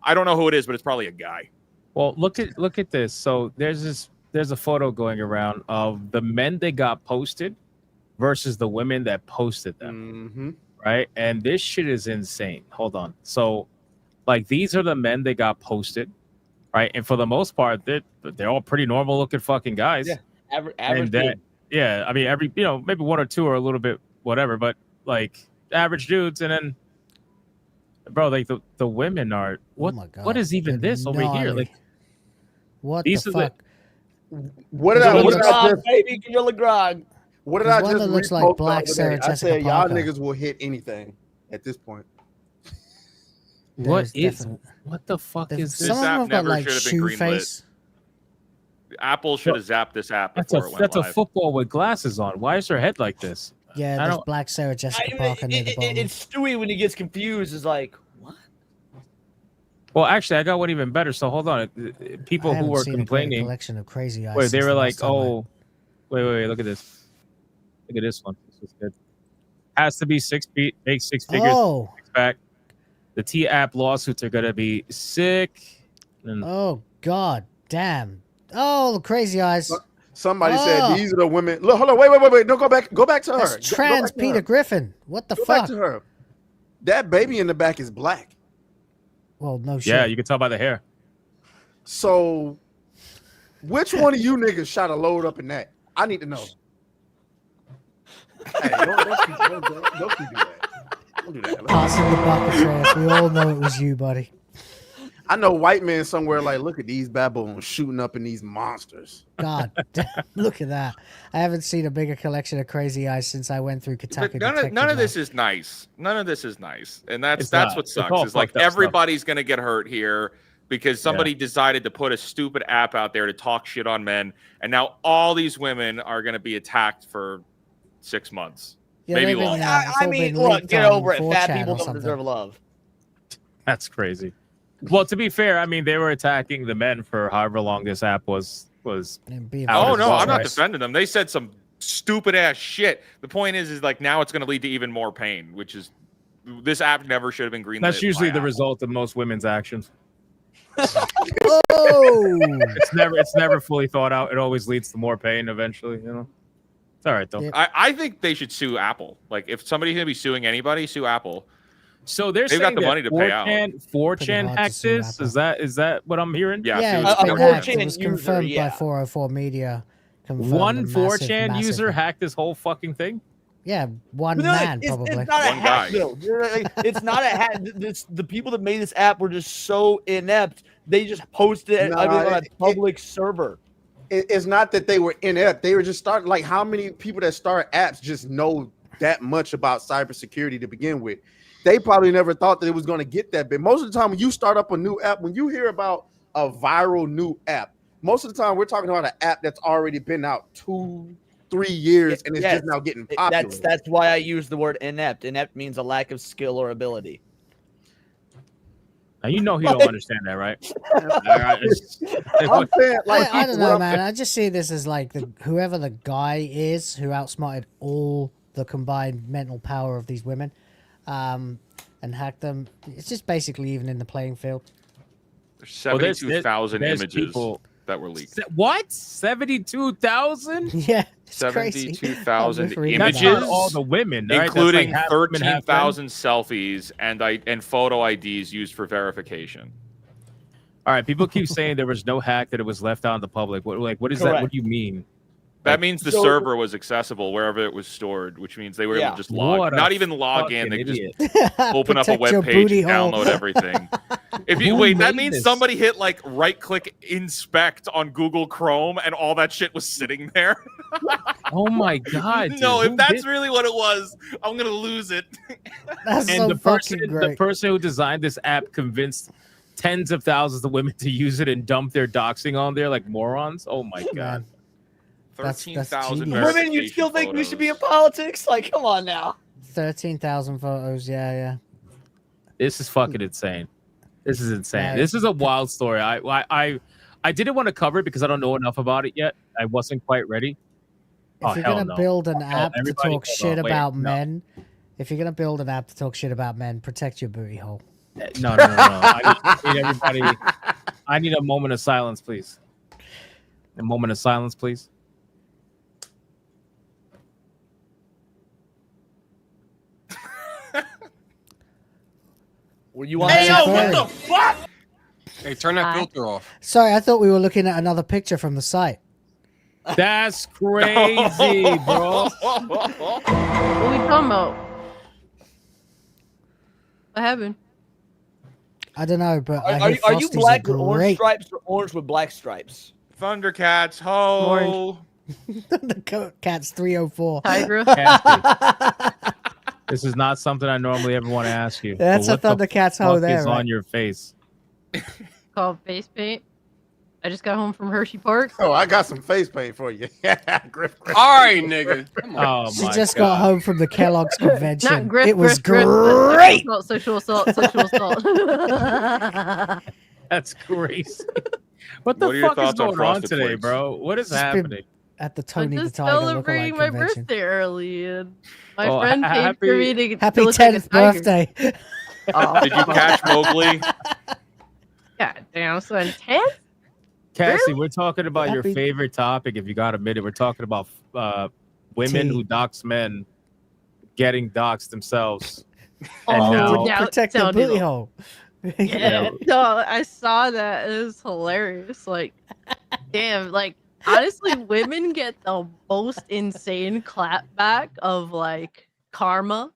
I don't know who it is, but it's probably a guy. Well, look at this. So there's a photo going around of the men that got posted versus the women that posted them. Right? And this shit is insane. Hold on. So like these are the men that got posted, right? And for the most part, they're all pretty normal looking fucking guys. Yeah. Average. And then, yeah, I mean maybe one or two are a little bit whatever, but like average dudes. And then bro, like the women are what is even this over here? Like what the fuck? What did I just baby, Gorilla Grog. What did I One just that looks repost like the Black other Sarah day? I Jessica said y'all Parker. niggas will hit anything at this point. What the fuck is this? Some of them have got like should have been shoe greenlit. face. Apple should have zapped this app That's before it went that's live. a football with glasses on. Why is her head like this? Yeah, I there's don't- Black Sarah Jessica Parker near the bottom. It's Stewie when he gets confused. Is like, Well, actually, I got one even better. So hold on. People I who haven't were seen a great complaining, collection of crazy eyes where they since were the like, last time "Oh, wait, look at this. Look at this one. This is good. Has to be 6 feet, make 6 figures. Oh. Six pack. The T app lawsuits are gonna be sick. And Oh god damn. Oh, the crazy eyes. Somebody Oh. said these are the women. Look, hold on, wait. No, go back to her. That's Go back trans to Peter her. Griffin. What the Go fuck? back to her. That baby in the back is black. Well, no shit. yeah, you can tell by the hair. So, which one of you niggas shot a load up in that? I need to know. Hey, don't keep do that. Don't do that. Pass in the bucket trash. We all know it was you, buddy. I know white men somewhere like, look at these baboons shooting up in these monsters. God damn, look at that. I haven't seen a bigger collection of crazy eyes since I went through Kotaku. But none Detective of Lab. this is nice. None of this is nice, and It's that's not. what It's all sucks. Is like fucked up stuff. everybody's gonna get hurt here because somebody decided to put a stupid app out there to talk shit on men, and now all these women are gonna be attacked for 6 months, Yeah, maybe they've been, longer. it's I all mean, been look, leaked get on over it. Fat 4chan people or don't something. deserve love. That's crazy. Well, to be fair, I mean they were attacking the men for however long this app was And being out Oh as no, well, I'm not right? defending them. They said some stupid ass shit. The point is like now it's gonna lead to even more pain, which is this app never should have been greenlit. That's usually by the Apple. result of most women's actions. Oh, It's never fully thought out. It always leads to more pain eventually. You know, it's all right though. Yep. I think they should sue Apple. Like if somebody's gonna be suing anybody, sue Apple. So they're They've saying got the that money to pay out. 4chan hard to hacked sue this. Is that what I'm hearing? Yeah, Yeah, it was it's been confirmed. hacked. It was confirmed by 404 Media. Confirmed One a massive, 4chan massive user hack. hacked this whole fucking thing. Yeah, one But no, man it's probably. not a One hack, guy. though. It's not a hack. The people that made this app were just so inept. They just posted it on a public server. It's not that they were inept. They were just starting. Like, how many people that start apps just know that much about cybersecurity to begin with? They probably never thought that it was going to get that big. Most of the time, when you start up a new app, when you hear about a viral new app, most of the time we're talking about an app that's already been out 2-3 years and it's Yes. just now getting popular. That's why I use the word inept. Inept means a lack of skill or ability. Now, you know he don't understand that, right? I'm saying, like, I don't know, man. I just see this as like whoever the guy is who outsmarted all the combined mental power of these women, and hacked them. It's just basically even in the playing field. There's 72,000 there's images people- that were leaked. What? 72,000? Yeah, it's crazy. 72,000 That's images, not all the women, right? That's including like half women, half men. 13,000 selfies and photo IDs used for verification. All right, people keep saying there was no hack, that it was left out in the public. What is that? Correct. What do you mean? That means the so- server was accessible wherever it was stored, which means they were able to just log, What a not even log in, they fucking could just open up a Protect your web page booty and hole. download everything. If you Who wait, that made means this? somebody hit like right click inspect on Google Chrome and all that shit was sitting there. Oh my god! No, dude, if who that's did- really what it was, I'm gonna lose it. That's and so the fucking great. person who designed this app convinced tens of thousands of women to use it and dump their doxing on there like morons. Oh my god! Man, that's 13,000 genius. Women, you still think we should be in politics? Like, come on now. 13,000 photos. Yeah. This is fucking insane. This is insane. Right. This is a wild story. I didn't want to cover it because I don't know enough about it yet. I wasn't quite ready. If you're hell gonna no. build an Oh, app to everybody talk hold shit on, wait, about no. men, if you're gonna build an app to talk shit about men, protect your booty hole. No. I need everybody. I need a moment of silence, please. A moment of silence, please. Were you on? Hey, yo, what the fuck? Hey, turn that filter off. Sorry, I thought we were looking at another picture from the site. That's crazy, bro. What are we talking about? What happened? I don't know, but Are you black with orange stripes or orange with black stripes? Thundercats, ho! The Cats 304. This is not something I normally ever want to ask you. That's but a what the Thundercats hoe fuck there, is right? on your face? Called face paint. I just got home from Hershey Park. Oh, I got some face paint for you. Griff. All right, nigga. Come on. Oh She my just God. got home from the Kellogg's convention. Not Griff. It was Griff, great. but Sexual assault. Sexual assault. That's crazy. What the What are your fuck is thoughts on going on Frosted today, Flakes? bro? What is Just been happening? At the I'm Tony the just Tiger celebrating lookalike my convention. birthday early, and my Oh, friend paid for me to Happy to look like a 10th tiger. birthday. Oh, Did you catch Mowgli? God damn, so intense. Cassie, we're talking about your Happy- favorite topic. If you got a minute, we're talking about women Tea. who dox men getting doxed themselves. Oh, And now- now Protect the sounded booty a- hole. Yeah, no, I saw that. It was hilarious. Like, damn, like honestly, women get the most insane clapback of like karma,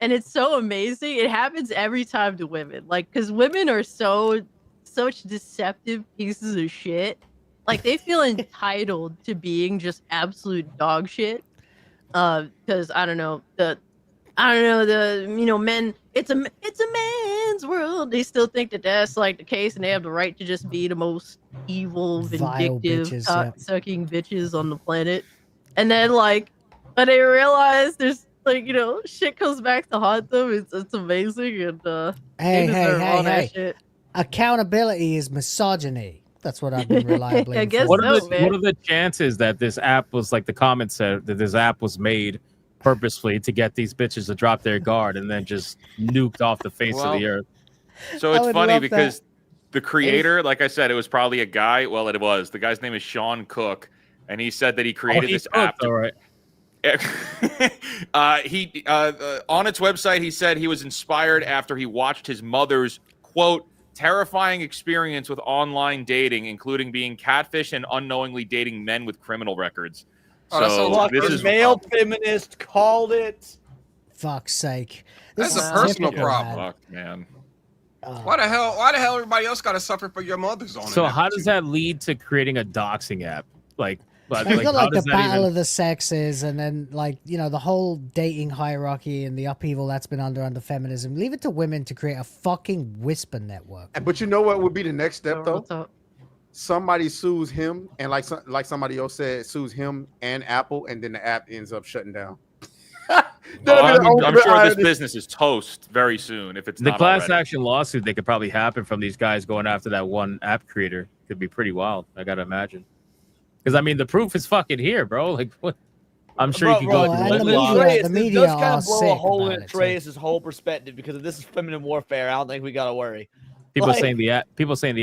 and it's so amazing. It happens every time to women, like because women are such deceptive pieces of shit. Like they feel entitled to being just absolute dog shit. Because I don't know the men. It's a man's world. They still think that that's like the case, and they have the right to just be the most evil, Vile vindictive, bitches, yeah. sucking bitches on the planet. And then like, when they realize there's like shit comes back to haunt them. It's amazing, and Hey, they deserve all that hey. shit. Accountability is misogyny. That's what I've been reliably I guess informed. What are the chances that this app was like the comment said that this app was made purposefully to get these bitches to drop their guard and then just nuked off the face of the earth? So I it's would funny love because the creator, like I said, it was probably a guy. Well, it was. The guy's name is Sean Cook, and he said that he created this app. All right. He on its website, he said he was inspired after he watched his mother's quote terrifying experience with online dating, including being catfished and unknowingly dating men with criminal records. So this is male feminist called it. Fuck's sake. This That's is a personal typical, problem. man. Fuck, man. Why the hell everybody else got to suffer for your mother's on it? So how does that lead to creating a doxing app? Like, You've got how like the does that battle even... of the sexes, and then like the whole dating hierarchy and the upheaval that's been under feminism. Leave it to women to create a fucking whisper network. But you know what would be the next step though? Somebody sues him, and like somebody else said, sues him and Apple, and then the app ends up shutting down. I'm sure this business is toast very soon if it's The not class already. action lawsuit that could probably happen from these guys going after that one app creator could be pretty wild. I gotta imagine. Because I mean, the proof is fucking here, bro. Like, what? I'm sure you can go. the media does kind are of blow a sick hole about in it, too. Trey's whole perspective because if this is feminine warfare, I don't think we gotta worry. People Like- saying the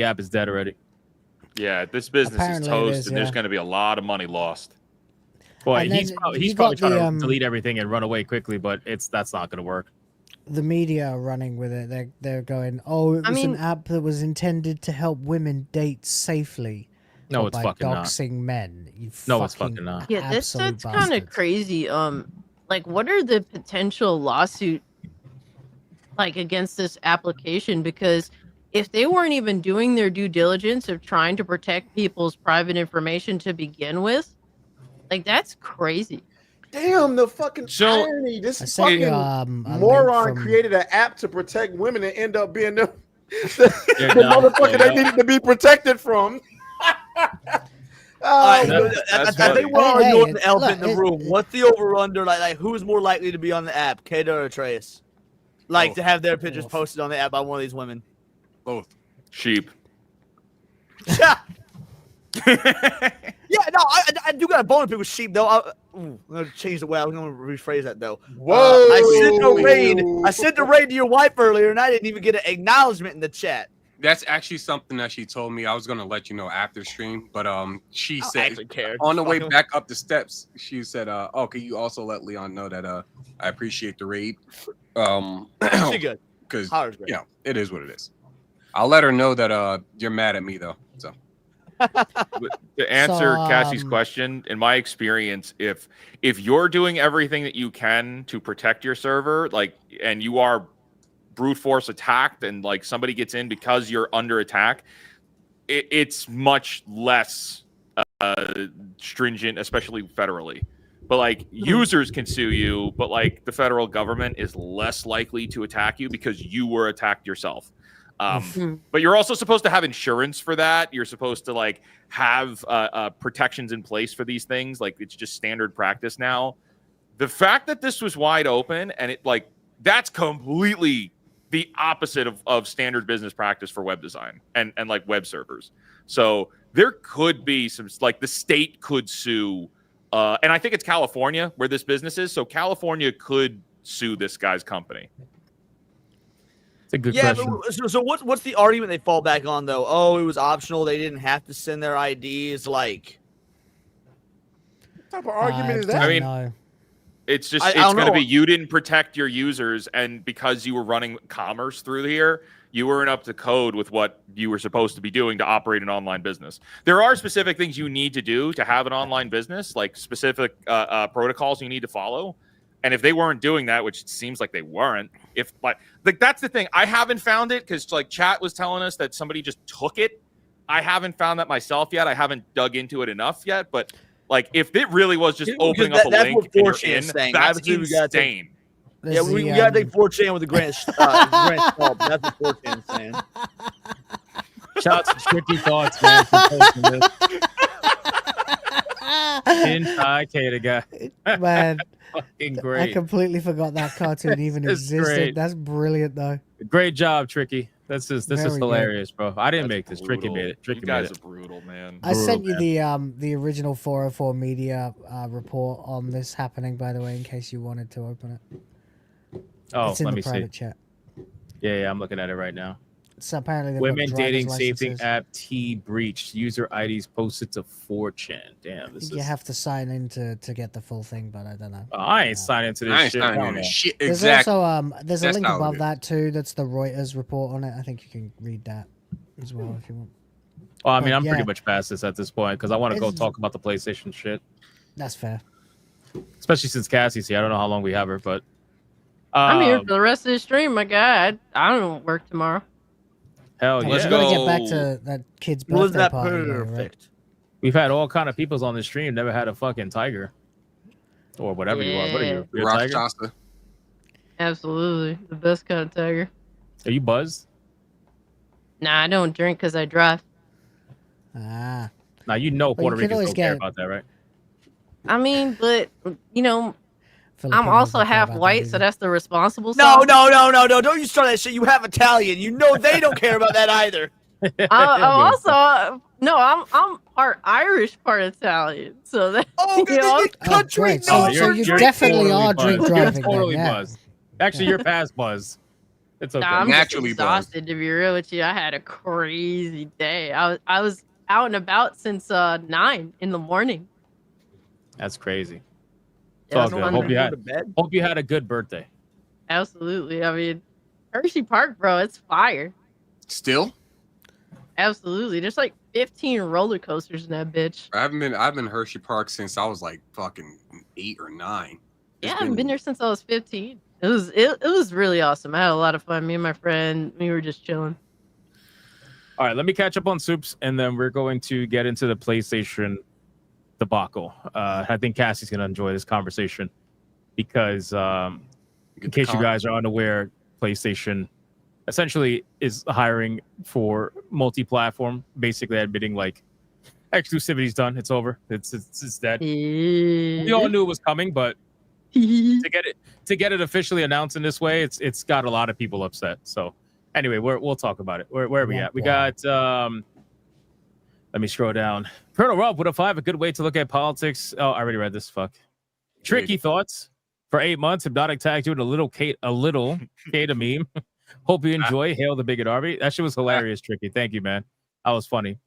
app is dead already. Yeah, this business Apparently is it toast, is, and there's yeah. going to be a lot of money lost. Boy, And he's then probably, you he's probably got trying the, to delete everything and run away quickly, but that's not going to work. The media are running with it. They're going, oh, it was an app that was intended to help women date safely. No, but it's by fucking not. doxing men. You No, it's fucking fucking not. Yeah, that's absolute kind of bastard. crazy. Like, what are the potential lawsuit like against this application? Because if they weren't even doing their due diligence of trying to protect people's private information to begin with, like that's crazy. Damn, the fucking irony. This sent fucking you, a link moron from- created an app to protect women and end up being the Yeah, motherfucker they yeah. needed to be protected from. I That's think we're Hey, already hey, doing the it- elephant look, in the room. What's the over/under? Like who's more likely to be on the app, Kato or Trace? Like to have their pictures posted on the app by one of these women. Both. Sheep. Yeah, no, I do got a bone to pick with sheep though. I'm gonna change the way I'm gonna rephrase that though. Whoa! I sent a raid to your wife earlier, and I didn't even get an acknowledgement in the chat. That's actually something that she told me. I was gonna let you know after stream, but she I don't said actually care. on the way Fuck 'em. back up the steps, she said, "Oh, can you also let Leon know that I appreciate the raid." She good. Because Holler's great. it is what it is. I'll let her know that you're mad at me though. So To answer So, Cassie's question, in my experience, if you're doing everything that you can to protect your server, like, and you are brute force attacked, and like somebody gets in because you're under attack, it's much less stringent, especially federally. But like users can sue you, but like the federal government is less likely to attack you because you were attacked yourself. But you're also supposed to have insurance for that. You're supposed to like have protections in place for these things. Like it's just standard practice now. The fact that this was wide open and it like that's completely the opposite of standard business practice for web design and like web servers. So there could be some like the state could sue. And I think it's California where this business is. So California could sue this guy's company. It's a good Yeah, question. but, so what's the argument they fall back on though? Oh, it was optional. They didn't have to send their IDs. Like, What type of argument is that? I mean, No. it's just I it's don't going to know. be you didn't protect your users, and because you were running commerce through here, you weren't up to code with what you were supposed to be doing to operate an online business. There are specific things you need to do to have an online business, like specific protocols you need to follow. And if they weren't doing that, which it seems like they weren't, if like that's the thing, I haven't found it because like chat was telling us that somebody just took it. I haven't found that myself yet. I haven't dug into it enough yet, but like if it really was just opening up a that's link what and you're 4chan in, is saying. that's Obviously, we gotta take- insane. yeah, we gotta take 4chan with a grain of salt. That's what 4chan is saying. Shots of tricky thoughts, man. For posting this. Inside guy. Man, Fucking I great. completely forgot that cartoon even It's existed. great. That's brilliant, though. Great job, Tricky. This is Very good. hilarious, bro. I didn't make this. Tricky Brutal. made it. Tricky You made guys it. are brutal, man. I sent you man. the original 404 media report on this happening, by the way, in case you wanted to open it. Oh, It's in let the me see. private chat. Yeah, I'm looking at it right now. So apparently they've Women got dating driver's safety licenses. app T breached. User IDs posted to 4chan. Damn, this You is. have to sign in to get the full thing, but I don't know. I ain't signing into this I ain't shit. signing Hell into no. shit. There's Exactly. also there's a That's link how it above is. that too. That's the Reuters report on it. I think you can read that as well if you want. Well, I mean, But I'm pretty yeah. much past this at this point because I want to go It's- talk about the PlayStation shit. That's fair. Especially since Cassie's here. I don't know how long we have her, but I'm here for the rest of the stream, my guy. I don't work tomorrow. hell Oh, yeah. you gotta get back to that kid's birthday Was that party. though, right? perfect? We've had all kind of peoples on the stream. Never had a fucking tiger or whatever you are. What are you? You're a tiger? Rakshasa. Absolutely, the best kind of tiger. Are you buzzed? Nah, I don't drink because I drive. Ah. Now you know Well, you Puerto can Ricans always don't care get- about that, right? I mean, but you know, I'm Filipinos also don't care half about that white, so either. that's the responsible No, side. no! Don't you start that shit. You have Italian. You know they don't care about that either. I'm also no, I'm part Irish, part Italian. So that Oh, you know, country great. So knows you definitely are drink buzzed. driving. You're totally then, yeah. buzzed. Actually, you're past buzzed. It's okay. nah, I'm Naturally just exhausted to be real with you. I had a crazy day. I was out and about since 9 in the morning. That's crazy. It's Yeah, all it's good. fun Hope to you go had to bed. hope you had a good birthday. Absolutely. I mean, Hershey Park, bro, it's fire. Still? Absolutely. There's like 15 roller coasters in that bitch. I've been Hershey Park since I was like fucking 8 or 9. Yeah, I've been there since I was 15. It was really awesome. I had a lot of fun. Me and my friend, we were just chilling. All right, let me catch up on Soups, and then we're going to get into the PlayStation debacle. I think Cassie's going to enjoy this conversation because, in case you guys are unaware, PlayStation essentially is hiring for multi-platform, basically admitting like exclusivity's done. It's over. It's dead. We all knew it was coming, but to get it officially announced in this way, it's got a lot of people upset. So anyway, we'll talk about it. Where are we at? We got let me scroll down. Colonel Rob, what if I have a good way to look at politics? Oh, I already read this. Fuck. Tricky thoughts. For 8 months, Hypnotic tagged you in a little Kate meme. Hope you enjoy. Hail the bigot Arby. That shit was hilarious, Tricky. Thank you, man. That was funny.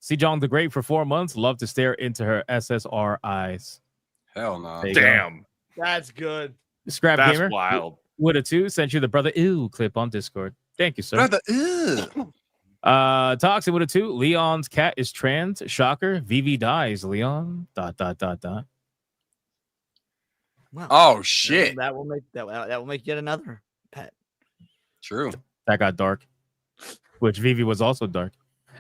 See Jong the Great for 4 months. Love to stare into her SSR eyes. Hell no. There you go. Damn. That's good. Scrap That's Gamer. wild. Would a 2 sent you the brother ew clip on Discord. Thank you, sir. Brother, ew. Toxic with a 2. Leon's cat is trans. Shocker. Vivi dies. Leon. ... Wow. Oh shit. That will make yet another pet. True. That got dark. Which Vivi was also dark.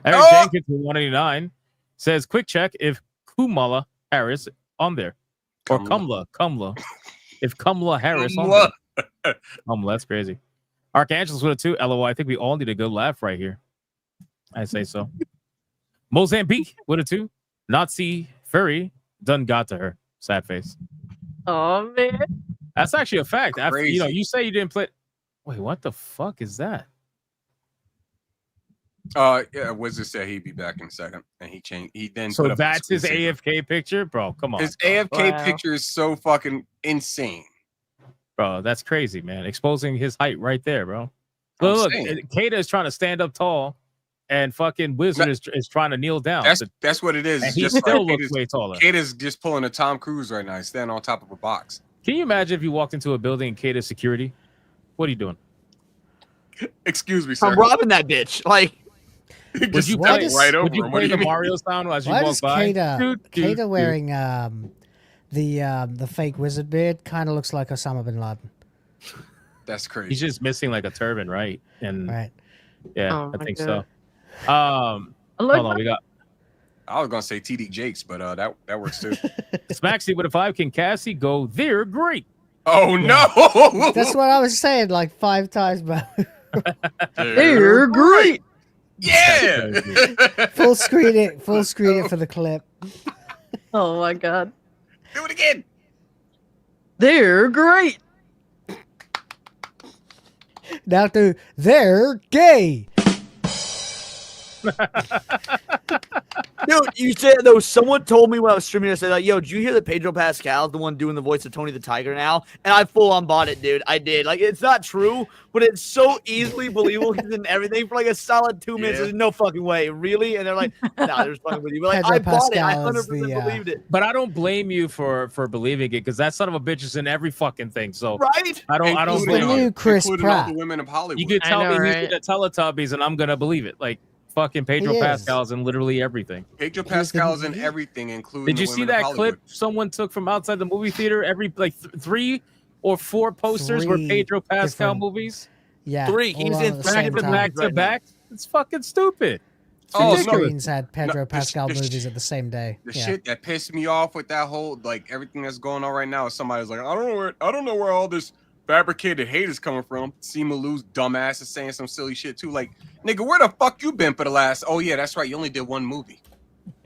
Eric Oh! Jenkins with 189 says, quick check if Kamala Harris on there. Or Kamala. If Kamala Harris on there. Kamala, that's crazy. Archangel's with a 2. LOI. I think we all need a good laugh right here. I say so. Mozambique with a 2. Nazi Furry done got to her. Sad face. Oh man. That's actually a fact. After, Crazy. you say you didn't play. Wait, what the fuck is that? Yeah, Wizard said he'd be back in a second, and he changed. He then So put up that's his screensaver. AFK picture, bro. Come on, His bro. AFK picture is so fucking insane. Bro, that's crazy, man. Exposing his height right there, bro. I'm Look, saying. Kata is trying to stand up tall, and fucking Wizard is trying to kneel down. That's what it is. And It's he just still like looks way taller. Kata's just pulling a Tom Cruise right now. He's standing on top of a box. Can you imagine if you walked into a building and Kata security? What are you doing? Excuse me, sir. I'm robbing that bitch. Like, Would you Why play, does- right over would you him. What play do the you mean? Mario sound as you Why walk does by? Kata wearing the fake wizard beard kind of looks like Osama bin Laden? That's crazy. He's just missing like a turban, right? And Right. yeah, Oh I my think God. so. Hold on, we got I was gonna say TD Jakes, but that works too. Smaxy with a 5. Can Cassie go? They're great. Oh no! That's what I was saying like 5 times, but They're great. Yeah. full screen it for the clip. Oh my god. Do it again. They're great. Now to they're gay. Dude, you said though. Someone told me when I was streaming, I said like, "Yo, did you hear that Pedro Pascal is the one doing the voice of Tony the Tiger now?" And I full on bought it, dude. I did. Like, it's not true, but it's so easily believable. He's in everything for like a solid 2 minutes. Yeah. There's no fucking way, really. And they're like, "Nah, there's fucking with you." But like, Pedro I bought it. I Pascal is 100% believed it. But I don't blame you for believing it because that son of a bitch is in every fucking thing. So Right? I don't He's the blame you. new Chris Including all Pratt. the women of Hollywood. You could I tell know, me he's right? in the Teletubbies, and I'm gonna believe it. Like fucking Pedro He is. Pascal's in literally everything. Pedro Pascal's in everything, including. Did you the see women of that Hollywood. clip someone took from outside the movie theater? Every like 3 or 4 posters were Three Pedro Pascal different- movies. Yeah. 3. all He's on in at the three same different time. movies Back to right now. back. It's fucking stupid. Oh, Two no. screens had Pedro No, Pascal the movies at the same day. The Yeah. shit that pissed me off with that whole like everything that's going on right now is somebody's like, I don't know where all this fabricated hate is coming from. Simu Lu's dumbass is saying some silly shit too. Like, nigga, where the fuck you been for the last? Oh yeah, that's right. You only did one movie.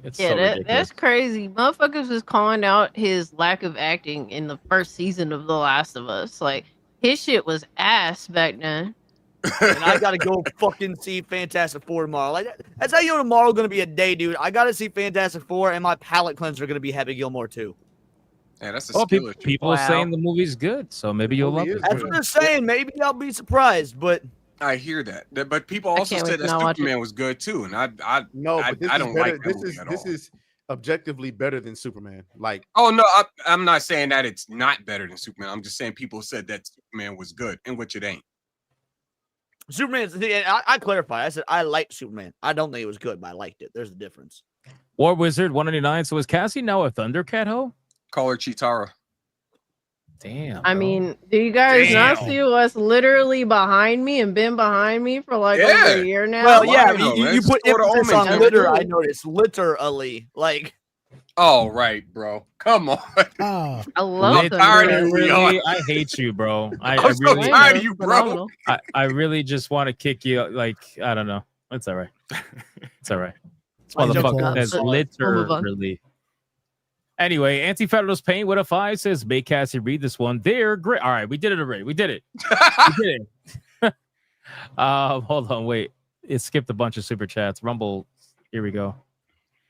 It's Yeah, so that's ridiculous. crazy. Motherfuckers was calling out his lack of acting in the first season of The Last of Us. Like, his shit was ass back then. And I gotta go fucking see Fantastic Four tomorrow. Like that's how you know tomorrow gonna be a day, dude. I gotta see Fantastic Four, and my palate cleanser gonna be Happy Gilmore too. Yeah, that's a Well, killer. shit. people are Wow. saying the movie's good, so maybe you'll love movie it. is That's good. what they're saying. Maybe I'll be surprised, but I hear that. But people I also can't wait said to that not watch it. Superman was good too, and I No, but this I is don't better. like that This movie is at this all. is objectively better than Superman. Like, Oh no, I'm not saying that it's not better than Superman. I'm just saying people said that Superman was good, in which it ain't. Superman's. I clarify. I said I liked Superman. I don't think it was good, but I liked it. There's a difference. War Wizard 199. So is Cassie now a Thundercat ho? Call her Chitara. Damn. I bro. mean, do you guys not Damn. see what's literally behind me and been behind me for like over Yeah. a year now? Well, yeah, Why not, you man? put Sword of emphasis Omens, on man. litter. I noticed literally. Like, Oh right, bro. Come on. Oh, I love I'm tired of Thundercat. you. Literally, I hate you, bro. I I'm so really, tired of you, bro. Phenomenal. I really just want to kick you. Like, I don't know. It's all right. It's all right. This I joked motherfucker about says it. We'll move on. literally. Anyway, Anti-Federalist Pain with a 5 says, make Cassie read this one. They're great. All right, we did it already. We did it. We did it. Hold on, wait. It skipped a bunch of super chats. Rumble. Here we go.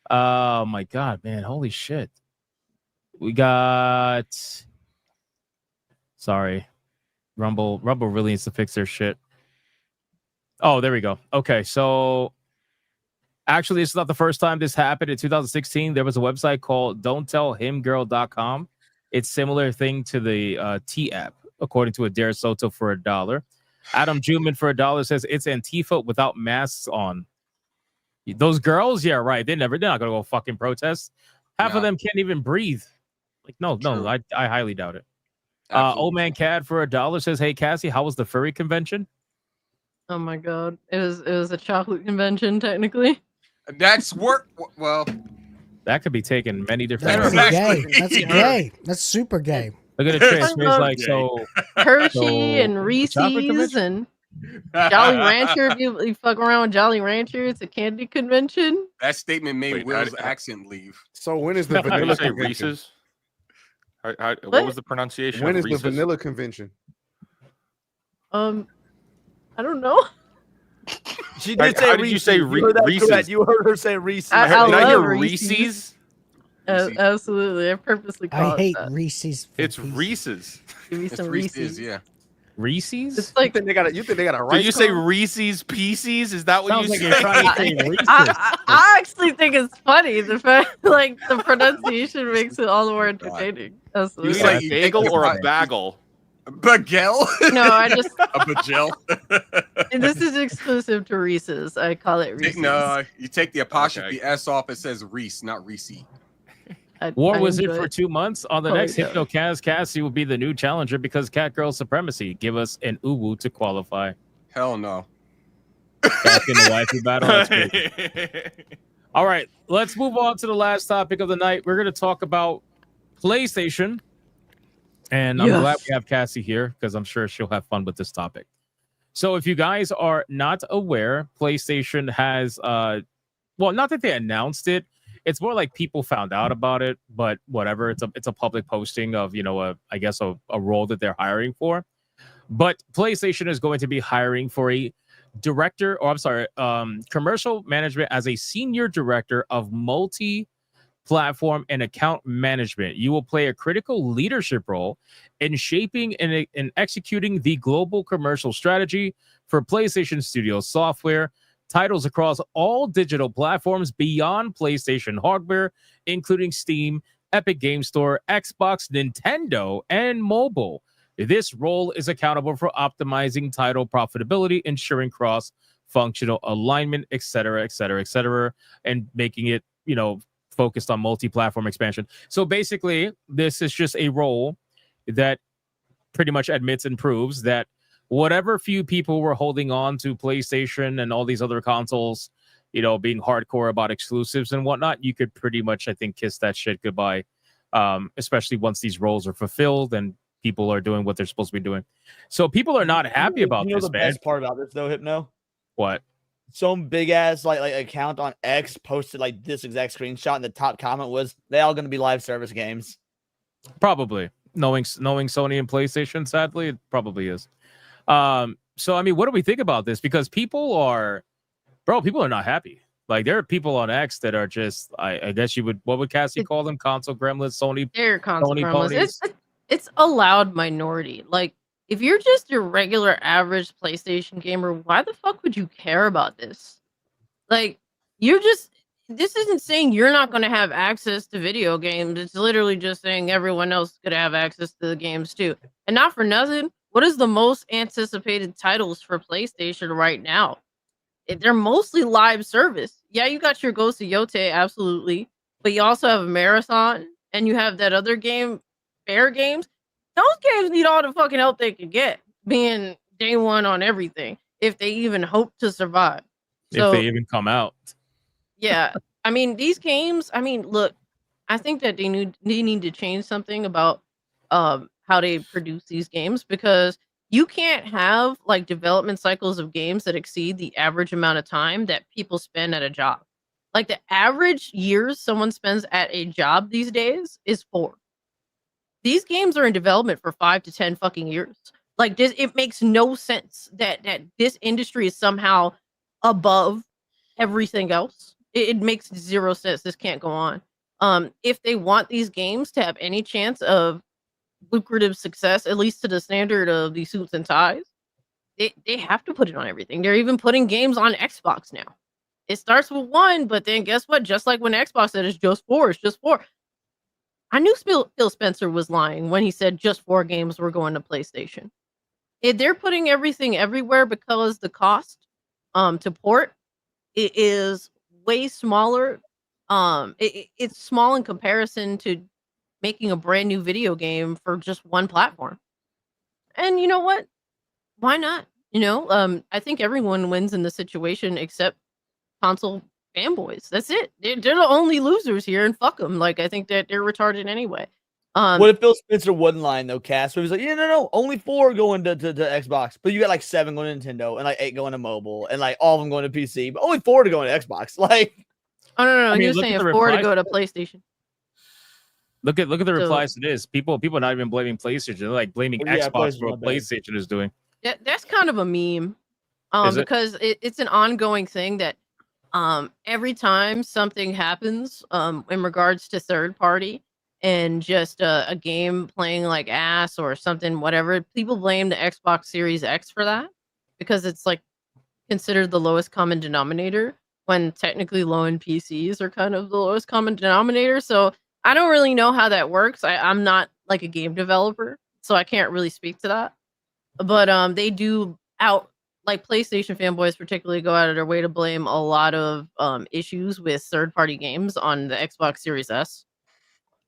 Oh my god, man. Holy shit. We got sorry. Rumble really needs to fix their shit. Oh, there we go. Okay, so actually, this is not the first time this happened. In 2016, there was a website called don'ttellhimgirl.com. It's similar thing to the T app, according to Adair Soto for $1. Adam Juman for $1 says it's Antifa without masks on. Those girls, yeah, right. They're not gonna go fucking protest. Half No. of them can't even breathe. Like, no, True. I highly doubt it. Absolutely. Old Man Cad for $1 says, hey Cassie, how was the furry convention? Oh my god, it was a chocolate convention technically. That's work. Well, That could be taken many different that's ways. Exactly. gay. That's gay. That's super gay. Look at the trace. It's like, Okay. so Hershey So, and chocolate Reese's convention? and Jolly Rancher. If you fuck around with Jolly Rancher, it's a candy convention. That statement made Wait, Will's how- accent leave. so when is the How do you vanilla say convention? Reese's? What What? was the pronunciation When of is the Reese's? vanilla convention? I don't know. she How- did say how did you say Reese's. heard that Reese's? correct. You heard her say Reese's. I Did I hear love Reese's? Reese's. Reese's. Absolutely, I purposely call I it hate that. Reese's. It's Pieces. Reese's. Give me It's some Reese's, Reese's. yeah. Reese's? It's like You think they got a right? Did you say Reese's Pieces? Is that what Sounds you like said? you're trying to say Reese's. I actually think it's funny. The fact, like the pronunciation makes it all the more entertaining. You Absolutely. mean like a you bagel take the or a pie- bagel? Bagel? No, I just A bagel? this is exclusive to Reese's. I call it Reese's. No, you take the apostrophe Okay. S off. It says Reese, not Reese. War I Wizard enjoy for it. 2 months. On the Oh, next yeah. Hypno Kaz, Cassie will be the new challenger because Catgirl Supremacy. Give us an uwu to qualify. Hell no. Back in the waifu battle. That's great. All right, let's move on to the last topic of the night. We're going to talk about PlayStation. And I'm Yes. glad we have Cassie here because I'm sure she'll have fun with this topic. So if you guys are not aware, PlayStation has, well, not that they announced it. It's more like people found out about it, but whatever. It's a public posting of, I guess a role that they're hiring for. But PlayStation is going to be hiring for a director, or I'm sorry, commercial management as a senior director of multi-platform and account management. You will play a critical leadership role in shaping and executing the global commercial strategy for PlayStation Studio software titles across all digital platforms beyond PlayStation hardware, including Steam, Epic Game Store, Xbox, Nintendo, and mobile. This role is accountable for optimizing title profitability, ensuring cross-functional alignment, et cetera, and making it, focused on multi-platform expansion. So basically, this is just a role that pretty much admits and proves that whatever few people were holding on to PlayStation and all these other consoles, being hardcore about exclusives and whatnot, you could pretty much, I think, kiss that shit goodbye, especially once these roles are fulfilled and people are doing what they're supposed to be doing. So people are not happy about this, the man. best part about this, though, Hypno? What? Some big ass like account on X posted like this exact screenshot, and the top comment was, "They all going to be live service games." Probably, knowing Sony and PlayStation, sadly, it probably is. So I mean, what do we think about this? Because people are not happy. Like, there are people on X that are just, I guess what would Cassie call them? Console gremlins, They're console Sony gremlins. ponies. It's a loud minority. Like, if you're just your regular average PlayStation gamer, why the fuck would you care about this? Like, this isn't saying you're not going to have access to video games. It's literally just saying everyone else is going to have access to the games too. And not for nothing, what is the most anticipated titles for PlayStation right now? They're mostly live service. Yeah, you got your Ghost of Yote, absolutely. But you also have a Marathon, and you have that other game, Fair Games. Those games need all the fucking help they can get, being day one on everything, if they even hope to survive. So, if they even come out. Yeah, I mean, these games, look, I think that they need to change something about how they produce these games, because you can't have like development cycles of games that exceed the average amount of time that people spend at a job. Like, the average years someone spends at a job these days is 4. These games are in development for 5 to 10 fucking years. Like, it makes no sense that this industry is somehow above everything else. It makes 0 sense. This can't go on. If they want these games to have any chance of lucrative success, at least to the standard of the Suits and Ties, they have to put it on everything. They're even putting games on Xbox now. It starts with 1, but then guess what? Just like when Xbox said it's just 4, it's just 4. I knew Phil Spencer was lying when he said just 4 games were going to PlayStation. If they're putting everything everywhere because the cost to port it is way smaller. It's small in comparison to making a brand new video game for just one platform. And you know what? Why not? I think everyone wins in the situation except console fanboys. That's it. They're the only losers here, and fuck them. Like, I think that they're retarded anyway. What if Phil Spencer wasn't lying though, Cass? So he was like, no, only 4 going to Xbox, but you got like 7 going to Nintendo and like 8 going to mobile and like all of them going to PC, but only 4 to go to Xbox. Like, oh no, I mean, he was saying 4 to go to PlayStation. Look at the replies to this. People are not even blaming PlayStation. They're like blaming Xbox for what PlayStation is doing. That's kind of a meme, because it's an ongoing thing that every time something happens in regards to third party and just a game playing like ass or something, whatever, people blame the Xbox Series X for that, because it's like considered the lowest common denominator, when technically low-end PCs are kind of the lowest common denominator. So I don't really know how that works. I'm not like a game developer, so I can't really speak to that. But they do like PlayStation fanboys particularly go out of their way to blame a lot of issues with third-party games on the Xbox Series S.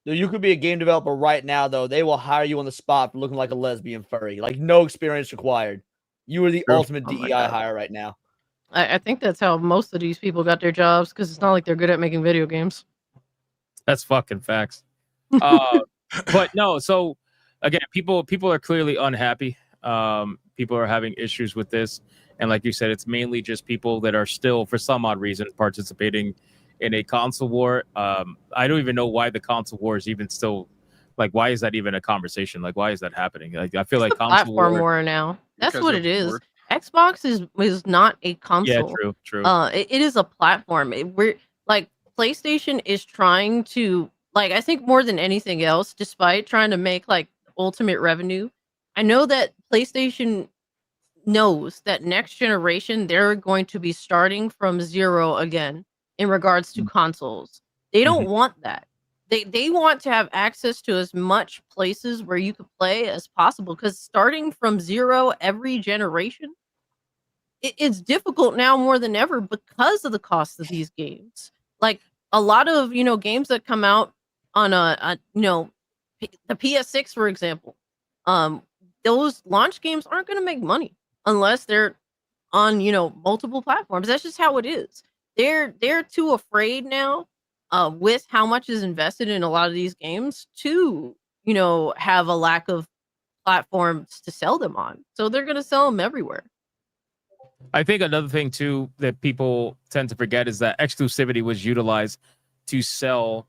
You could be a game developer right now, though. They will hire you on the spot for looking like a lesbian furry. Like, no experience required. You are the ultimate DEI hire right now. I think that's how most of these people got their jobs, because it's not like they're good at making video games. That's fucking facts. But no, so again, people are clearly unhappy. People are having issues with this. And like you said, it's mainly just people that are still, for some odd reason, participating in a console war. I don't even know why the console war is even still, like, why is that even a conversation? Like, why is that happening? Like, I feel like console platform war now. That's what it is. Xbox is not a console. True. It is a platform. We're like PlayStation is trying to like I think more than anything else, despite trying to make like ultimate revenue. I know that PlayStation knows that next generation they're going to be starting from zero again in regards to consoles. They don't want that. They want to have access to as much places where you could play as possible because starting from zero every generation it's difficult now more than ever because of the cost of these games. Like a lot of games that come out on the PS6, for example, those launch games aren't going to make money unless they're on multiple platforms. That's just how it is. They're too afraid now with how much is invested in a lot of these games to have a lack of platforms to sell them on. So they're going to sell them everywhere. I think another thing too that people tend to forget is that exclusivity was utilized to sell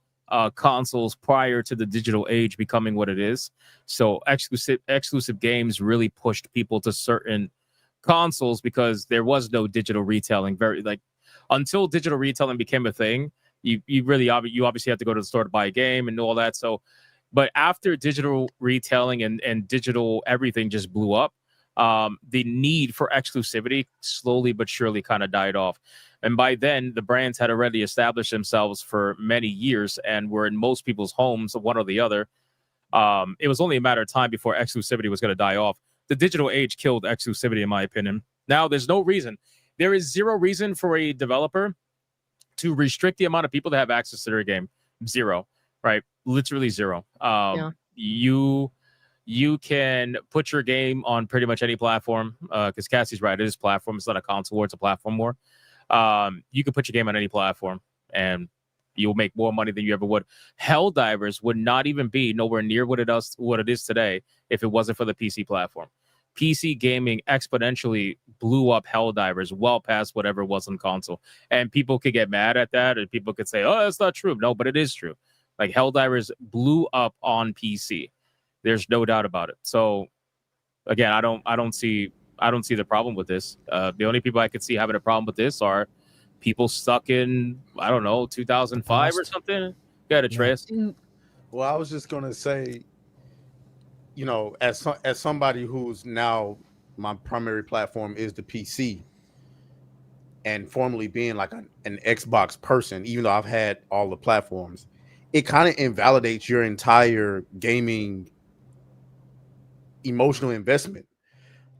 consoles prior to the digital age becoming what it is. So exclusive games really pushed people to certain consoles because there was no digital retailing. Until digital retailing became a thing, you obviously have to go to the store to buy a game and all that. So, but after digital retailing and digital everything just blew up, the need for exclusivity slowly but surely kind of died off. And by then, the brands had already established themselves for many years and were in most people's homes, one or the other. It was only a matter of time before exclusivity was going to die off. The digital age killed exclusivity, in my opinion. Now, there is zero reason for a developer to restrict the amount of people that have access to their game. Zero, right? Literally zero. You can put your game on pretty much any platform because Cassie's right. It is platform. It's not a console war. It's a platform war. You can put your game on any platform and you'll make more money than you ever would. Helldivers would not even be nowhere near what it is today if it wasn't for the PC platform. PC gaming exponentially blew up Helldivers well past whatever was on console. And people could get mad at that and people could say, oh, that's not true. No, but it is true. Like Helldivers blew up on PC. There's no doubt about it. So again, I don't see the problem with this. The only people I could see having a problem with this are people stuck in, I don't know, 2005 or something. Got it, Trace. Well, I was just gonna say, as somebody who's now my primary platform is the PC, and formerly being like an Xbox person, even though I've had all the platforms, it kind of invalidates your entire gaming emotional investment.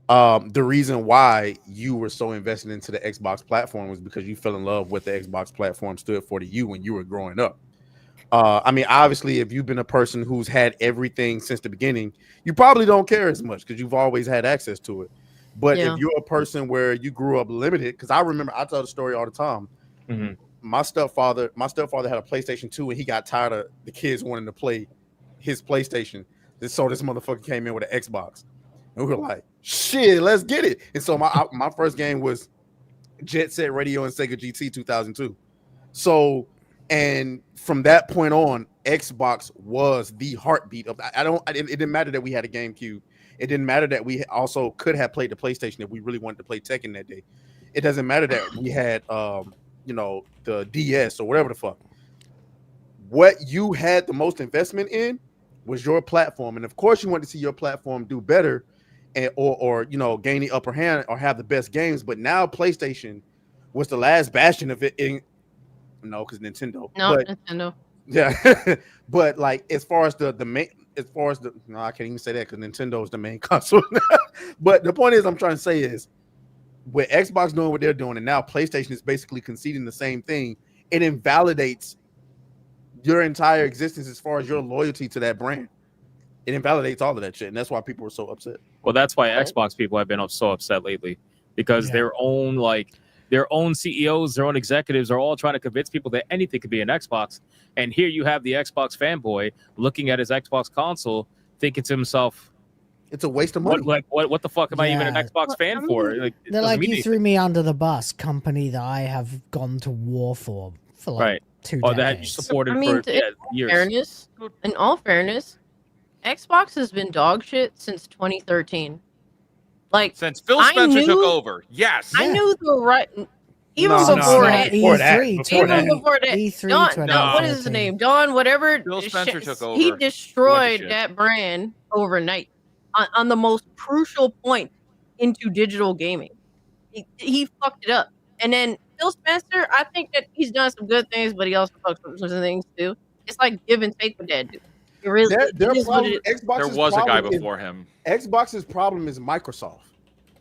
The reason why you were so invested into the Xbox platform was because you fell in love with the Xbox platform stood for to you when you were growing up. I mean, obviously, if you've been a person who's had everything since the beginning, you probably don't care as much because you've always had access to it. But if you're a person where you grew up limited, because I remember I tell the story all the time. Mm-hmm. My stepfather had a PlayStation 2 and he got tired of the kids wanting to play his PlayStation. So this motherfucker came in with an Xbox. And we were like, shit, let's get it. And so my first game was Jet Set Radio and Sega GT 2002. So, and from that point on, Xbox was the heartbeat of it didn't matter that we had a GameCube. It didn't matter that we also could have played the PlayStation if we really wanted to play Tekken that day. It doesn't matter that we had the DS or whatever the fuck. What you had the most investment in was your platform. And of course you want to see your platform do better or gain the upper hand or have the best games. But now PlayStation was the last bastion of it because Nintendo. Nintendo. Yeah. But like as far as the main, I can't even say that because Nintendo is the main console. But the point is I'm trying to say is with Xbox doing what they're doing and now PlayStation is basically conceding the same thing, it invalidates your entire existence as far as your loyalty to that brand. It invalidates all of that shit, and that's why people are so upset. Well, that's why Xbox people have been so upset lately because their own CEOs, their own executives are all trying to convince people that anything could be an Xbox. And here you have the Xbox fanboy looking at his Xbox console, thinking to himself, "It's a waste of money. What the fuck am I even an Xbox fan for?" They're like, you threw me under the bus, company that I have gone to war for like 2 decades. That you supported for years. In all fairness, Xbox has been dog shit since 2013. Like Since Phil I Spencer took knew- over, yes. I knew the right. Even No, before no, that, before that, even before that. before that, E3 Don, no, what is his 2013. name? Don, whatever. Phil Spencer took over. He Went to destroyed shit. that brand overnight on the most crucial point into digital gaming. He fucked it up. And then Phil Spencer, I think that he's done some good things, but he also fucked up some things too. It's like give and take with that dude. It really Their it is what problem, it is. Xbox's There was a guy problem is- before him. Xbox's problem is Microsoft,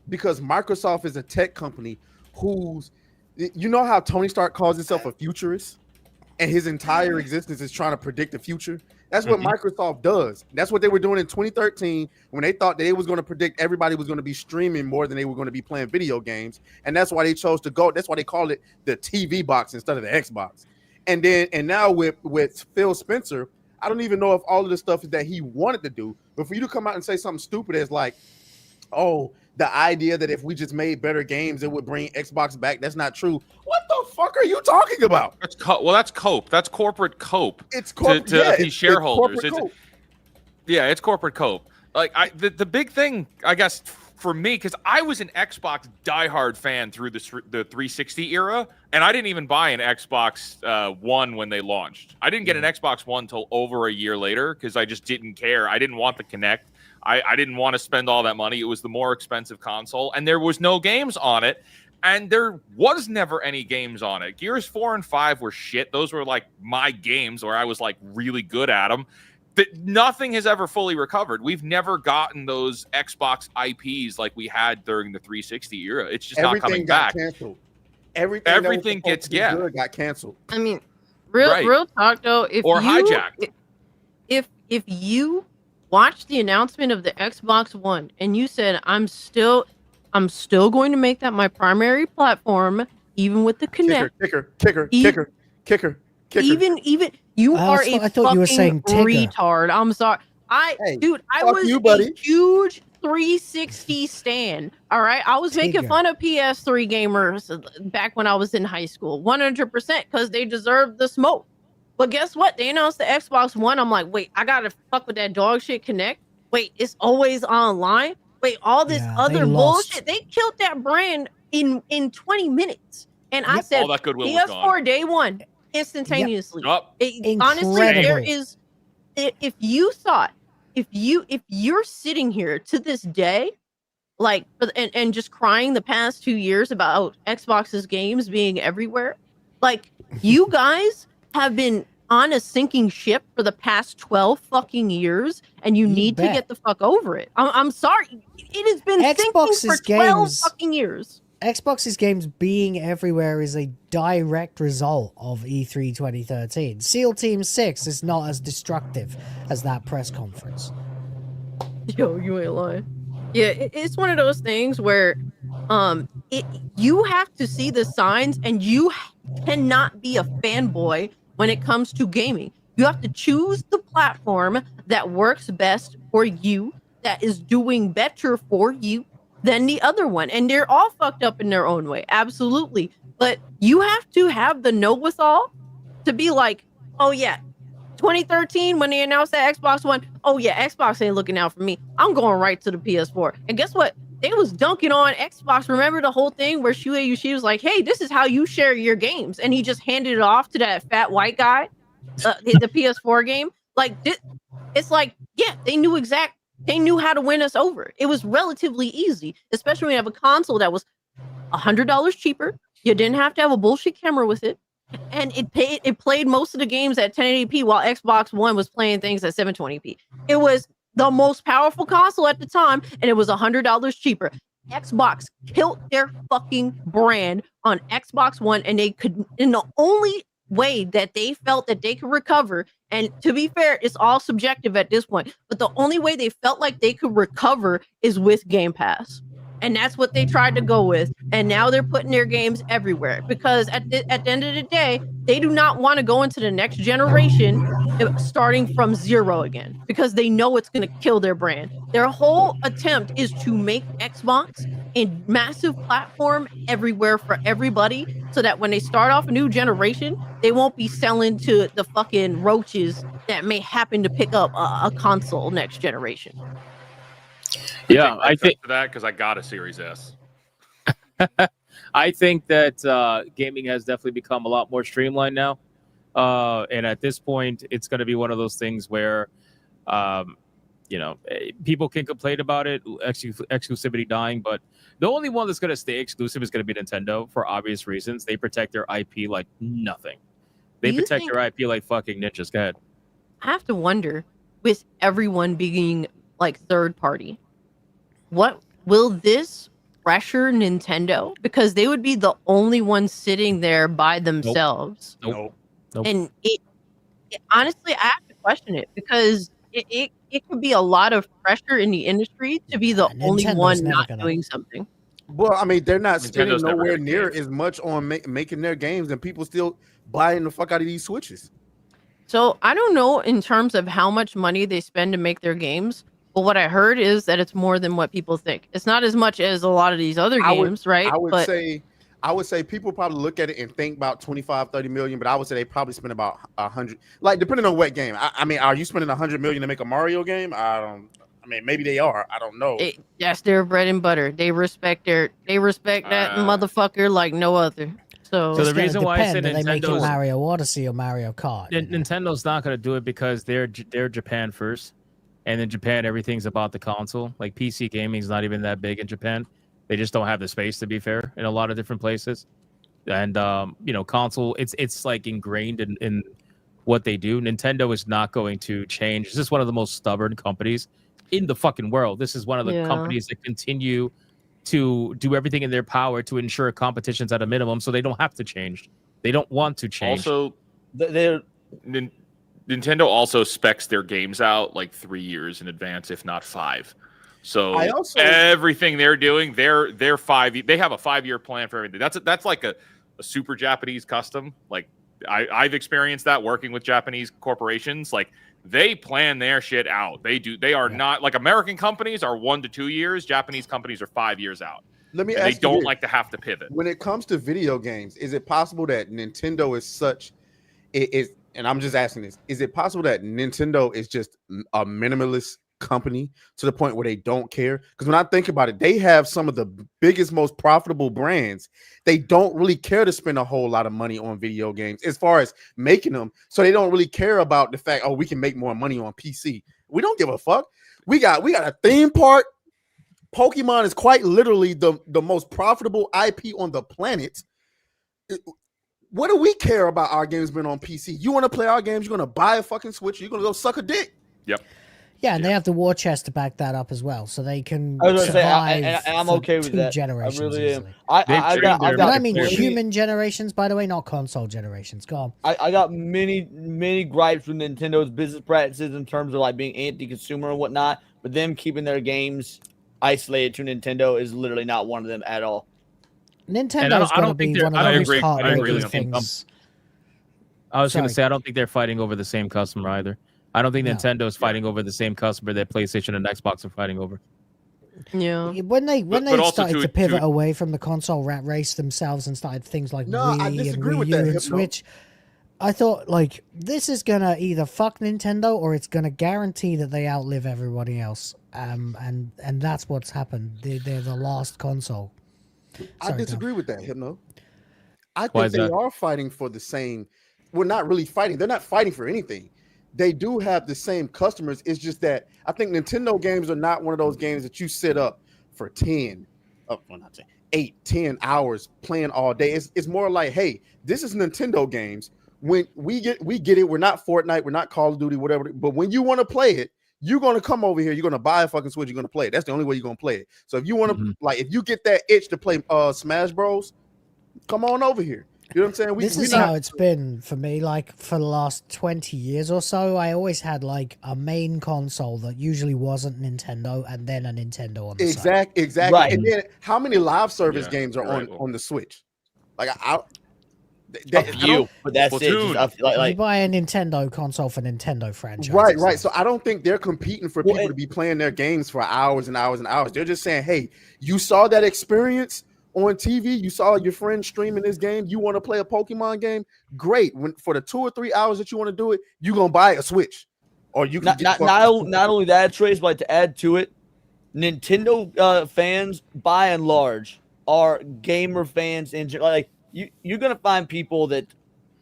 because Microsoft is a tech company who's, you know how Tony Stark calls himself a futurist, and his entire existence is trying to predict the future. That's what Microsoft does. That's what they were doing in 2013 when they thought they was going to predict everybody was going to be streaming more than they were going to be playing video games, and that's why they chose to go. That's why they call it the TV box instead of the Xbox. And now with Phil Spencer, I don't even know if all of the stuff that he wanted to do, but for you to come out and say something stupid as like, oh, the idea that if we just made better games, it would bring Xbox back. That's not true. What the fuck are you talking about? That's that's cope. That's corporate cope. It's corporate. To these shareholders. It's corporate cope. Yeah, it's corporate cope. Like the big thing, I guess, for me, because I was an Xbox diehard fan through the 360 era, and I didn't even buy an Xbox One when they launched. I didn't get an Xbox One until over a year later because I just didn't care. I didn't want the Kinect. I didn't want to spend all that money. It was the more expensive console, and there was no games on it, and there was never any games on it. Gears 4 and 5 were shit. Those were like my games where I was like really good at them. Nothing has ever fully recovered. We've never gotten those Xbox IPs like we had during the 360 era. It's just not coming back. Canceled. Everything gets good got canceled. I mean, real talk though. Hijacked. If you watched the announcement of the Xbox One and you said, I'm still going to make that my primary platform, even with the Kinect. Kicker. Even you are a I thought you were saying fucking Tigger. retard. I'm sorry. I was you, buddy. a huge 360 stan. All right. I was making Tigger. fun of PS3 gamers back when I was in high school, 100%, because they deserved the smoke. But guess what? They announced the Xbox One. I'm like, wait, I gotta fuck with that dog shit Kinect. Wait, it's always online. Wait, all this other bullshit. They killed that brand in 20 minutes. And I said, all that goodwill was PS4 gone. day one, instantaneously. Yep. Honestly, there Incredible. is. If you thought, if you're sitting here to this day, like, and just crying the past 2 years about Xbox's games being everywhere, like, you guys have been on a sinking ship for the past 12 fucking years, and you need to bet. get the fuck over it. I'm sorry. It has been sinking Xbox's for 12 games- fucking years. Xbox's games being everywhere is a direct result of E3 2013. SEAL Team 6 is not as destructive as that press conference. Yo, you ain't lying. Yeah, it's one of those things where you have to see the signs, and you cannot be a fanboy when it comes to gaming. You have to choose the platform that works best for you, that is doing better for you than the other one. And they're all fucked up in their own way. Absolutely. But you have to have the know-with-all to be like, oh yeah, 2013 when they announced that Xbox One, oh yeah, Xbox ain't looking out for me. I'm going right to the PS4. And guess what? They was dunking on Xbox. Remember the whole thing where Shuei Yoshida was like, hey, this is how you share your games. And he just handed it off to that fat white guy, the PS4 game. Like, it's like, yeah, they knew how to win us over. It was relatively easy, especially when you have a console that was $100 cheaper. You didn't have to have a bullshit camera with it. And it played most of the games at 1080p while Xbox One was playing things at 720p. It was the most powerful console at the time, and it was $100 cheaper. Xbox killed their fucking brand on Xbox One, and they could, in the only way that they felt that they could recover, and to be fair, it's all subjective at this point, but the only way they felt like they could recover is with Game Pass. And that's what they tried to go with. And now they're putting their games everywhere because at the end of the day, they do not want to go into the next generation starting from zero again because they know it's going to kill their brand. Their whole attempt is to make Xbox a massive platform everywhere for everybody so that when they start off a new generation, they won't be selling to the fucking roaches that may happen to pick up a console next generation. Yeah, I take think for that because I got a Series S. I think that gaming has definitely become a lot more streamlined now. And at this point, it's going to be one of those things where, people can complain about it, exclusivity dying, but the only one that's going to stay exclusive is going to be Nintendo for obvious reasons. They protect their IP like nothing. They Do you protect think- their IP like fucking ninjas. Go ahead. I have to wonder, with everyone being like third party, what will this pressure Nintendo? Because they would be the only ones sitting there by themselves. Nope. And it honestly, I have to question it because it could be a lot of pressure in the industry to be the only Nintendo's one never not gonna- doing something. Well, I mean, they're not spending Nintendo's never nowhere gonna near cave. as much on making their games, and people still buying the fuck out of these Switches. So I don't know in terms of how much money they spend to make their games, but what I heard is that it's more than what people think. It's not as much as a lot of these other games, right? I would But say people probably look at it and think about 25, 30 million, but I would say they probably spend about 100, like depending on what game. I mean, are you spending 100 million to make a Mario game? I mean, maybe they are. I don't know. that's their bread and butter. They respect that motherfucker like no other. So the It's gonna reason why I depend, say do they make it Nintendo's- Mario Odyssey or Mario Kart? Nintendo's not going to do it because they're Japan first, and in Japan everything's about the console. Like PC gaming is not even that big in Japan. They just don't have the space, to be fair, in a lot of different places. And console, it's like ingrained in what they do. Nintendo is not going to change. This is one of the most stubborn companies in the fucking world. This is one of the companies that continue to do everything in their power to ensure competition's at a minimum, so they don't have to change. They don't want to change. Also, Nintendo also specs their games out like 3 years in advance, if not 5. So everything they're doing, they're 5. They have a 5-year plan for everything. That's like a super Japanese custom. Like I've experienced that working with Japanese corporations. Like they plan their shit out. They are not like American companies are 1 to 2 years. Japanese companies are 5 years out. Let me and ask they you don't this. like to have to pivot. When it comes to video games, is it possible that Nintendo is such is and I'm just asking this, is it possible that Nintendo is just a minimalist company to the point where they don't care? Because when I think about it, they have some of the biggest, most profitable brands. They don't really care to spend a whole lot of money on video games as far as making them. So they don't really care about the fact, oh, we can make more money on PC. We don't give a fuck. We got a theme park. Pokemon is quite literally the most profitable IP on the planet. What do we care about our games being on PC? You want to play our games, you're going to buy a fucking Switch, you're going to go suck a dick. Yep. Yeah, and they have the war chest to back that up as well, so they can I was gonna say, survive and I'm for okay with 2 that. generations I really am. easily. I've got And I mean many- human generations, by the way, not console generations. Go on. I got many gripes with Nintendo's business practices in terms of like being anti-consumer and whatnot, but them keeping their games isolated to Nintendo is literally not one of them at all. Nintendo's going to be one of those heartbreaking things. I was going to Sorry. say, I don't think they're fighting over the same customer either. I don't think No. Nintendo is fighting over the same customer that PlayStation and Xbox are fighting over. Yeah. When they But also started to- to pivot to- away from the console rat race themselves and started things like No, I Wii and disagree Wii with U that, and Hypno. Switch, I thought like this is gonna either fuck Nintendo or it's gonna guarantee that they outlive everybody else. And that's what's happened. They're the last console. I Sorry, disagree with that, Hypno. I Why think is they that? are fighting for the same. We're not really fighting. They're not fighting for anything. They do have the same customers. It's just that I think Nintendo games are not one of those games that you sit up for 8, 10 hours playing all day. It's more like, hey, this is Nintendo games. When we get it, we're not Fortnite, we're not Call of Duty, whatever. But when you want to play it, you're gonna come over here. You're gonna buy a fucking Switch. You're gonna play it. That's the only way you're gonna play it. So if you want to, like, if you get that itch to play Smash Bros, come on over here. You know what I'm saying? This is how it's been for me. Like for the last 20 years or so, I always had like a main console that usually wasn't Nintendo, and then a Nintendo on the side. Exactly. Right. And then how many live service Yeah, games are you're right, on the Switch? Like But that's it. Splatoon. Just, You like buy a Nintendo console for Nintendo franchise. Right. So I don't think they're competing for people to be playing their games for hours and hours and hours. They're just saying, hey, you saw that experience on TV, you saw your friend streaming this game, you want to play a Pokemon game? Great. When for the 2 or 3 hours that you want to do it, you're gonna buy a Switch. Or you can not only that, Trace, but to add to it, Nintendo fans, by and large, are gamer fans in general. Like you're gonna find people that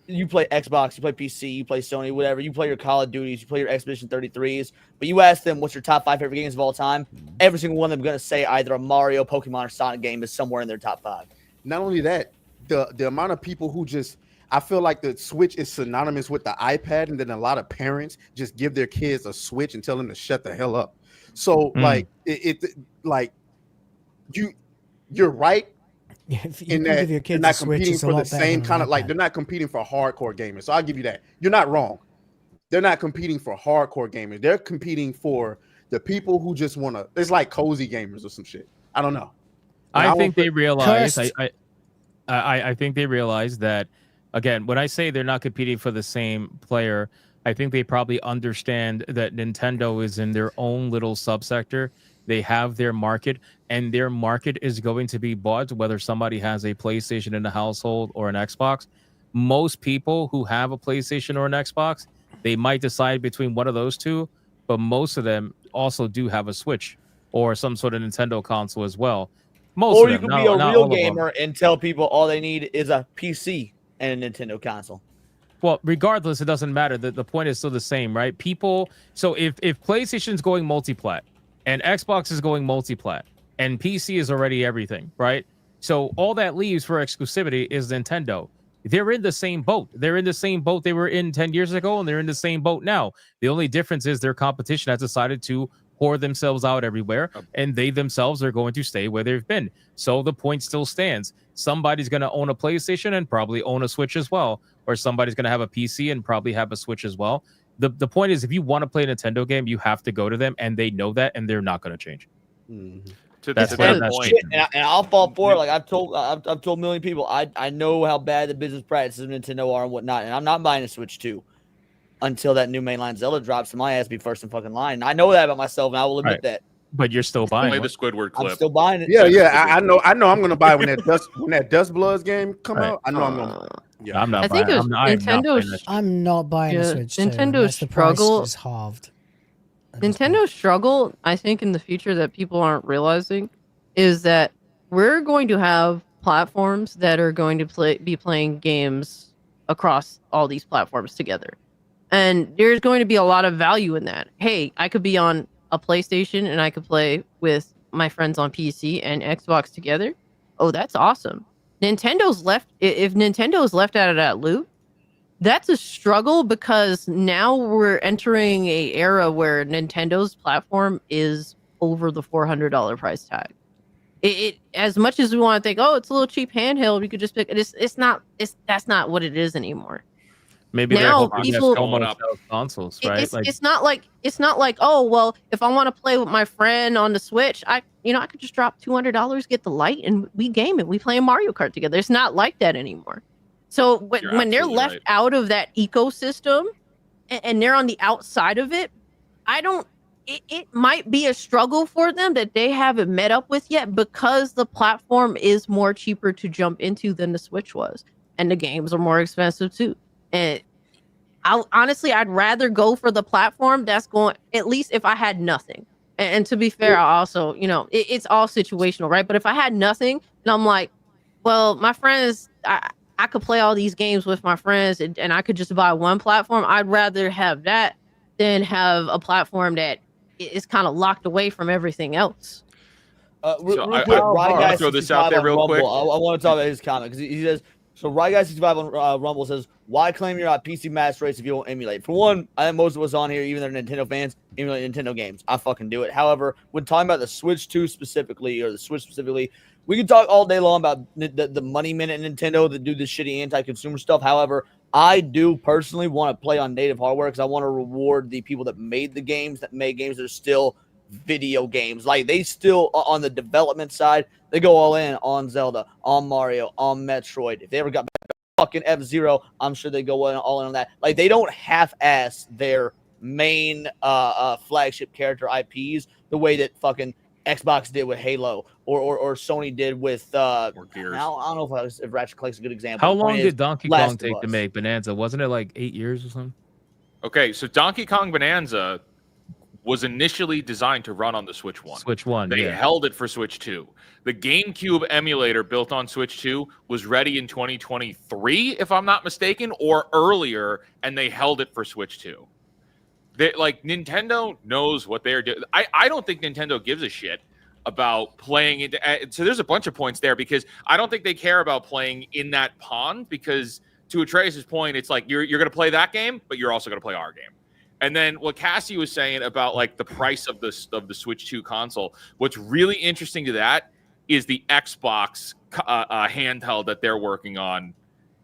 you play Xbox, you play PC, you play Sony, whatever. You play your Call of Duties, you play your Expedition 33s. But you ask them what's your top 5 favorite games of all time, every single one of them going to say either a Mario, Pokemon, or Sonic game is somewhere in their top 5. Not only that, the amount of people who just, I feel like the Switch is synonymous with the iPad, and then a lot of parents just give their kids a Switch and tell them to shut the hell up. So like like you're right. In that they're not competing for the same kind of, like, they're not competing for hardcore gamers. So I'll give you that. You're not wrong. They're not competing for hardcore gamers. They're competing for the people who just want to. It's like cozy gamers or some shit. I don't know. I think they realize. I think they realize that. Again, when I say they're not competing for the same player, I think they probably understand that Nintendo is in their own little subsector. They have their market, and their market is going to be bought whether somebody has a PlayStation in the household or an Xbox. Most people who have a PlayStation or an Xbox, they might decide between one of those two, but most of them also do have a Switch or some sort of Nintendo console as well. Most or of you them, can be a real all of them. gamer and tell people all they need is a PC and a Nintendo console. Well, regardless, it doesn't matter. The point is still the same, right? People. So if PlayStation's going multi-plat and Xbox is going multi-plat and PC is already everything, right? So all that leaves for exclusivity is Nintendo. They're in the same boat. They're in the same boat they were in 10 years ago, and they're in the same boat now. The only difference is their competition has decided to pour themselves out everywhere, and they themselves are going to stay where they've been. So the point still stands. Somebody's going to own a PlayStation and probably own a Switch as well, or somebody's going to have a PC and probably have a Switch as well. The point is, if you want to play a Nintendo game, you have to go to them, and they know that, and they're not going to change. That's the point. And I'll fall for it. Like I've told a million people, I know how bad the business practices of Nintendo are and whatnot, and I'm not buying a Switch 2 until that new mainline Zelda drops, and my ass be first in fucking line. And I know that about myself, and I will admit that. But you're still buying Play it. the Squidward clip. I'm still buying it. Yeah. I know. I'm gonna buy when that Dust Bloods game come out. I know I'm gonna. Yeah, I'm not. I think buying, I'm not buying a Switch. Nintendo's the price struggle is halved. Nintendo's struggle, I think, in the future that people aren't realizing is that we're going to have platforms that are going to be playing games across all these platforms together. And there's going to be a lot of value in that. Hey, I could be on a PlayStation and I could play with my friends on PC and Xbox together. Oh, that's awesome. If Nintendo's left out of that loop, that's a struggle because now we're entering a era where Nintendo's platform is over the $400 price tag. It as much as we want to think, oh, it's a little cheap handheld, we could just pick it. That's not what it is anymore. Maybe now they're people coming up consoles, right? It's not like oh well, if I want to play with my friend on the Switch, I could just drop $200, get the Lite, and we game it. We play Mario Kart together. It's not like that anymore. So when they're left out of that ecosystem and they're on the outside of it, it might be a struggle for them that they haven't met up with yet because the platform is more cheaper to jump into than the Switch was, and the games are more expensive too. And I'd rather go for the platform that's going, at least if I had nothing. And to be fair, I also, it's all situational, right? But if I had nothing and I'm like, well, my friends, I could play all these games with my friends and I could just buy one platform. I'd rather have that than have a platform that is kind of locked away from everything else. I want to throw this out there real quick. I want to talk about his comment because he says, so RyGuy65 on Rumble says, why claim you're on PC Master Race if you won't emulate? For one, I think most of us on here, even though they're Nintendo fans, emulate Nintendo games. I fucking do it. However, when talking about the Switch 2 specifically, or the Switch specifically, we can talk all day long about the money minute Nintendo that do this shitty anti-consumer stuff. However, I do personally want to play on native hardware because I want to reward the people that made the games, that made games that are still video games. Like, they still, on the development side, they go all in on Zelda, on Mario, on Metroid. If they ever got back to fucking F-Zero, I'm sure they go all in on that. Like, they don't half-ass their main flagship character IPs the way that fucking Xbox did with Halo or Sony did with or Gears. I don't know if Ratchet Clank's a good example. How long did Donkey Kong take to make Bonanza? Wasn't it like 8 years or something? Okay, so Donkey Kong Bonanza was initially designed to run on the Switch 1. Switch 1, They yeah. held it for Switch 2. The GameCube emulator built on Switch 2 was ready in 2023, if I'm not mistaken, or earlier, and they held it for Switch 2. Nintendo knows what they're doing. I don't think Nintendo gives a shit about playing it. So there's a bunch of points there because I don't think they care about playing in that pond because to Atreus' point, it's like you're going to play that game, but you're also going to play our game. And then what Cassie was saying about like the price of the Switch 2 console, what's really interesting to that is the Xbox handheld that they're working on.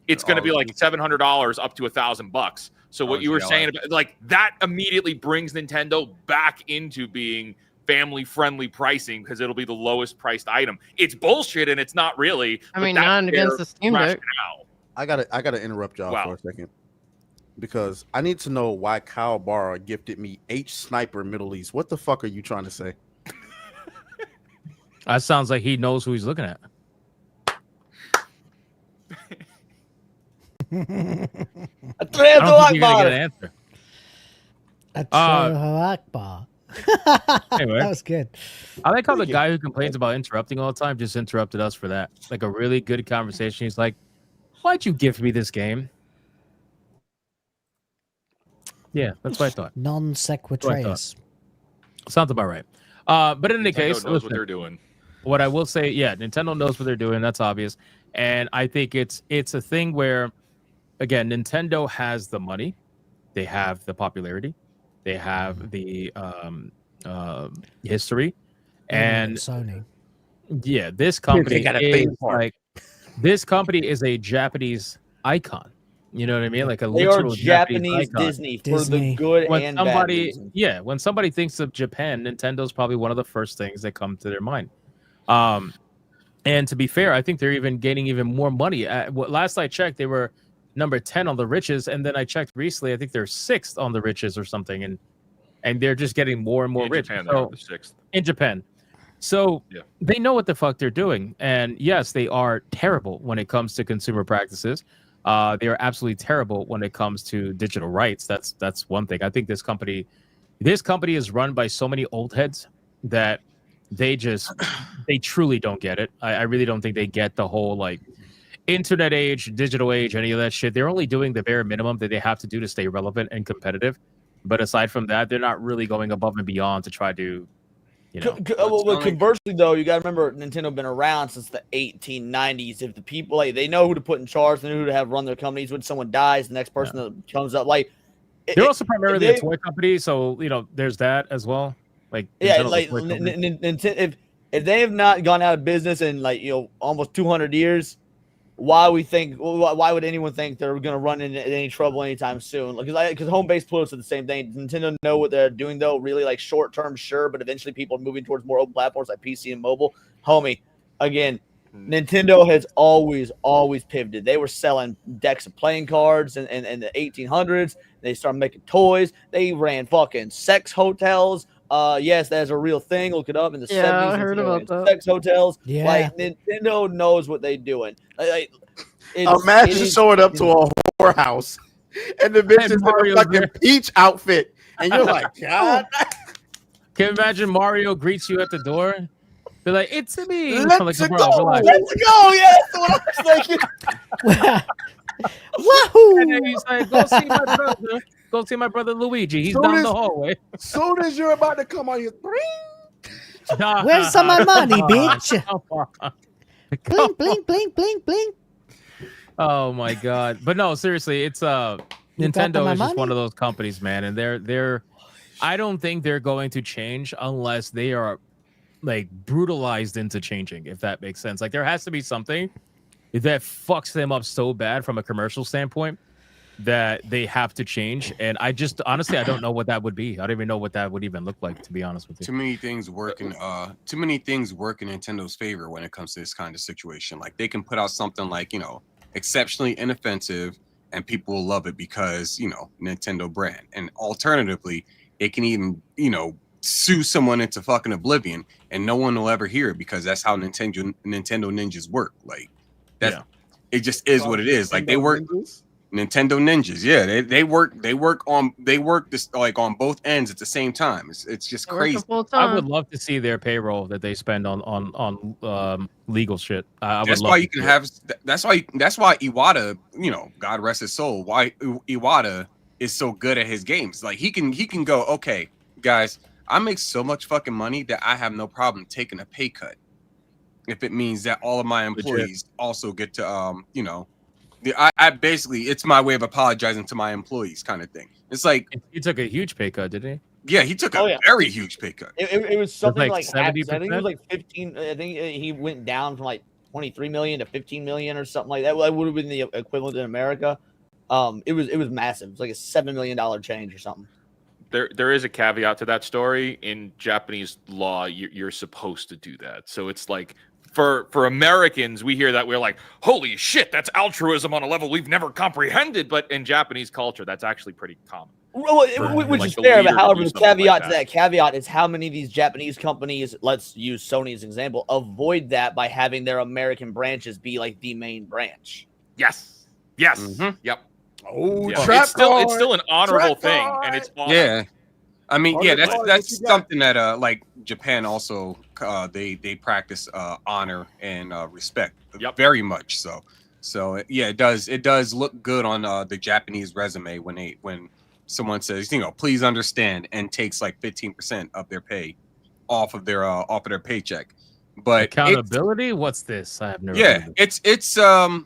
It's going to be like $700 up to $1,000. So what you were saying about like that immediately brings Nintendo back into being family-friendly pricing because it'll be the lowest priced item. It's bullshit and it's not really. I mean, not against the Steam Deck. I gotta interrupt y'all for a second because I need to know why Kyle Barr gifted me H Sniper Middle East. What the fuck are you trying to say? That sounds like he knows who he's looking at. I don't think you're gonna get an answer. Akbar. Anyway, That was good. I like how the guy who complains about interrupting all the time just interrupted us for that. Like a really good conversation. He's like, "Why'd you gift me this game?" Yeah, that's what I thought. Non sequitur. Sounds about right. But in any Nintendo case, knows what they're doing. What I will say, yeah, Nintendo knows what they're doing. That's obvious, and I think it's a thing where, again, Nintendo has the money, they have the popularity, they have the history, and Sony. Yeah, this company got a is theme park. like this company is a Japanese icon. You know what I mean? Like a They are literal Japanese icon. Disney for the good When and bad somebody, reasons. yeah, when somebody thinks of Japan, Nintendo's probably one of the first things that come to their mind. And to be fair, I think they're even gaining even more money. Last I checked, they were number 10 on the riches, and then I checked recently, I think they're 6th on the riches or something, and they're just getting more and more rich. Japan, So- they're the 6th. in Japan. So they know what the fuck they're doing. And yes, they are terrible when it comes to consumer practices. They are absolutely terrible when it comes to digital rights. That's one thing. I think this company is run by so many old heads that they truly don't get it. I really don't think they get the whole like internet age, digital age, any of that shit. They're only doing the bare minimum that they have to do to stay relevant and competitive. But aside from that, they're not really going above and beyond to try to, you know. Well, conversely, though, you got to remember Nintendo been around since the 1890s. If the people they know who to put in charge, they know who to have run their companies. When someone dies, the next person that comes up, They're also primarily a toy company, so there's that as well. Like Nintendo's a toy company. If they have not gone out of business in almost 200 years, why would anyone think they're going to run into any trouble anytime soon? Because home-based players are the same thing. Nintendo know what they're doing though. Really, like short-term, sure, but eventually people are moving towards more open platforms like PC and mobile. Homie, again, Nintendo has always pivoted. They were selling decks of playing cards in the 1800s. They started making toys. They ran fucking sex hotels. Yes, that's a real thing. Look it up in the 70s. I heard about that. Sex hotels. Yeah. Like Nintendo knows what they're doing. Imagine showing up to a whorehouse and the bitch is in a fucking peach outfit, and you're like, God. Can you imagine Mario greets you at the door? Be like, "It's me." Let's Like, go. "Bro, relax." Let's go. Yeah, that's what I was thinking. Wahoo! And then he's like, "Go see my brother. Go see my brother Luigi. He's down the hallway." Soon as you're about to come on, you Where's some of my money, bitch? Come on. Blink, blink, blink, blink, blink. Oh my god! But no, seriously, it's You got Nintendo my is just money? one of those companies, man, and they're. I don't think they're going to change unless they are like brutalized into changing, if that makes sense. Like there has to be something that fucks them up so bad from a commercial standpoint that they have to change. And I just honestly I don't know what that would be. I don't even know what that would even look like, to be honest with you. Too many things work in Nintendo's favor when it comes to this kind of situation. Like they can put out something like, exceptionally inoffensive and people will love it because, Nintendo brand. And alternatively, it can even, sue someone into fucking oblivion and no one will ever hear it because that's how Nintendo ninjas work. Like it just is what it is. Like they work. Nintendo ninjas. Yeah, they work this like on both ends at the same time. It's just crazy. I would love to see their payroll that they spend on legal shit. I would That's love why to you can see it. have. That's why Iwata, God rest his soul. Why Iwata is so good at his games. Like he can go, okay, guys, I make so much fucking money that I have no problem taking a pay cut if it means that all of my employees also get to I basically, it's my way of apologizing to my employees, kind of thing. It's like he took a huge pay cut, didn't he? Yeah, he took a very huge pay cut. It was something like like half, I think it 70%? was like 15. I think he went down from like 23 million to 15 million or something like that. That would have been the equivalent in America. It was massive. It's like a $7 million change or something. There is a caveat to that story. In Japanese law, you're supposed to do that. So it's like for Americans, we hear that we're like, holy shit, that's altruism on a level we've never comprehended. But in Japanese culture, that's actually pretty common. Well, which like is the fair, leader but to however, do the something like caveat to that. that caveat is how many of these Japanese companies, let's use Sony as an example, avoid that by having their American branches be like the main branch. Yes. Yes. Mm-hmm. Yep. Oh, Yeah. trap It's still an honorable thing, and it's honor. Yeah. I mean, Honor yeah, guard, what that's you got? something that like Japan also they practice honor and respect very much so. So yeah, it does look good on the Japanese resume when someone says, please understand, and takes like 15% of their pay off of their paycheck. But Accountability? What's this? I have never yeah, heard of it.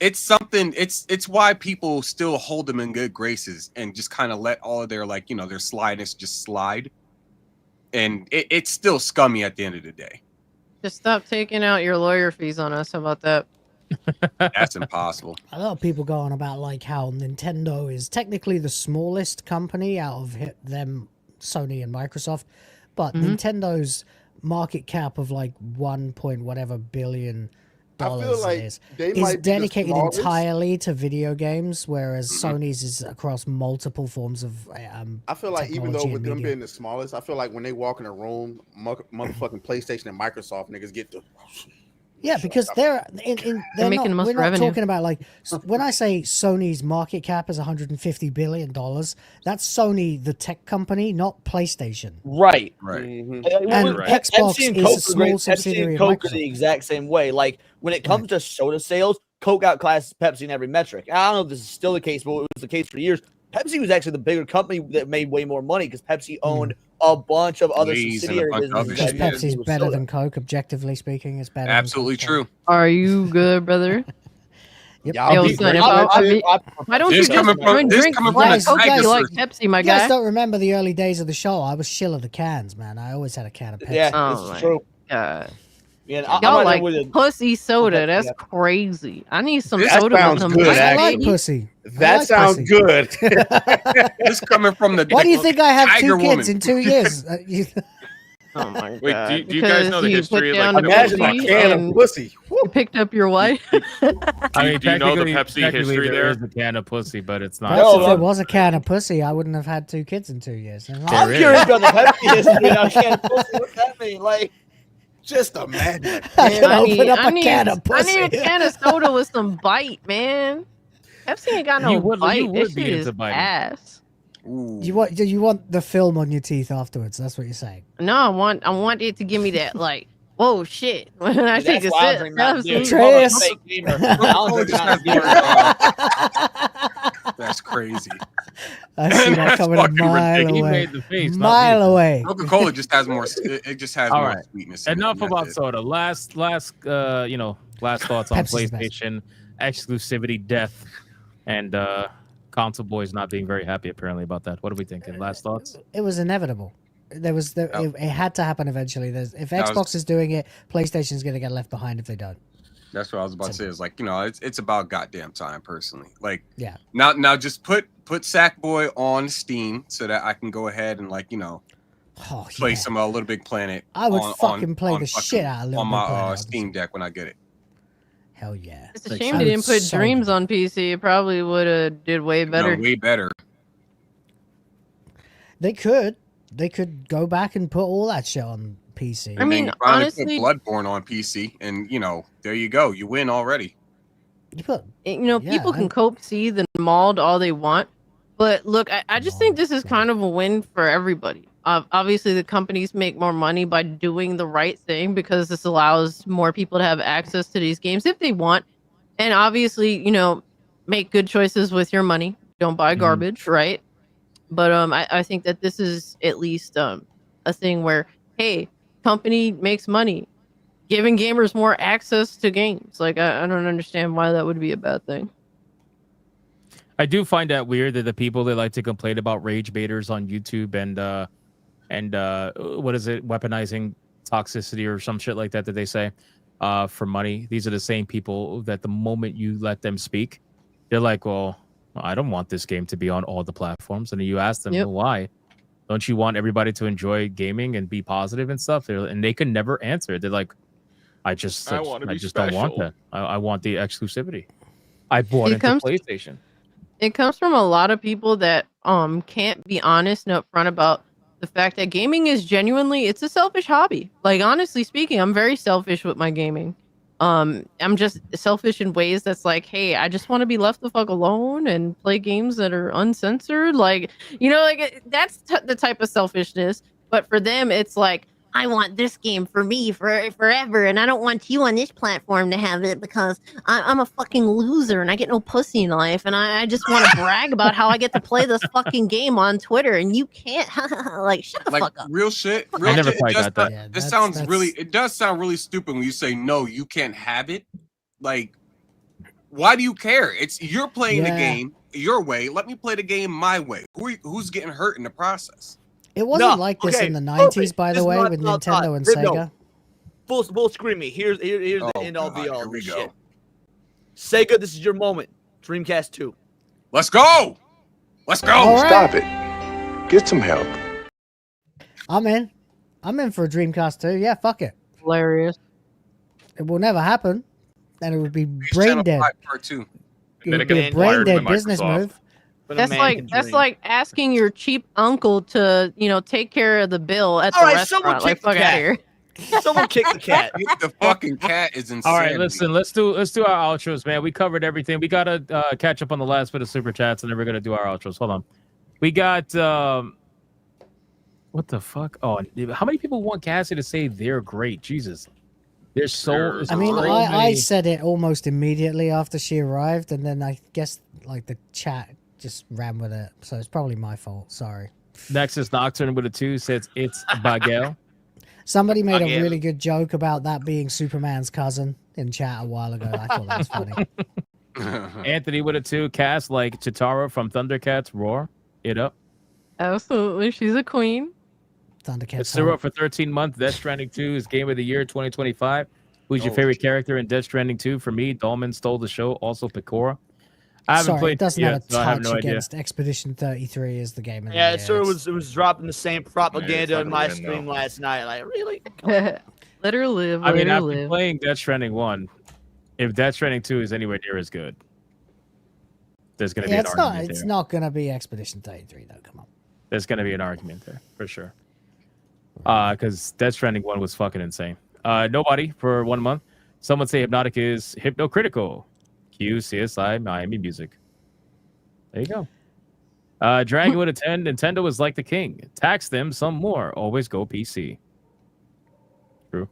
it's something. It's why people still hold them in good graces and just kind of let all of their their slyness just slide. And it's still scummy at the end of the day. Just stop taking out your lawyer fees on us. How about that? That's impossible. A lot of people go on about like how Nintendo is technically the smallest company out of them, Sony and Microsoft, but Nintendo's market cap of like 1 point whatever billion dollars like is they might be the dedicated smallest. entirely to video games, whereas Sony's is across multiple forms of I feel like even though technology with and them media. being the smallest, I feel like when they walk in a room, motherfucking PlayStation and Microsoft niggas get the. Yeah, because they're making the most we're not revenue. talking about like when I say Sony's market cap is $150 billion, that's Sony, the tech company, not PlayStation. Right. Right. And Pepsi Xbox and is Coke a small subsidiary and of Coke are Microsoft. the exact same way. Like when it comes to soda sales, Coke outclasses Pepsi in every metric. I don't know if this is still the case, but it was the case for years. Pepsi was actually the bigger company that made way more money because Pepsi owned a bunch of other Lay's and a subsidiary bunch of other businesses. Because shit. Pepsi's with better soda. than Coke, objectively speaking, it's better. Absolutely than true. Are you good, brother? Yep. Yo, son, why don't you This just coming from- this drink coming flat from a Coke if tiger you like source. Pepsi, my You guys guy? don't remember the early days of the show. I was shill of the cans, man. I always had a can of Pepsi. Yeah, Oh this my is true. God. Yeah, Y'all like with it. pussy soda. Okay, That's yeah. crazy. I need some That soda with sounds some good, iced I actually. like pussy. I That like sounds pussy. good. This coming from the. Why do you think I have Tiger two kids woman. in 2 years? Oh my Wait, God. do you guys know the Because history you of, put like, down Imagine the a pussy can of and pussy. You picked up your wife. I mean, do you know the technically- Pepsi technically history there there? is a can of pussy, but it's not. Perhaps if No, it was a can of pussy, I wouldn't have had 2 kids in 2 years. I'm There curious is. about the Pepsi history. Now, what's that mean? Like, Just imagine. I can open up I a need, can of I need a pussy. can of soda with some bite, man. Pepsi ain't got no You would bite. This be shit into is biting. ass. You want the film on your teeth afterwards? That's what you're saying. No, I want it to give me that like, whoa, shit. When I Dude, take that's a why I sip, drink Mountain Dew. Pepsi. I'm a Trace. fake gamer. I don't drink Mountain Dew. That's crazy. I see that That's coming a fucking mile ridiculous. He away. made the face, not me. Mile away. Coca-Cola just has more. It just has All more right. sweetness. in it, Enough and about that's it. soda. Last thoughts on Pepsi's best. PlayStation exclusivity death and console boys not being very happy apparently about that. What are we thinking? Last thoughts? It was inevitable. It had to happen eventually. If That was- Xbox is doing it, PlayStation's going to get left behind if they don't. That's what I was about to say. It's like, it's about goddamn time, personally. Like, Yeah. now just put Sackboy on Steam so that I can go ahead and Oh, play yeah. some Little Big Planet. I would on- fucking play on the fucking- shit out of Little on Big my Planet. Steam Deck when I get it. Hell yeah. It's a shame they didn't put Dreams on PC. It probably would have did way better. No, way better. They could go back and put all that shit on PC. I mean, Then you finally honestly- put Bloodborne on PC, and there you go. You win already. People can cope, seethe, and mauled all they want. But look, I just think this is kind of a win for everybody. Obviously, the companies make more money by doing the right thing because this allows more people to have access to these games if they want. And obviously, make good choices with your money. Don't buy garbage, right? But I think that this is at least a thing where, hey, company makes money, giving gamers more access to games. Like, I don't understand why that would be a bad thing. I do find that weird that the people that like to complain about rage baiters on YouTube and what is it, weaponizing toxicity or some shit like that they say for money. These are the same people that the moment you let them speak, they're like, well, I don't want this game to be on all the platforms. And then you ask them, well, why? Don't you want everybody to enjoy gaming and be positive and stuff? And they can never answer. They're like, I just don't want that. I want the exclusivity. I bought into PlayStation. It comes from a lot of people that can't be honest and upfront about the fact that gaming is genuinely, it's a selfish hobby. Like, honestly speaking, I'm very selfish with my gaming. I'm just selfish in ways that's like, hey, I just want to be left the fuck alone and play games that are uncensored. Like, that's the type of selfishness. But for them, it's like, I want this game for me forever, and I don't want you on this platform to have it because I'm a fucking loser and I get no pussy in life, and I just want to brag about how I get to play this fucking game on Twitter, and you can't. Like, shut the fuck up. Real shit. I never quite got that. It does sound really stupid when you say no, you can't have it. Like, why do you care? You're playing the game your way. Let me play the game my way. Who's getting hurt in the process? It wasn't like this in the 90s, by the way, with Nintendo and Sega. Full screen me. Here's the end all be all. Here we go. Sega, this is your moment. Dreamcast 2. Let's go. Let's go. Stop it. Get some help. I'm in. I'm in for a Dreamcast 2. Yeah, fuck it. Hilarious. It will never happen. And it would be brain dead. Part 2. It would be a brain dead business move. That's like asking your cheap uncle to, take care of the bill at the restaurant. Like, fuck out of here. Someone kick the cat. The fucking cat is insane. All right, listen, let's do our outros, man. We covered everything. We gotta catch up on the last bit of super chats, and then we're gonna do our outros. Hold on. We got what the fuck? Oh, how many people want Cassie to say they're great? Jesus. There's so. I mean, I said it almost immediately after she arrived, and then I guess like the chat just ran with it, so it's probably my fault. Sorry. Nexus Nocturne with a 2 says it's Bagel. Somebody made a really good joke about that being Superman's cousin in chat a while ago. I thought that was funny. Anthony with a 2, cast like Chitara from Thundercats. Roar it up. Absolutely, she's a queen. Thundercats. Zero for 13 months. Death Stranding 2 is game of the year 2025. Who's your favorite character in Death Stranding 2? For me, Dolman stole the show. Also, Pecora. I haven't played it doesn't yet, have a so I have touch no against Expedition 33 is the game of the Yeah, year. sir, it was dropping the same propaganda in my stream last night. Like, really? Let her live. I mean, let her after live. playing Death Stranding 1, if Death Stranding 2 is anywhere near as good, there's going to be an argument It's there. not going to be Expedition 33, though. Come on. There's going to be an argument there, for sure. Because Death Stranding 1 was fucking insane. Nobody for 1 month. Someone say Hypnotic is hypnocritical. Q CSI Miami Music. There you go. Dragon with a 10. Nintendo is like the king. Tax them some more. Always go PC. True.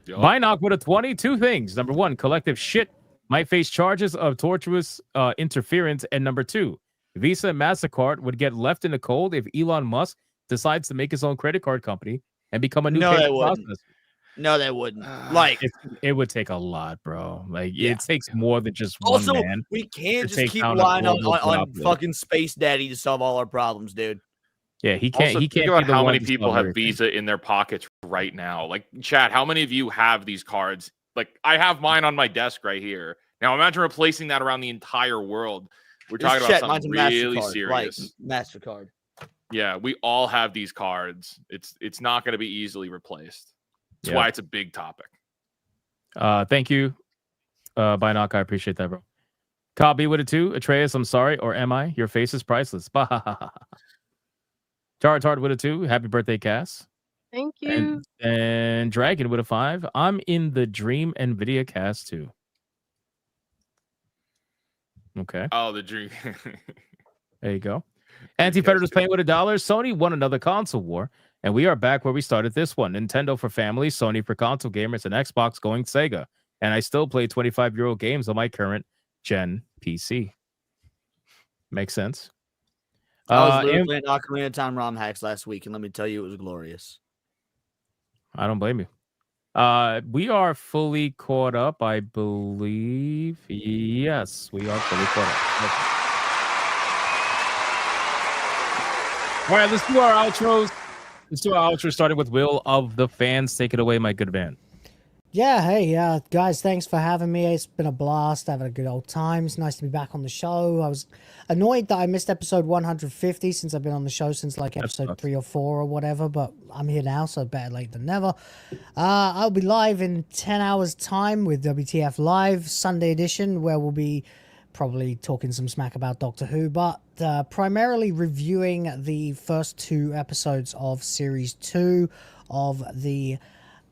Binoc with a 20. 2 things. Number 1, collective shit might face charges of tortuous interference. And number 2, Visa and MasterCard would get left in the cold if Elon Musk decides to make his own credit card company and become a new payment processor. No, they wouldn't. Like, it would take a lot, bro. Like, it takes more than just one also, man. we can't to just take keep down relying a on global fucking Space Daddy to solve all our problems, dude. Yeah, he can't. Also, he can't think about be the how one many to people solve have everything. Visa in their pockets right now. Like, chat, how many of you have these cards? Like, I have mine on my desk right here. Now, imagine replacing that around the entire world. We're talking about something really serious. Like MasterCard. Yeah, we all have these cards. It's not going to be easily replaced. That's why it's a big topic. Thank you, Binoc. I appreciate that, bro. Copy with a 2. Atreus, I'm sorry, or am I? Your face is priceless. Tard with a 2. Happy birthday, Cass. Thank you. And Dragon with a 5. I'm in the Dream NVIDIA Cast too. Okay. Oh, the dream. There you go. Anti-Predator's playing with $1. Sony won another console war, and we are back where we started this one. Nintendo for families, Sony for console gamers, and Xbox going Sega. And I still play 25-year-old games on my current gen PC. Makes sense. I was literally playing Ocarina of Time ROM hacks last week, and let me tell you, it was glorious. I don't blame you. We are fully caught up, I believe. Yes, we are fully caught up. Okay. All right, let's do our outros. Starting with Will of the Fans. Take it away, my good man. Yeah, hey, guys, thanks for having me. It's been a blast, having a good old time. It's nice to be back on the show. I was annoyed that I missed episode 150 since I've been on the show since like episode 3 or 4 or whatever, but I'm here now, so better late than never. I'll be live in 10 hours time with WTF Live Sunday edition, where we'll be probably talking some smack about Doctor Who, but primarily reviewing the first 2 episodes of series 2 of the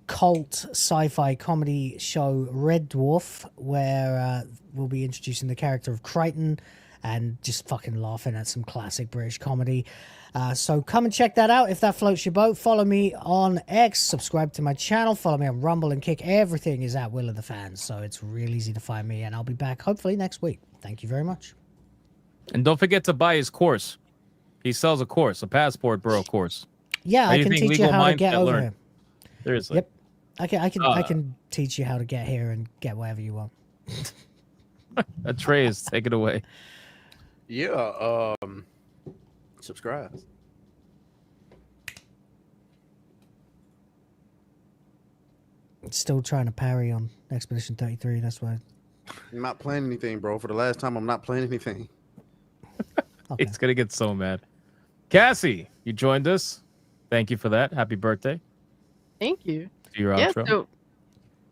cult sci-fi comedy show Red Dwarf, where we'll be introducing the character of Crichton and just fucking laughing at some classic British comedy. So come and check that out if that floats your boat. Follow me on X, subscribe to my channel, follow me on Rumble and Kick. Everything is at Will of the Fans, so it's real easy to find me, and I'll be back hopefully next week. Thank you very much. And don't forget to buy his course. He sells a course, a Passport Bro course. Yeah, I can teach you how to get over here. Seriously. Yep. I can teach you how to get here and get whatever you want. Atreus, take it away. Yeah, subscribe. Still trying to parry on Expedition 33, that's why. I'm not playing anything, bro. For the last time, I'm not playing anything. Okay. He's gonna get so mad. Cassie, you joined us. Thank you for that. Happy birthday. Thank you. Do your outro.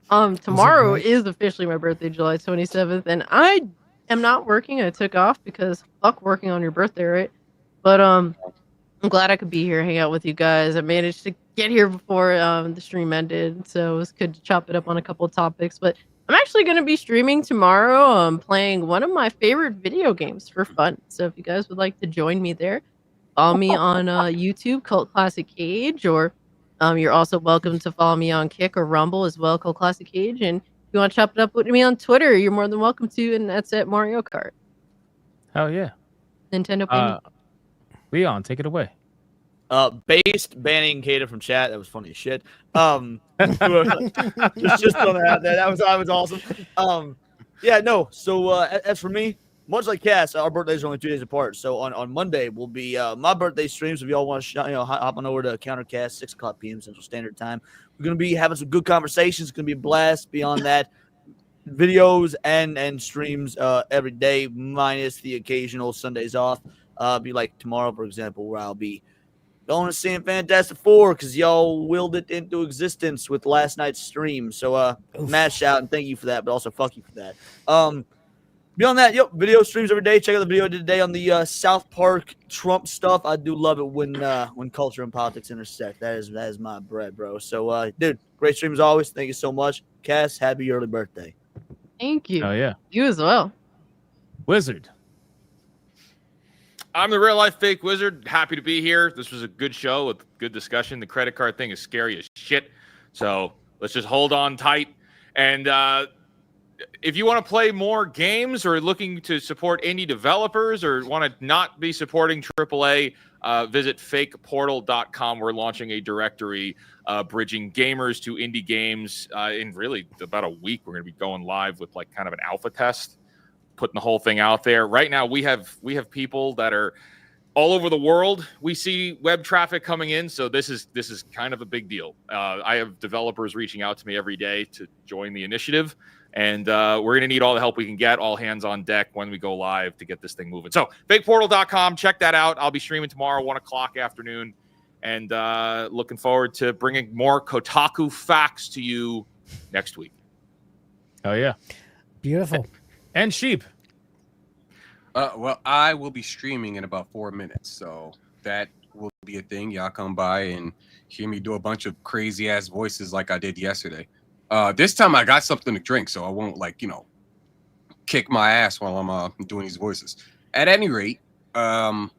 So, tomorrow is officially my birthday, July 27th, and I am not working. I took off because fuck working on your birthday, right? But I'm glad I could be here, hang out with you guys. I managed to get here before the stream ended, so it was good to chop it up on a couple of topics. But I'm actually going to be streaming tomorrow, playing one of my favorite video games for fun. So if you guys would like to join me there, follow me on YouTube, Cult Classic Cage, or you're also welcome to follow me on Kick or Rumble as well, Cult Classic Cage. And if you want to chop it up with me on Twitter, you're more than welcome to, and that's at Mario Kart. Hell yeah. Nintendo. Leon, take it away. Based banning Kata from chat. That was funny as shit. Just throwing that out there. That was awesome. Yeah, no. So as for me, much like Cass, our birthdays are only 2 days apart. So on Monday will be my birthday streams. If y'all want to hop on over to Countercast, 6 o'clock p.m. Central Standard Time. We're gonna be having some good conversations. It's gonna be a blast. Beyond that, videos and streams every day, minus the occasional Sundays off. Be like tomorrow, for example, where I'll be going to see Fantastic Four because y'all willed it into existence with last night's stream. So mash out and thank you for that, but also fuck you for that. Beyond that, video streams every day. Check out the video I did today on the South Park Trump stuff. I do love it when culture and politics intersect. That is my bread, bro. So dude, great stream as always. Thank you so much. Cass, happy early birthday. Thank you. Oh yeah. You as well. Wizard. I'm the real life fake wizard. Happy to be here. This was a good show with good discussion. The credit card thing is scary as shit. So let's just hold on tight. And if you want to play more games or looking to support indie developers or want to not be supporting AAA, visit fakeportal.com. We're launching a directory bridging gamers to indie games. In really about a week, we're going to be going live with like kind of an alpha test, putting the whole thing out there. Right now, we have people that are all over the world. We see web traffic coming in, so this is kind of a big deal. I have developers reaching out to me every day to join the initiative, and we're going to need all the help we can get. All hands on deck when we go live to get this thing moving. So fakeportal.com, check that out. I'll be streaming tomorrow, 1 o'clock afternoon, and looking forward to bringing more Kotaku facts to you next week. Oh yeah, beautiful. And Sheep. Well, I will be streaming in about 4 minutes, so that will be a thing. Y'all come by and hear me do a bunch of crazy ass voices like I did yesterday. This time I got something to drink, so I won't kick my ass while I'm doing these voices. At any rate, I'm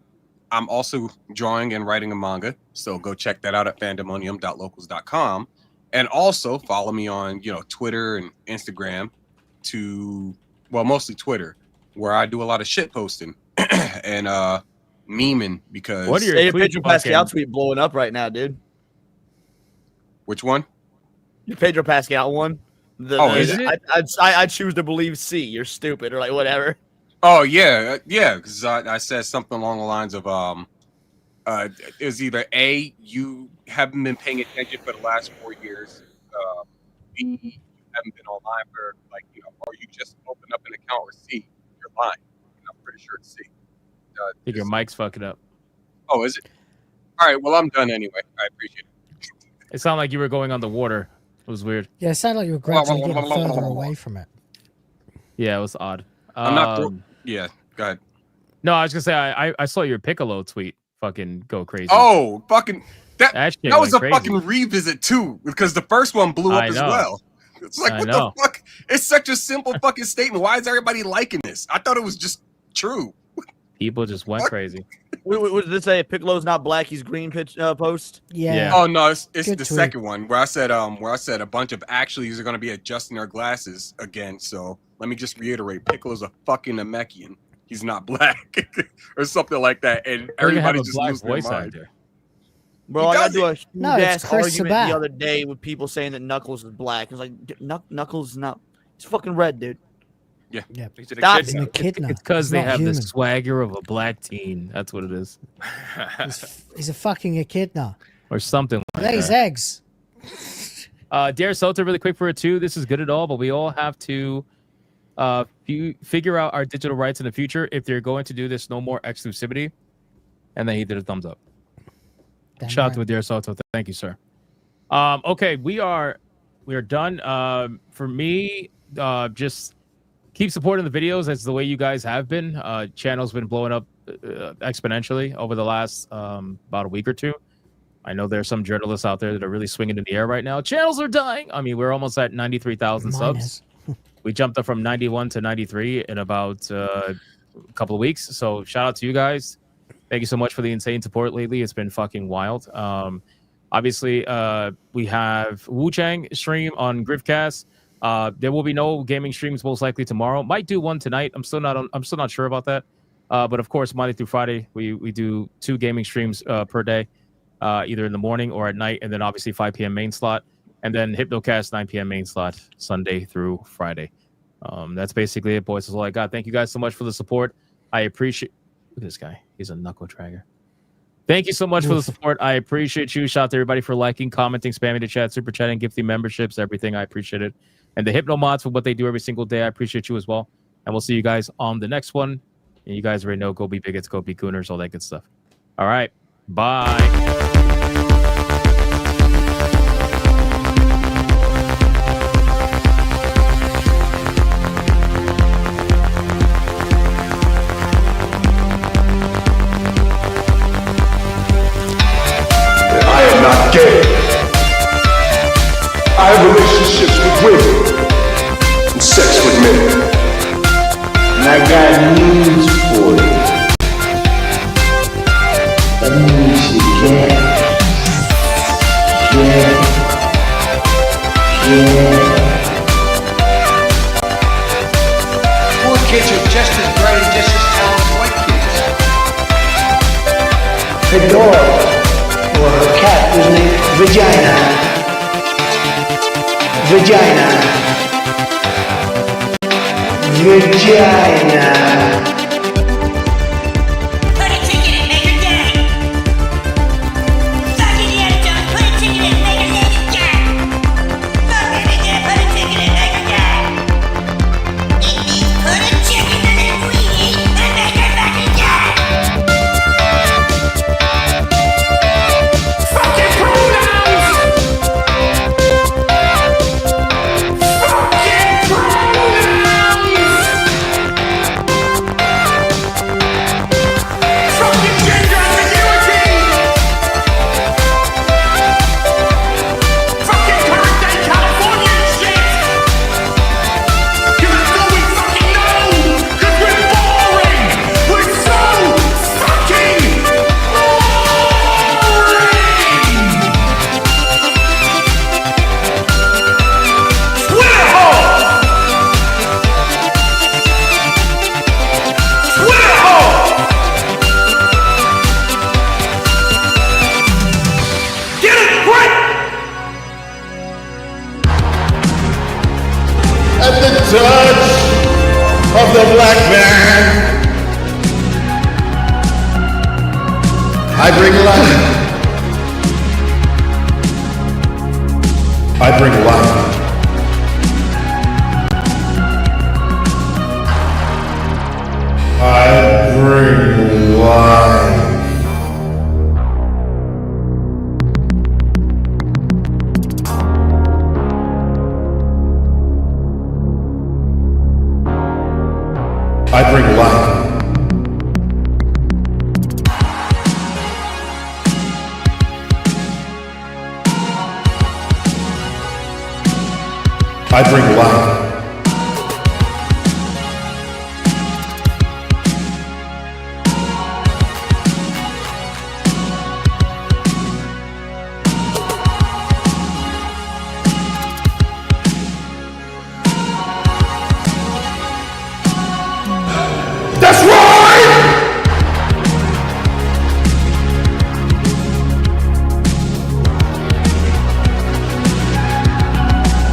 also drawing and writing a manga, so go check that out at fandemonium.locals.com, and also follow me on Twitter and Instagram mostly Twitter, where I do a lot of shit posting and memeing because What are your Pedro Pascal tweet blowing up right now, dude? Which one? Your Pedro Pascal one. Is it? I choose to believe C. You're stupid or like whatever. Oh yeah, because I said something along the lines of it was either A, you haven't been paying attention for the last 4 years, B, you haven't been online for or you just opened up an account, or C, you're lying. I'm pretty sure it's C. I think your mic's fucking up. Oh, is it? All right, well, I'm done anyway. I appreciate it. It sounded like you were going on the water. It was weird. Yeah, it sounded like you were gradually getting further away from it. Yeah, it was odd. I'm not. Yeah, go ahead. No, I was gonna say I saw your Piccolo tweet fucking go crazy. Oh, fucking that shit was went a crazy. fucking revisit too, because the first one blew up I as know. well. It's like, I what know. the fuck? It's such a simple fucking statement. Why is everybody liking this? I thought it was just true. People just went crazy. What did this say? Piccolo's not black, he's green post? Yeah. Oh no, it's Good the tweet. second one where I said a bunch of actuallys are gonna be adjusting their glasses again. So let me just reiterate: Piccolo's a fucking Namekian. He's not black, or something like that, and everybody just loses their mind. Bro, I got to do a huge No, it's ass Chris argument Sabat. the other day with people saying that Knuckles is black. It's like Knuckles is not. He's fucking red, dude. Yeah. He's an Stop echidna. it. It's because He's they not have human. the swagger of a black teen. That's what it is, He's a fucking echidna. or something like Lays that. eggs. Dare Sota, really quick for it too. This is good at all, but we all have to figure out our digital rights in the future. If they're going to do this, no more exclusivity. And then he did a thumbs up. Shout out to Dare Sota. Thank you, sir. Okay, we are done. For me, just keep supporting the videos. That's the way you guys have been. Channel's been blowing up exponentially over the last about a week or two. I know there's some journalists out there that are really swinging in the air right now. Channels are dying. I mean, we're almost at 93,000 subs. We jumped up from 91 to 93 in about a couple of weeks. So shout out to you guys. Thank you so much for the insane support lately. It's been fucking wild. Obviously, we have Wu Chang stream on Griffcast. There will be no gaming streams most likely tomorrow. Might do one tonight. I'm still not sure about that. But of course, Monday through Friday, we do 2 gaming streams per day, either in the morning or at night, and then obviously 5 p.m. main slot, and then Hypnocast 9 p.m. main slot Sunday through Friday. That's basically it, boys. That's all I got. Thank you guys so much for the support. I appreciate. Look at this guy. He's a knuckle dragger. Thank you so much for the support. I appreciate you. Shout out to everybody for liking, commenting, spamming the chat, super chatting, gifting memberships, everything. I appreciate it. And the Hypno mods for what they do every single day. I appreciate you as well. And we'll see you guys on the next one. And you guys already know, go be bigots, go be gooners, all that good stuff. All right. Bye. I am not gay. I have relationships with women and sex with men. And I got news for you. That means you get. Poor kids are just as bright and just as talented as white kids. Her dog or her cat was named Vagina. I bring life. I bring life. I bring life. I bring life. I bring life.